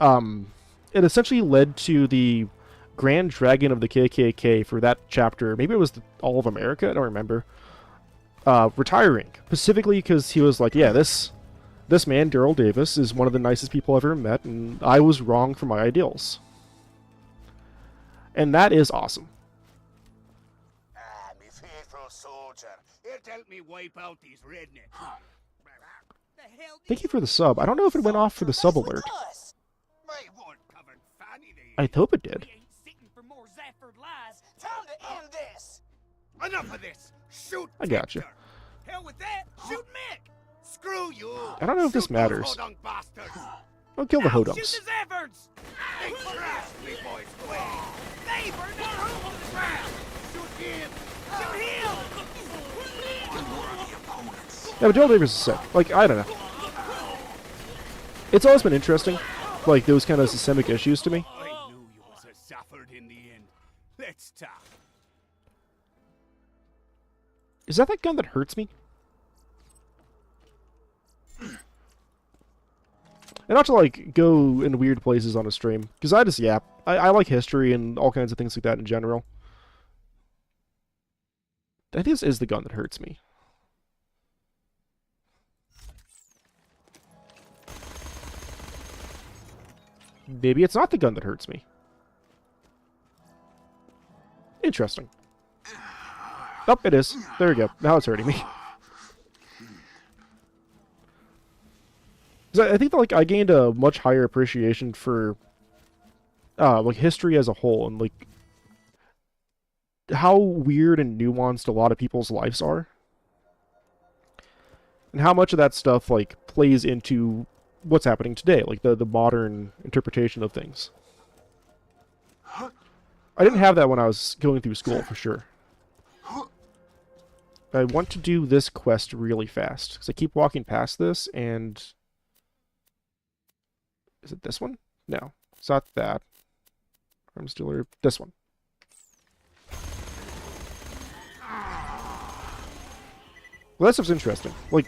It essentially led to the Grand Dragon of the KKK for that chapter. Maybe it was all of America, I don't remember. Retiring, specifically because he was like, yeah, this man, Daryl Davis, is one of the nicest people I've ever met, and I was wrong for my ideals. And that is awesome. Me faithful soldier. It helped me wipe out these rednecks. Thank you for the sub. I don't know if it went off for the sub alert. I hope it did. Time to end this. Enough of this. Shoot. I got you. Hell with that. Shoot Mick. Screw you. I don't know if this matters. I'll kill the hodunks. Shoot the Zephyrs. They crashed me, boys. They burned our home on the ground. Shoot him. Shoot him. Yeah, but Daryl Davis is sick. Like, I don't know. It's always been interesting, like those kind of systemic issues to me. I knew you was a Zafford in the end. Let's talk. Is that gun that hurts me? And not to like go in weird places on a stream, because I just yap. I like history and all kinds of things like that in general. I think this is the gun that hurts me. Maybe it's not the gun that hurts me. Interesting. Oh, it is. There we go. Now it's hurting me. I think that, like, I gained a much higher appreciation for like history as a whole, and like how weird and nuanced a lot of people's lives are, and how much of that stuff like plays into what's happening today, like the modern interpretation of things. I didn't have that when I was going through school, for sure. I want to do this quest really fast, because I keep walking past this, and... Is it this one? No, it's not that. Arms dealer. This one. Well, that stuff's interesting. Like,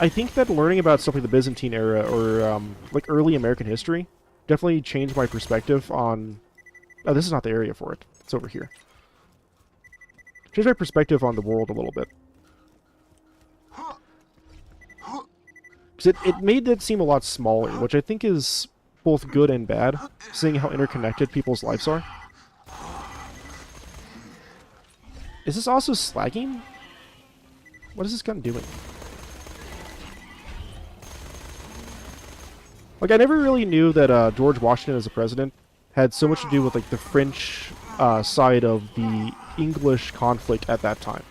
I think that learning about stuff like the Byzantine era or like early American history definitely changed my perspective on... Oh, this is not the area for it. It's over here. Changed my perspective on the world a little bit. Because it made it seem a lot smaller, which I think is both good and bad, seeing how interconnected people's lives are. Is this also slagging? What is this gun doing? Like, I never really knew that George Washington as a president had so much to do with, like, the French side of the English conflict at that time.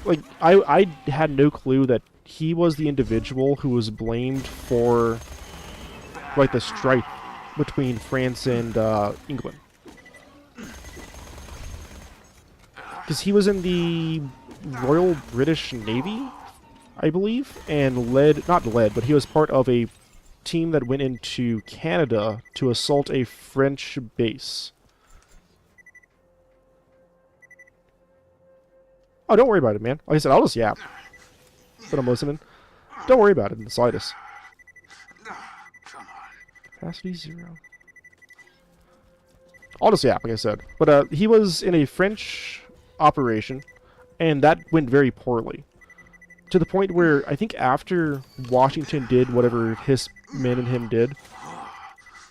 Like, I had no clue that he was the individual who was blamed for, like, the strife between France and England. Because he was in the Royal British Navy, I believe, and but he was part of a team that went into Canada to assault a French base. Oh, don't worry about it, man. Like I said, I'll just yap. But I'm listening. Don't worry about it in the slightest. Capacity 0. I'll just yap, like I said. But he was in a French operation, and that went very poorly. To the point where, I think after Washington did whatever his men and him did,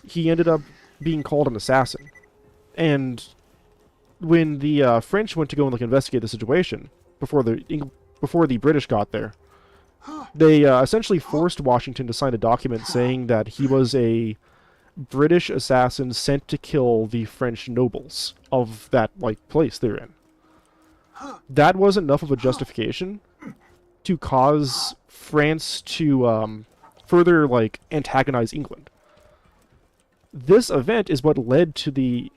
he ended up being called an assassin. And when the French went to go and investigate the situation, before the British got there, they essentially forced Washington to sign a document saying that he was a British assassin sent to kill the French nobles of that, place they're in. That was enough of a justification to cause France to further antagonize England. This event is what led to the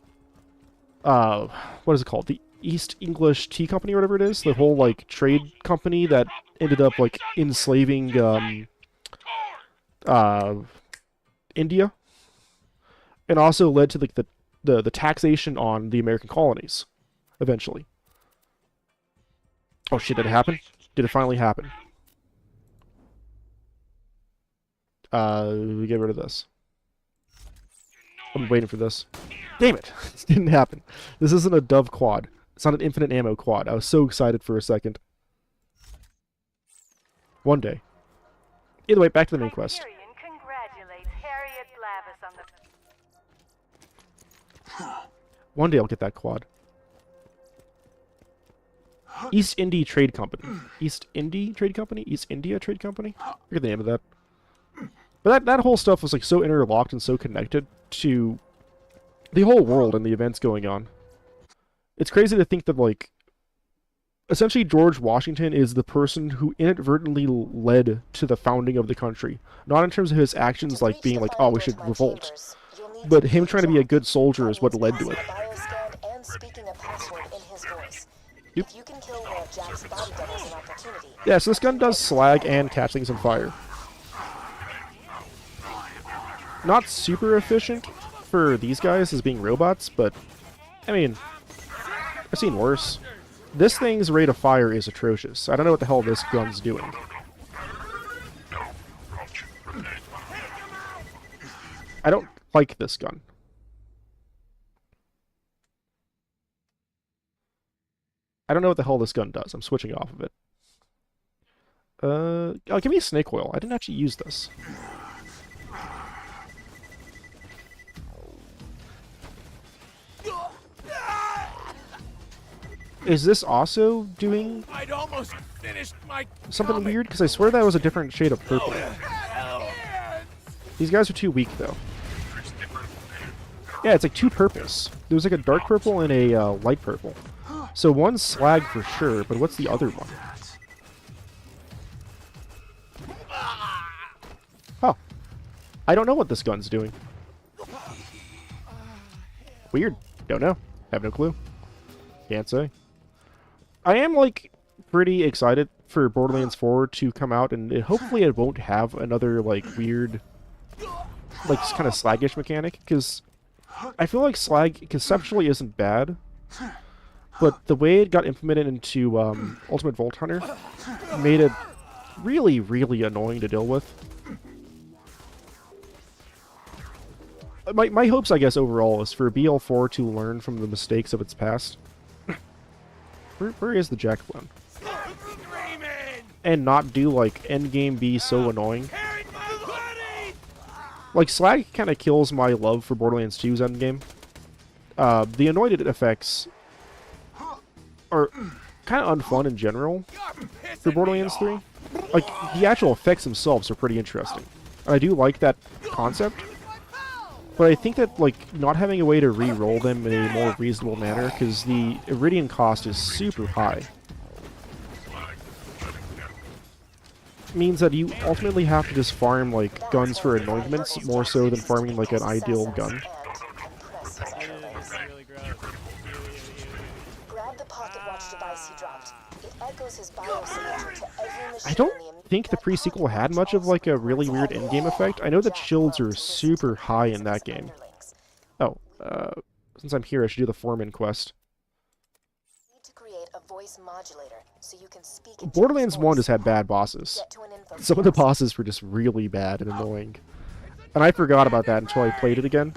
what is it called? The East English Tea Company or whatever it is, the whole trade company that ended up enslaving India, and also led to the taxation on the American colonies eventually. Oh shit, did it happen? Did it finally happen? We get rid of this. I'm waiting for this. Damn it! This didn't happen. This isn't a Dove quad. It's not an infinite ammo quad. I was so excited for a second. One day. Either way, back to the main quest. One day I'll get that quad. East India Trade Company. East India Trade Company? East India Trade Company? I forget the name of that. But that whole stuff was so interlocked and so connected to the whole world and the events going on. It's crazy to think that essentially George Washington is the person who inadvertently led to the founding of the country. Not in terms of his actions being oh, we should revolt. But him trying to be a good soldier is what led to it. Yep. Yeah, so this gun does slag and catch things on fire. Not super efficient for these guys as being robots, but I mean, I've seen worse. This thing's rate of fire is atrocious. I don't know what the hell this gun's doing. I don't like this gun. I don't know what the hell this gun does. I'm switching off of it. Oh, give me snake oil. I didn't actually use this. Is this also doing something weird? Because I swear that was a different shade of purple. These guys are too weak, though. Yeah, it's two purples. There was a dark purple and a light purple. So one's slag for sure, but what's the other one? Oh. I don't know what this gun's doing. Weird. Don't know. Have no clue. Can't say. I am, pretty excited for Borderlands 4 to come out, and hopefully it won't have another, weird, kind of slaggish mechanic, because I feel like slag conceptually isn't bad, but the way it got implemented into Ultimate Vault Hunter made it really, really annoying to deal with. My hopes, I guess, overall, is for BL4 to learn from the mistakes of its past. Where is the Jack one? And not do, endgame be so annoying. Slag kind of kills my love for Borderlands 2's endgame. The anointed effects are kind of unfun in general for Borderlands 3. The actual effects themselves are pretty interesting. And I do like that concept. But I think that, like, not having a way to re-roll them in a more reasonable manner, because the Iridium cost is super high, means that you ultimately have to just farm, like, guns for anointments more so than farming, like, an ideal gun. Grab the pocket watch device he dropped. It echoes his biosignature to every machine I don't think the pre-sequel had much of, like, a really weird endgame effect. I know that shields are super high in that game. Oh, since I'm here, I should do the Foreman quest. To create a voice modulator so you can speak into Borderlands his 1 voice. just had bad bosses. Get to an info Some of the desk. bosses were just really bad and annoying. And I forgot about that until I played it again.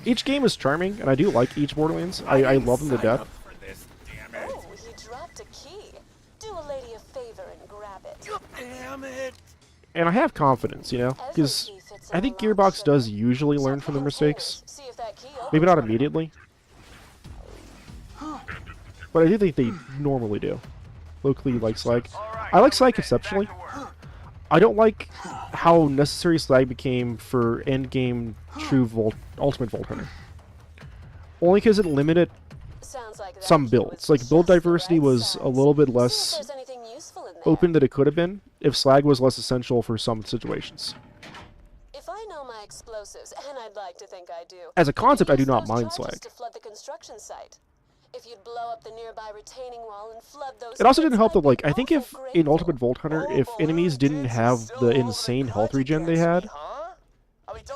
Each game is charming, and I do like each Borderlands. I love them to death. Oh, he dropped a key. Do a lady a favor and grab it. Damn it! And I have confidence, you know? Because I think Gearbox does usually learn from their mistakes. See if that key Maybe not immediately. But I do think they normally do. Locally like Slag. I like Slag conceptually. I don't like how necessary Slag became for endgame true Ultimate Vault Hunter. Only because it limited some builds. Like, build diversity was a little bit less open than it could have been if Slag was less essential for some situations. If I know my explosives, and I'd like to think I do. As a concept, I do not Use mind those charges Slag. to flood the construction site. If you'd blow up the nearby retaining wall and flood those It also pits, didn't help I'd that, like, be I think awful if in grateful. Ultimate Vault Hunter, if enemies didn't have the insane health regen they had,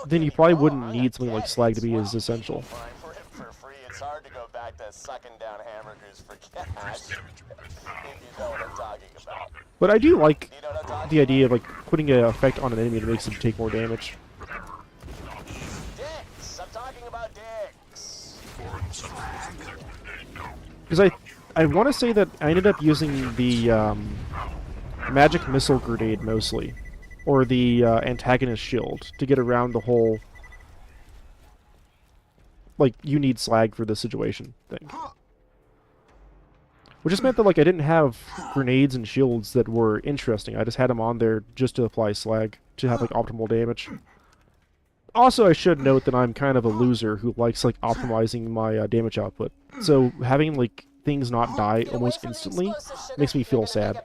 then you probably wouldn't need something like Slag to be as essential. For free, it's hard to go back to sucking down hamburgers for cash. If you know what I'm talking about. But I do like the idea of, like, putting an effect on an enemy that makes them take more damage. Dicks! I'm talking about dicks! Because I want to say that I ended up using the magic missile grenade mostly, or the antagonist shield to get around the whole, like, you need Slag for this situation thing. Which just meant that, like, I didn't have grenades and shields that were interesting. I just had them on there just to apply Slag to have, like, optimal damage. Also, I should note that I'm kind of a loser who likes, like, optimizing my damage output. So having, like, things not die almost instantly makes me feel sad.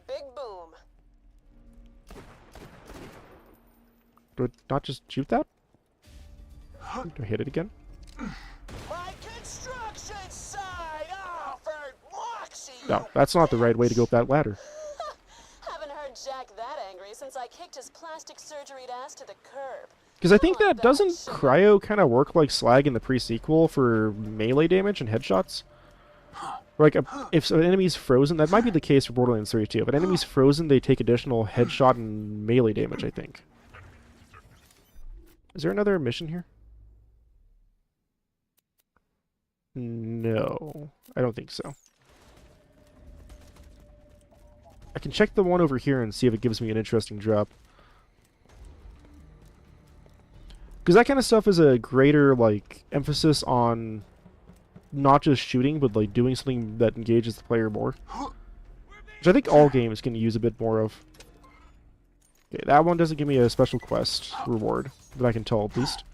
Do I not just shoot that? Do I hit it again? My construction site offered Moxie! No, that's not the right way to go up that ladder. Haven't heard Jack that angry since I kicked his plastic surgeried ass to the curb. Because I think that doesn't Cryo kind of work like Slag in the pre-sequel for melee damage and headshots? Like, if an enemy's frozen, that might be the case for Borderlands 3 too. If an enemy's frozen, they take additional headshot and melee damage, I think. Is there another mission here? No, I don't think so. I can check the one over here and see if it gives me an interesting drop. Because that kind of stuff is a greater, like, emphasis on not just shooting, but, like, doing something that engages the player more. Which I think all games can use a bit more of. Okay, that one doesn't give me a special quest reward, that I can tell at least.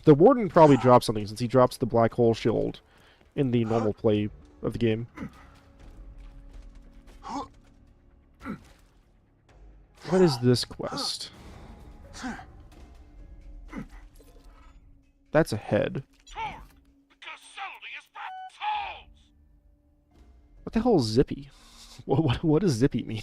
The Warden probably drops something, since he drops the black hole shield in the normal play of the game. What is this quest? That's a head. What the hell is Zippy? What does Zippy mean?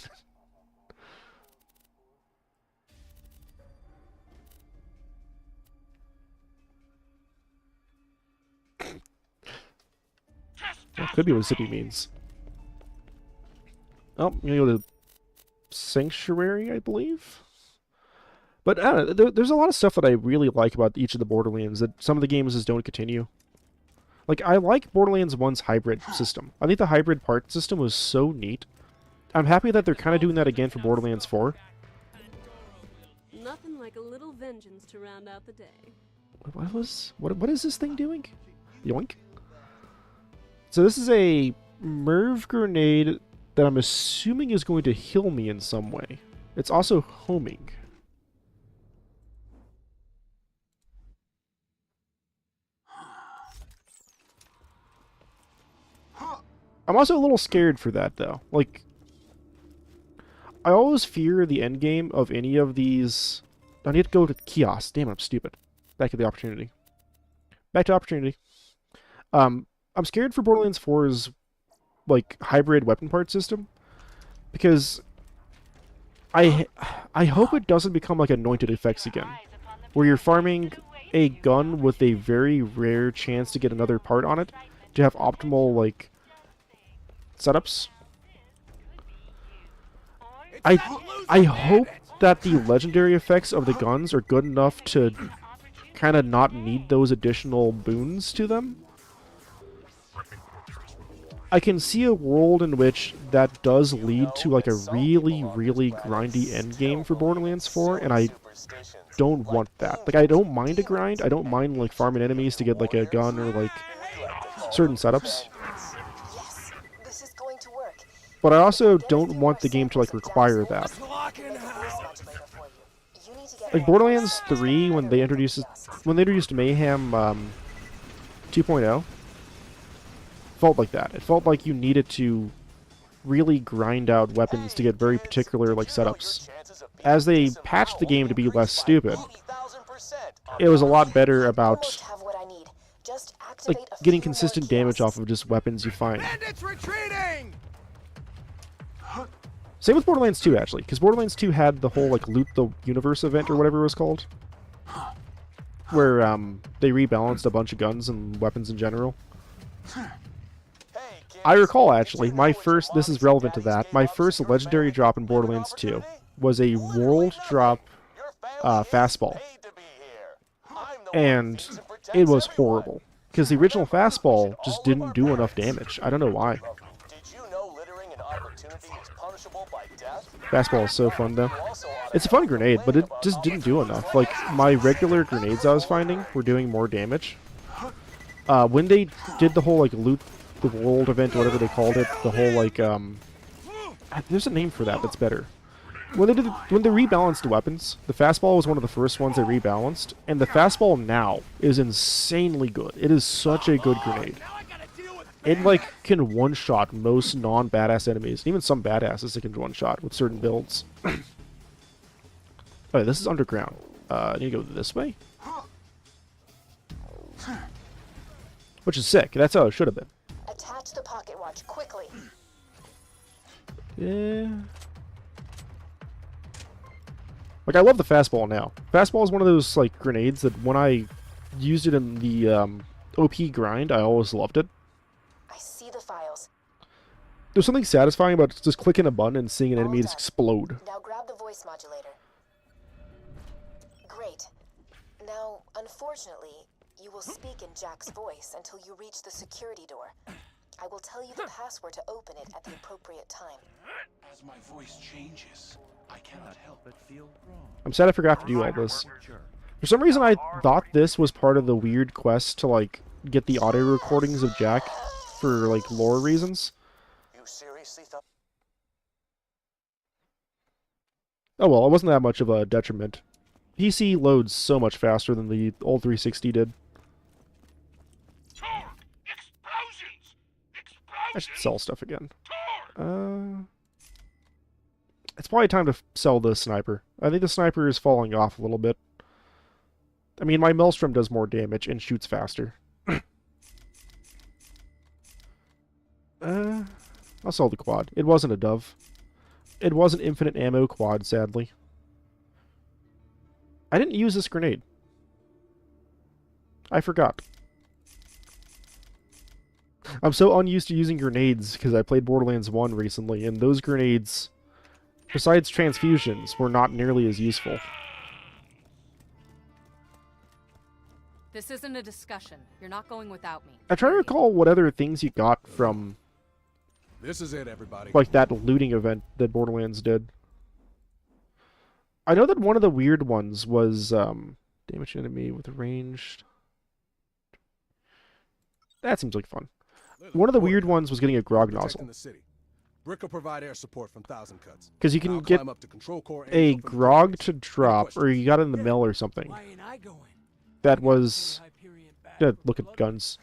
That could be what Zippy means. Oh, I'm gonna go to Sanctuary, I believe? But I don't know, there's a lot of stuff that I really like about each of the Borderlands that some of the games just don't continue. Like, I like Borderlands 1's hybrid system. I think the hybrid part system was so neat. I'm happy that they're kind of doing that again for Borderlands 4. Nothing like a little vengeance to round out the day. What is this thing doing? Yoink. So this is a MIRV grenade that I'm assuming is going to heal me in some way. It's also homing. I'm also a little scared for that, though. Like, I always fear the endgame of any of these... I need to go to the kiosk. Damn it, I'm stupid. Back to the opportunity. Back to opportunity. I'm scared for Borderlands 4's, like, hybrid weapon part system. Because I hope it doesn't become like Anointed effects again. Where you're farming a gun with a very rare chance to get another part on it. To have optimal, like, setups. I hope that the legendary effects of the guns are good enough to kind of not need those additional boons to them. I can see a world in which that does lead to like a really, really grindy endgame for Borderlands 4, and I don't want that. Like, I don't mind a grind. I don't mind like farming enemies to get like a gun or like certain setups. But I also don't want the game to like require that. Like Borderlands 3, when they introduced Mayhem 2.0, felt like that. It felt like you needed to really grind out weapons to get very particular like setups. As they patched the game to be less stupid, it was a lot better about like getting consistent damage off of just weapons you find. Same with Borderlands 2, actually, because Borderlands 2 had the whole, like, Loot the Universe event, or whatever it was called. Where, they rebalanced a bunch of guns and weapons in general. I recall, actually, this is relevant to that, my first legendary drop in Borderlands 2 was a world drop, fastball. And it was horrible. Because the original fastball just didn't do enough damage. I don't know why. Fastball is so fun, though. It's a fun grenade, but it just didn't do enough. Like, my regular grenades I was finding were doing more damage. When they did the whole, like, loot the world event, or whatever they called it, the whole, like, there's a name for that that's better. When they rebalanced the weapons, the fastball was one of the first ones they rebalanced, and the fastball now is insanely good. It is such a good grenade. It, like, can one-shot most non-badass enemies. And even some badasses it can one-shot with certain builds. Oh, this is underground. I need to go this way? Which is sick. That's how it should have been. Attach the pocket watch quickly. Yeah. Like, I love the fastball now. Fastball is one of those, like, grenades that when I used it in the OP grind, I always loved it. I see the files. There's something satisfying about just clicking a button and seeing an enemy just explode. Now grab the voice modulator. Great. Now, unfortunately, you will speak in Jack's voice until you reach the security door. I will tell you the password to open it at the appropriate time. As my voice changes, I cannot help but feel wrong. I'm sad I forgot to do all this. For some reason, I thought this was part of the weird quest to, like, get the audio recordings of Jack for, like, lore reasons. You seriously thought? Oh well, it wasn't that much of a detriment. PC loads so much faster than the old 360 did. I should sell stuff again. It's probably time to sell the sniper. I think the sniper is falling off a little bit. I mean, my Maelstrom does more damage and shoots faster. I'll sell the quad. It wasn't a dove. It was an infinite ammo quad, sadly. I didn't use this grenade. I forgot. I'm so unused to using grenades because I played Borderlands 1 recently, and those grenades, besides transfusions, were not nearly as useful. This isn't a discussion. You're not going without me. I try to recall what other things you got from... This is it, everybody. Like that looting event that Borderlands did. I know that one of the weird ones was, damage enemy with ranged... That seems like fun. One of the weird ones was getting a grog nozzle. Brick will provide air support from Thousand Cuts. Because you can I'll get climb up to control core a and open the grog doorways. to drop, or you got it in the mail or something. Why ain't I going? That was... Yeah, look at guns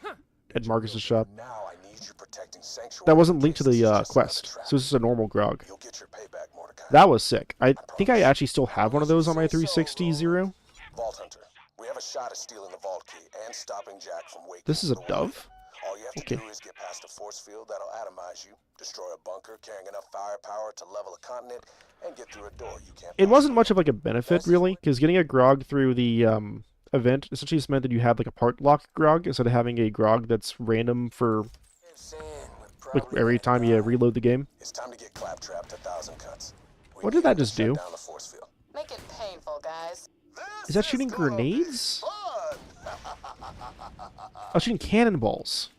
at Marcus's shop. Now I need you protecting Sanctuary. That wasn't linked to in case the this is just quest, another trap. so this is a normal grog. You'll get your payback, Mordecai. That was sick. I think I actually still have one of those on my 360 Zero. Vault Hunter, we have a shot at stealing the vault key and stopping Jack from waking This is a up the dove? wife. All you have to Okay. do is get past a force field that'll atomize you, destroy a bunker carrying enough firepower to level a continent, and get through a door you can't. It wasn't much of like a benefit, really, because getting a grog through the event essentially just meant that you had like a part lock grog instead of having a grog that's random for like every time you reload the game. It's time to get claptrapped 1,000 cuts. We What need did that to just shut do? down the force field. Make it painful, guys. Is that shooting grenades? Fun! Oh, shooting cannonballs.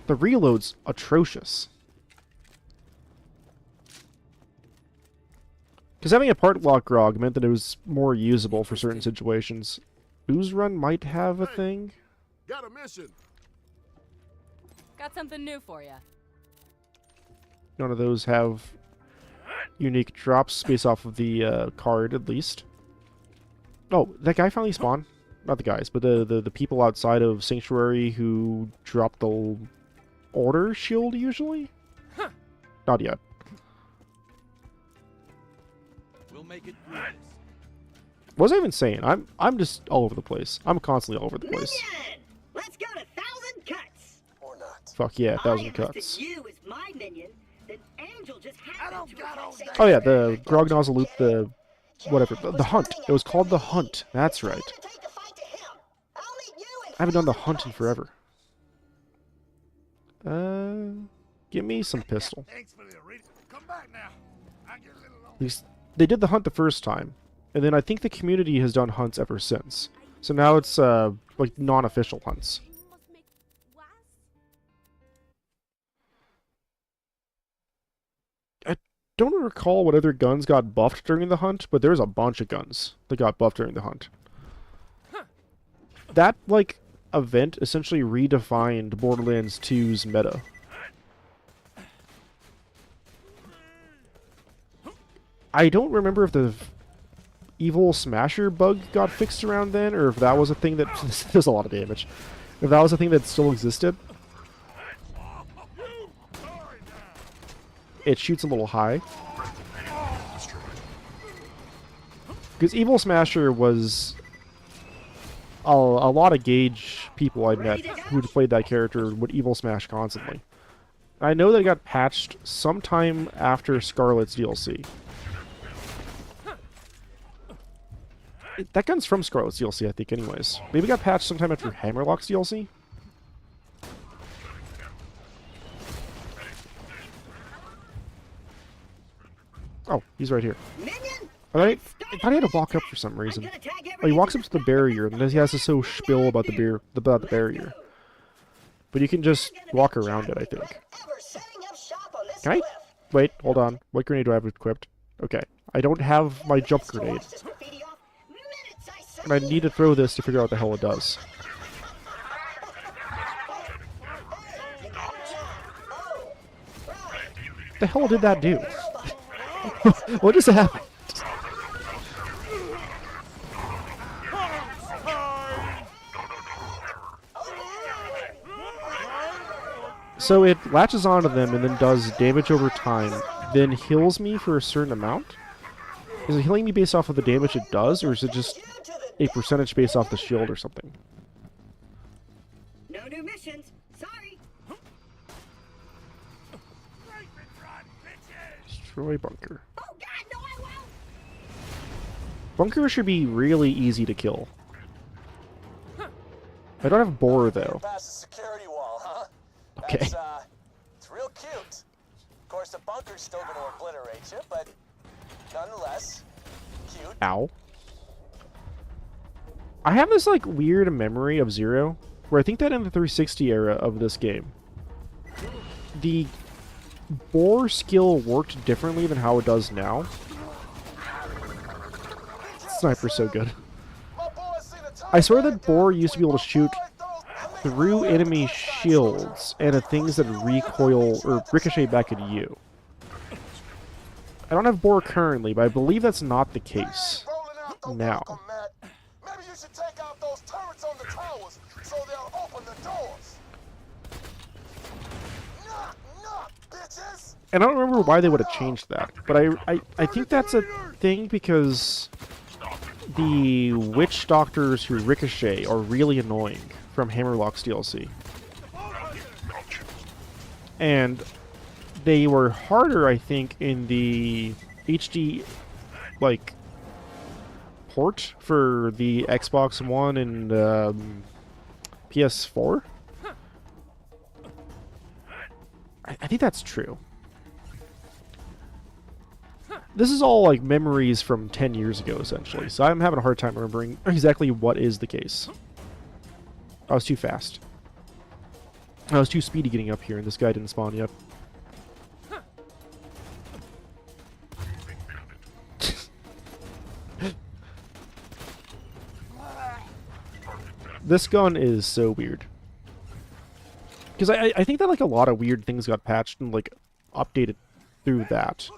The reload's atrocious. Because having a part lock grog meant that it was more usable for certain situations. Ooze Run might have a thing. Got a mission. Got something new for you. None of those have unique drops based off of the card, at least. Oh, that guy finally spawned. Not the guys, but the people outside of Sanctuary who drop the order shield usually? Not yet. We'll make it through this. What was I even saying? I'm just all over the place. I'm constantly all over the place. Minion! Let's go to 1,000 cuts. Or not. Fuck yeah, 1,000 I cuts. enlisted you as my minion. Then Angel just happened to attack Sanctuary. Oh yeah, the grog nozzle loop, the whatever, the hunt. It was called the hunt. That's right. I haven't done the hunt in forever. Give me some pistol. Thanks for the reading. Come back now. I get a little At least they did the hunt the first time, and then I think the community has done hunts ever since. So now it's like non-official hunts. I don't recall what other guns got buffed during the hunt, but there's a bunch of guns that got buffed during the hunt. That like event essentially redefined Borderlands 2's meta. I don't remember if the evil smasher bug got fixed around then, or if that was a thing that... There's a lot of damage. If that was a thing that still existed. It shoots a little high. Because evil smasher was... A lot of Gauge people I met who played that character would evil smash constantly. I know that it got patched sometime after Scarlet's DLC. That gun's from Scarlet's DLC, I think, anyways. Maybe it got patched sometime after Hammerlock's DLC? Oh, he's right here. I thought he had to walk up for some reason. Oh, he walks up to the barrier, and then he has to so spill about the barrier. But you can just walk around it, I think. Can I? Wait, hold on. What grenade do I have equipped? Okay. I don't have my jump grenade. And I need to throw this to figure out what the hell it does. What the hell did that do? What just happened? So it latches onto them and then does damage over time, then heals me for a certain amount? Is it healing me based off of the damage it does, or is it just a percentage based off the shield or something? No new missions. Sorry. Destroy bunker. Bunker should be really easy to kill. I don't have Boar though. Past the security wall, huh? Okay. It's real cute. Of course, the bunker's still going to obliterate you, but nonetheless, cute. Ow. I have this like weird memory of Zero, where I think that in the 360 era of this game, the Boar skill worked differently than how it does now. Sniper's so good. I swear that Boar used to be able to shoot through enemy shields and at things that recoil or ricochet back at you. I don't have Bl4 currently, but I believe that's not the case now. Maybe you should take out those turrets on the towers so they'll open the doors. Knock, knock, bitches! And I don't remember why they would have changed that, but I think that's a thing because the witch doctors who ricochet are really annoying from Hammerlock's DLC. And they were harder, I think, in the HD, like, port for the Xbox One and PS4. I think that's true. This is all, like, memories from 10 years ago, essentially, so I'm having a hard time remembering exactly what is the case. I was too fast. I was too speedy getting up here, and this guy didn't spawn yet. This gun is so weird. Because I think that, like, a lot of weird things got patched and, like, updated through that.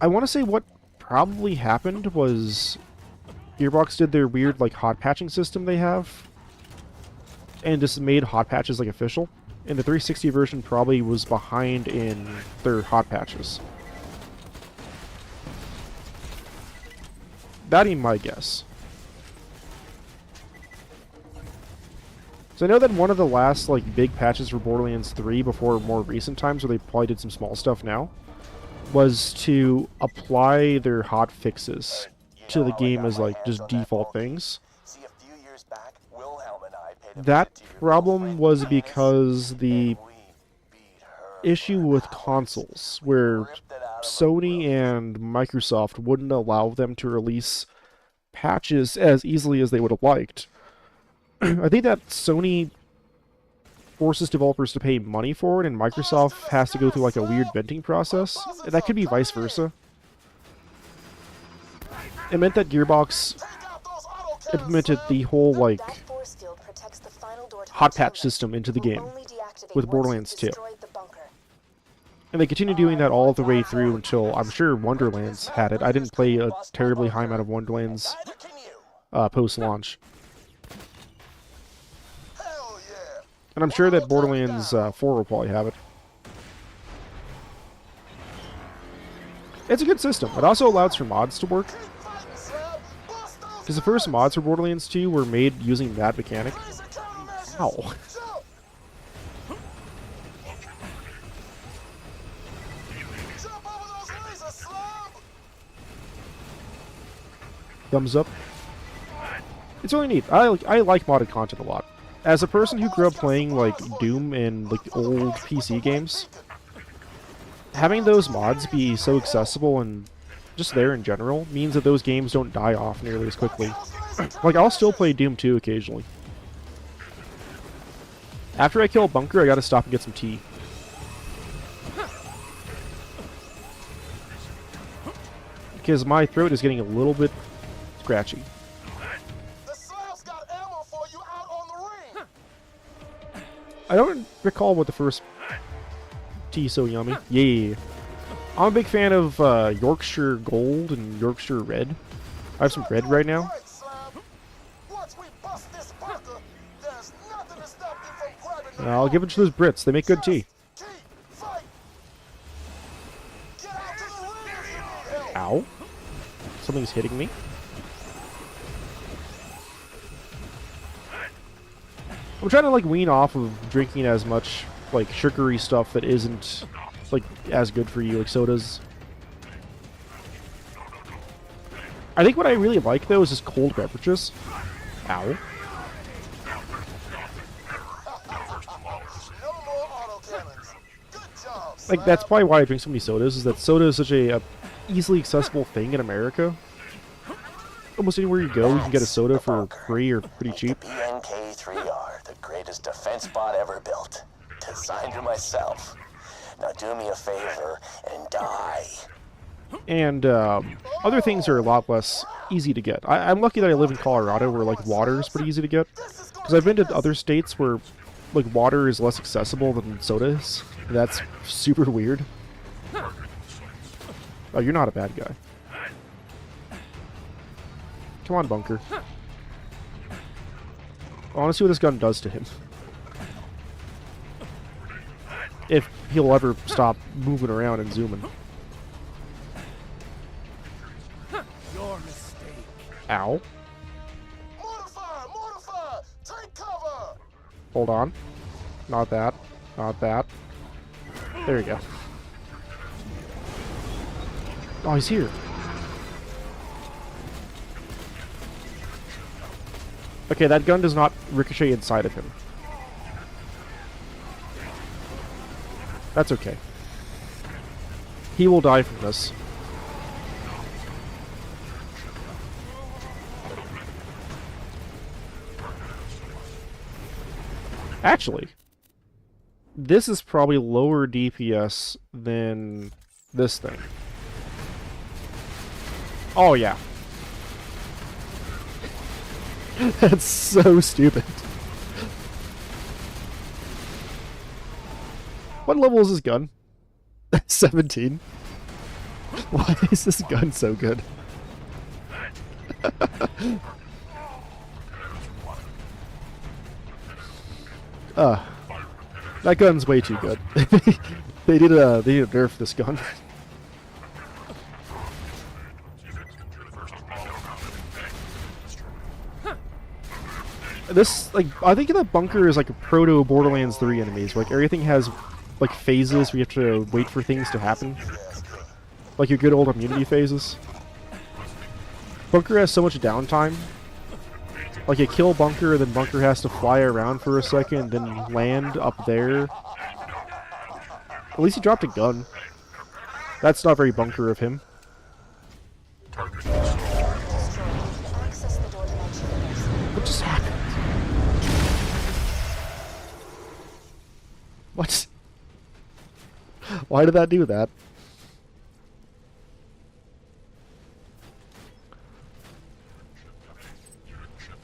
I want to say what probably happened was Gearbox did their weird, like, hot patching system they have, and just made hot patches, like, official. And the 360 version probably was behind in their hot patches. That'd be my guess. So I know that one of the last, like, big patches for Borderlands 3 before more recent times, where they probably did some small stuff now, was to apply their hot fixes to the game as, like, just default things. That problem was because the issue with consoles, where Sony and Microsoft wouldn't allow them to release patches as easily as they would have liked. I think that Sony forces developers to pay money for it, and Microsoft has to go through, like, a weird venting process. That could be vice versa. It meant that Gearbox implemented the whole, like, hot patch system into the game with Borderlands 2. And they continue doing that all the way through until, I'm sure, Wonderlands had it. I didn't play a terribly high amount of Wonderlands post-launch. And I'm sure that Borderlands 4 will probably have it. It's a good system. It also allows for mods to work. Because the first mods for Borderlands 2 were made using that mechanic. Ow. Thumbs up. It's really neat. I like modded content a lot. As a person who grew up playing, like, Doom and, like, old PC games, having those mods be so accessible and just there in general means that those games don't die off nearly as quickly. Like, I'll still play Doom 2 occasionally. After I kill a bunker, I gotta stop and get some tea. Because my throat is getting a little bit scratchy. I don't recall what the first tea so yummy. Yeah. I'm a big fan of Yorkshire Gold and Yorkshire Red. I have some red right now. I'll give it to those Brits. They make good tea. Ow. Something's hitting me. I'm trying to, like, wean off of drinking as much, like, sugary stuff that isn't, like, as good for you, like sodas. I think what I really like, though, is just cold beverages. Ow. Like, that's probably why I drink so many sodas, is that soda is such a easily accessible thing in America. Almost anywhere you go, you can get a soda for free or pretty cheap. BNK3R, the greatest defense bot ever built. Designed it myself. Now do me a favor and die. And other things are a lot less easy to get. I'm lucky that I live in Colorado where like water is pretty easy to get. Because I've been to other states where like water is less accessible than soda is. That's super weird. Oh, you're not a bad guy. Come on, Bunker. I want to see what this gun does to him. If he'll ever stop moving around and zooming. Your mistake. Ow. Mortify! Mortify! Take cover! Hold on. Not that. Not that. There you go. Oh, he's here. Okay, that gun does not ricochet inside of him. That's okay. He will die from this. Actually, this is probably lower DPS than this thing. Oh, yeah. That's so stupid. What level is this gun? 17. Why is this gun so good? That gun's way too good. They need to nerf this gun. This, like, I think that Bunker is like a proto Borderlands 3 enemies, where like everything has like phases where you have to wait for things to happen. Like your good old immunity phases. Bunker has so much downtime. Like you kill Bunker, then Bunker has to fly around for a second, then land up there. At least he dropped a gun. That's not very Bunker of him. What just happened? What? Why did that do that?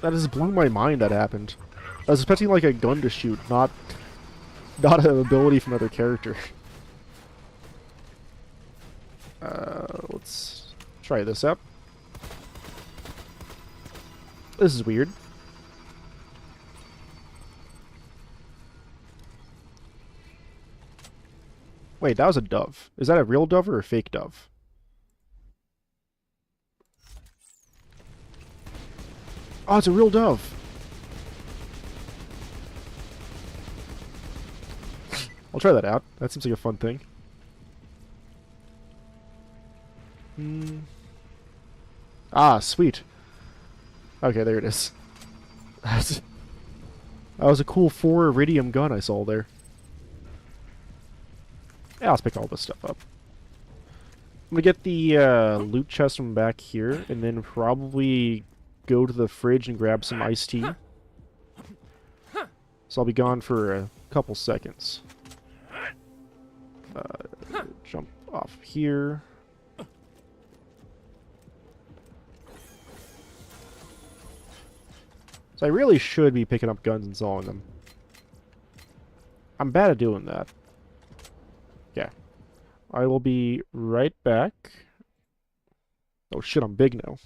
That has blown my mind that happened. I was expecting like a gun to shoot, not an ability from another character. Let's try this out. This is weird. Wait, that was a dove. Is that a real dove or a fake dove? Oh, it's a real dove. I'll try that out. That seems like a fun thing. Ah, sweet. Okay, there it is. That was a cool 4 iridium gun I saw there. Yeah, let's pick all this stuff up. I'm gonna get the loot chest from back here, and then probably go to the fridge and grab some iced tea. So I'll be gone for a couple seconds. Jump off here. So I really should be picking up guns and selling them. I'm bad at doing that. Yeah. I will be right back. Oh shit, I'm big now.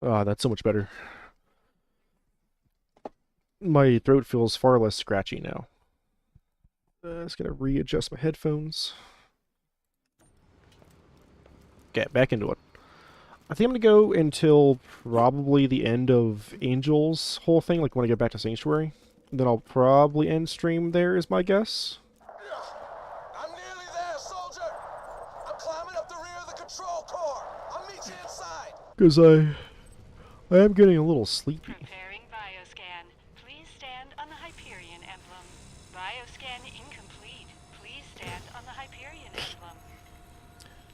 Ah, that's so much better. My throat feels far less scratchy now. Just gonna readjust my headphones. Get back into it. I think I'm gonna go until probably the end of Angel's whole thing, like when I get back to Sanctuary. Then I'll probably end stream there, is my guess. Because I am getting a little sleepy. Preparing bioscan. Please stand on the Hyperion emblem. Bioscan incomplete. Please stand on the Hyperion emblem.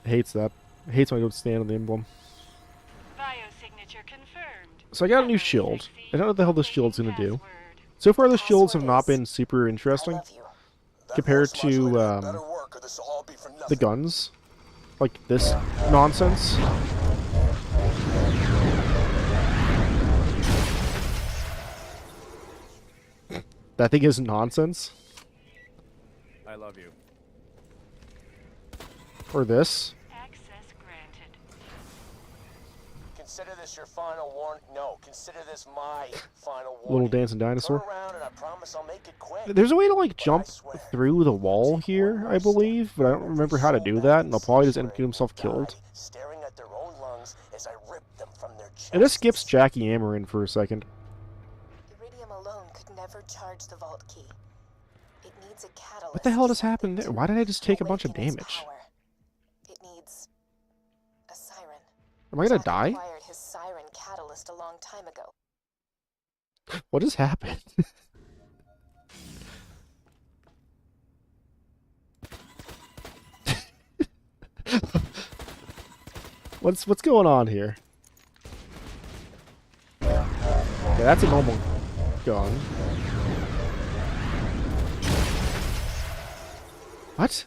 Hates that. Hates when I don't stand on the emblem. Biosignature confirmed. So I got a new shield. I don't know what the hell this shield's gonna do. So far the shields have not been super interesting compared to the guns. Like this nonsense. That thing is nonsense. I love you. Or this. Access granted. Consider this your final warning. No, consider this my final warning. Little dancing dinosaur. Turn around and I promise I'll make it quick. There's a way to like jump through the wall here, I believe, but I don't remember how to do that, and I'll probably just end up getting himself killed. Staring at their own lungs as I rip them from their chests. And this skips Jackie Amarin for a second. Iridium alone could never charge the vault key. It needs a catalyst. What the hell just happened there? Why did I just take a bunch of damage? It needs a siren. Am I gonna die? Acquired his siren catalyst a long time ago. What just happened? What's going on here? Okay, that's a normal gun. What?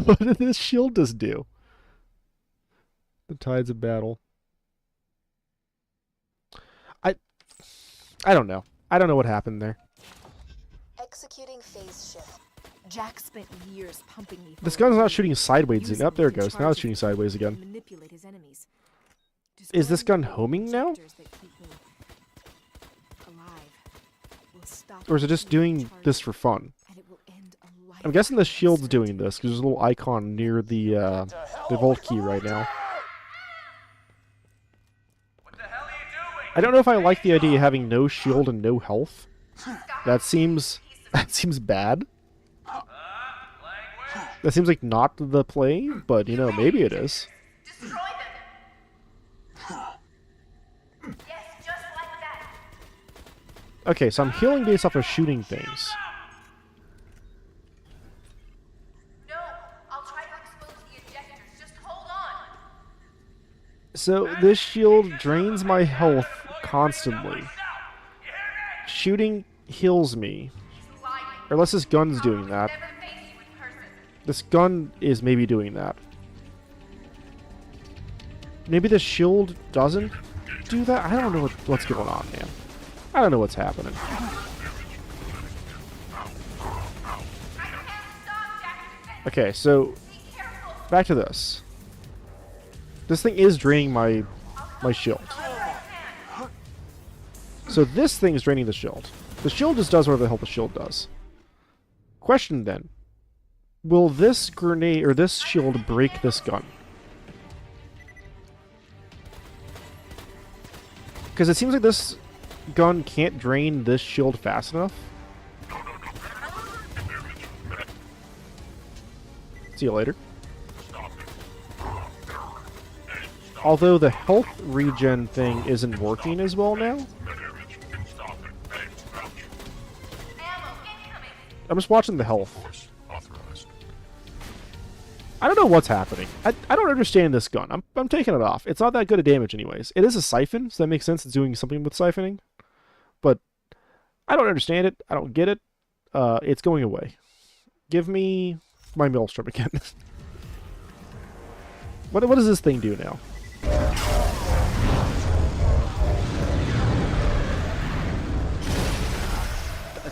What did this shield just do? The tides of battle. I don't know. I don't know what happened there. Executing phase shift. Jack spent years pumping me. This gun's not shooting sideways. Up there it goes. Now it's shooting sideways again. Manipulate his enemies. Is this gun homing now? Or is it just doing this for fun? I'm guessing the shield's doing this because there's a little icon near the vault key right now. I don't know if I like the idea of having no shield and no health. That seems bad. That seems like not the play, but you know, maybe it is. Okay, so I'm healing based off of shooting things. No, I'll try to expose the ejectors. Just hold on. So this shield drains my health constantly. Shooting heals me. Or unless this gun's doing that. This gun is maybe doing that. Maybe the shield doesn't do that? I don't know what's going on, man. I don't know what's happening. Okay, so back to this. This thing is draining my shield. So this thing is draining the shield. The shield just does whatever the hell the shield does. Question then. Will this grenade or this shield break this gun? Because it seems like this gun can't drain this shield fast enough. See you later. Although the health regen thing isn't working as well now. I'm just watching the health. I don't know what's happening. I don't understand this gun. I'm taking it off. It's not that good at damage anyways. It is a siphon, so that makes sense. It's doing something with siphoning. But I don't understand it. I don't get it. It's going away. Give me my Maelstrom again. What does this thing do now?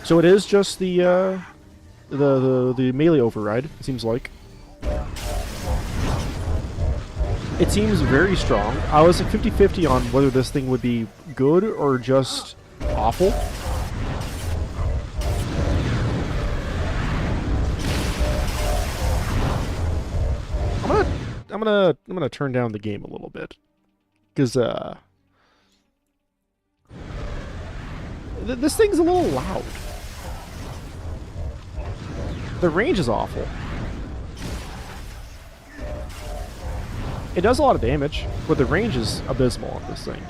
So it is just the melee override, it seems like. It seems very strong. I was at 50-50 on whether this thing would be good or just awful. I'm gonna turn down the game a little bit, because this thing's a little loud. The range is awful. It does a lot of damage, but the range is abysmal on this thing.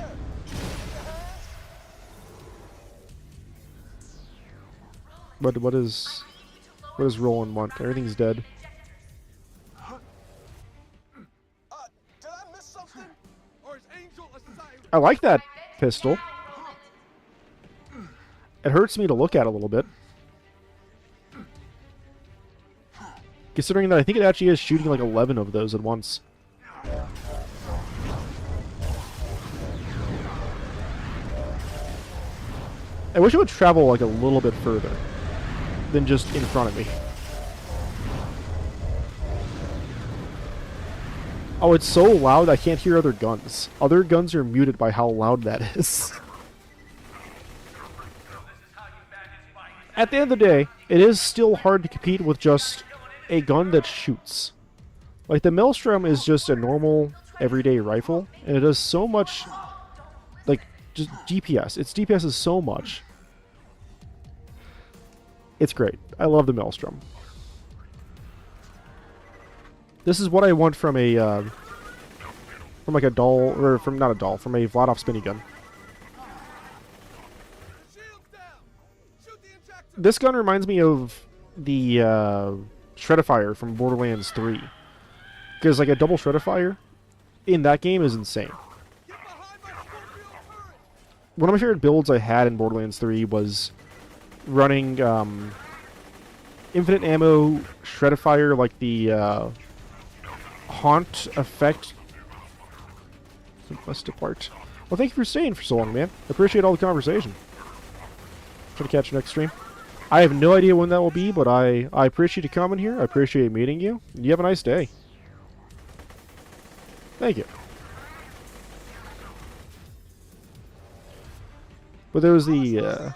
But what does Roland want? Everything's dead. I like that pistol. It hurts me to look at a little bit. Considering that I think it actually is shooting like 11 of those at once. I wish it would travel like a little bit further than just in front of me. Oh, it's so loud I can't hear other guns. Other guns are muted by how loud that is. At the end of the day, it is still hard to compete with just a gun that shoots. Like, the Maelstrom is just a normal, everyday rifle, and it does so much, like, just DPS. Its DPS is so much. It's great. I love the Maelstrom. This is what I want from a, from like a doll, or from, not a doll, from a Vladov spinny gun. This gun reminds me of the, Shreddifier from Borderlands 3. Because, like, a double Shreddifier in that game is insane. One of my favorite builds I had in Borderlands 3 was running, infinite ammo Shreddifier, like the, Haunt effect. Must depart. Well, thank you for staying for so long, man. I appreciate all the conversation. Try to catch you next stream. I have no idea when that will be, but I appreciate you coming here. I appreciate meeting you. You have a nice day. Thank you. But there was the,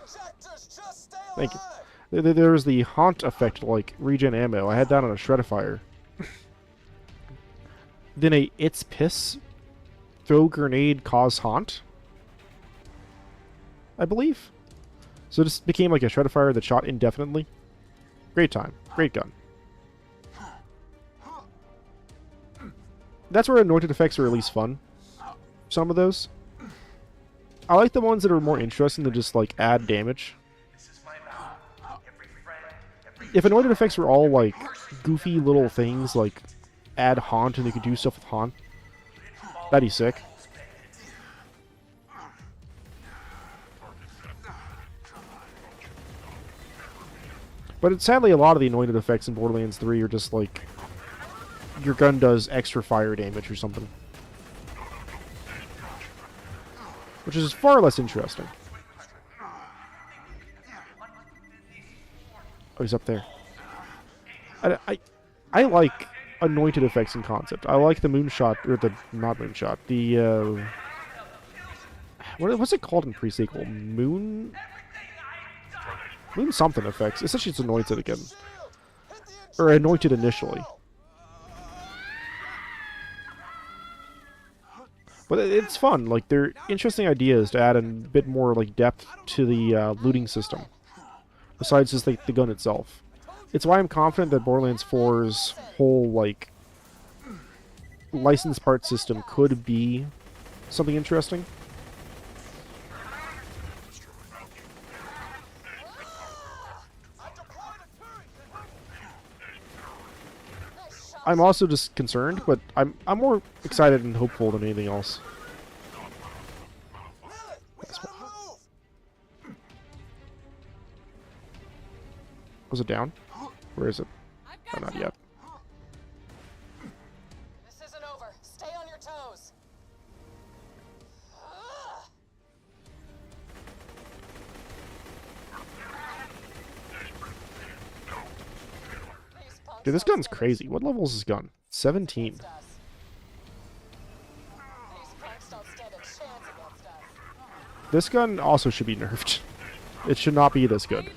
thank you. There was the Haunt effect, like, regen ammo. I had that on a Shreddifier. Then a It's Piss throw grenade cause Haunt, I believe. So it just became like a Shreddifier that shot indefinitely. Great time. Great gun. That's where anointed effects are at least fun. Some of those. I like the ones that are more interesting than just like add damage. If anointed effects were all like goofy little things like add Haunt and they could do stuff with Haunt, that'd be sick. But sadly, a lot of the anointed effects in Borderlands 3 are just like your gun does extra fire damage or something, which is far less interesting. Oh, he's up there. I like anointed effects in concept. I like the moonshot, or the, not moonshot, the, what's it called in pre-sequel? Moon something effects. Essentially it's anointed again. Or anointed initially. But it's fun. Like, they're interesting ideas to add a bit more, like, depth to the looting system. Besides just, like, the gun itself. It's why I'm confident that Borderlands 4's whole, like, license part system could be something interesting. I'm also just concerned, but I'm more excited and hopeful than anything else. Was it down? Where is it? Oh, not yet. This isn't over. Stay on your toes. Dude, this gun's crazy. What level is this gun? 17. This gun also should be nerfed. It should not be this good.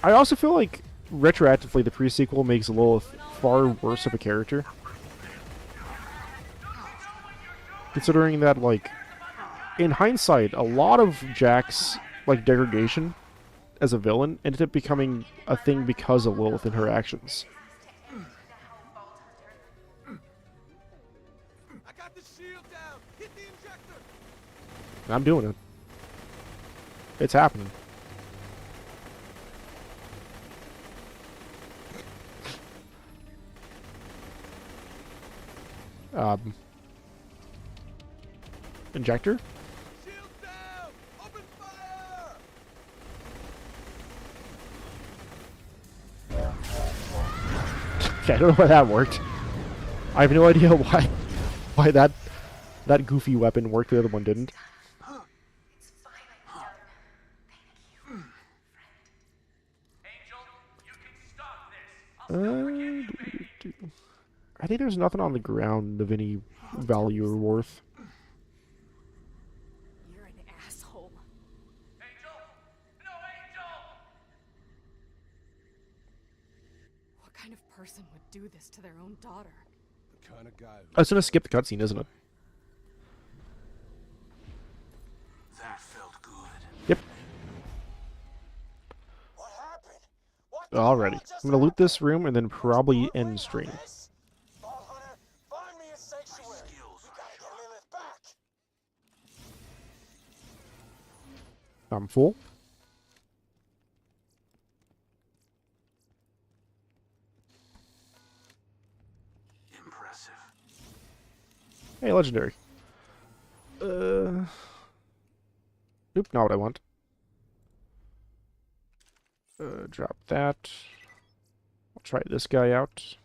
I also feel like retroactively the pre-sequel makes Lilith far worse of a character. Considering that, like, in hindsight, a lot of Jack's, like, degradation as a villain ended up becoming a thing because of Lilith and her actions. I got the shield down. Hit the injector. I'm doing it. It's happening. Injector? Shield down. Open fire. Okay, I don't know why that worked. I have no idea why that goofy weapon worked, the other one didn't. I think there's nothing on the ground of any value or worth. You're an asshole. What kind of person would do this to their own daughter? The kind of guy Oh, it's gonna skip the cutscene, isn't it? That felt good. Yep. What happened? What Alrighty. I'm gonna loot this room and then probably end stream. Ball Hunter, find me a sanctuary. We gotta get Lilith back. I'm full. Impressive. Hey, legendary. Nope, not what I want. Drop that. I'll try this guy out.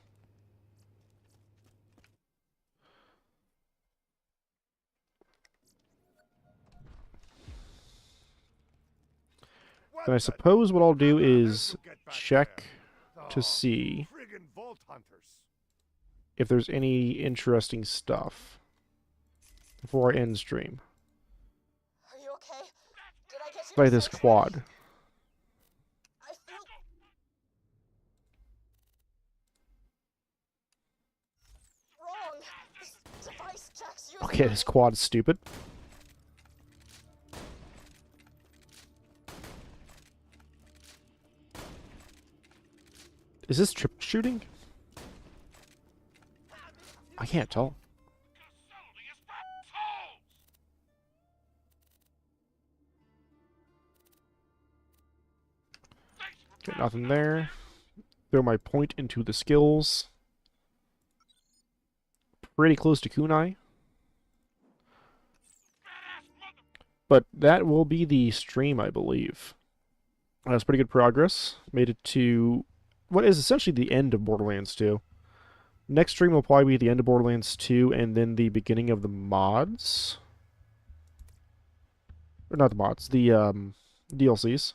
Then I suppose what I'll do is check to see Friggin' Vault Hunters. if there's any interesting stuff before I end stream. Are you okay? Did I get you By to this safety? quad. I feel wrong. This device Jack's using. Okay, this quad's stupid. Is this trip shooting? I can't tell. Okay, nothing there. Throw my point into the skills. Pretty close to kunai. But that will be the stream, I believe. That's pretty good progress. Made it to what is essentially the end of Borderlands 2. Next stream will probably be the end of Borderlands 2 and then the beginning of the mods. Or not the mods, the DLCs.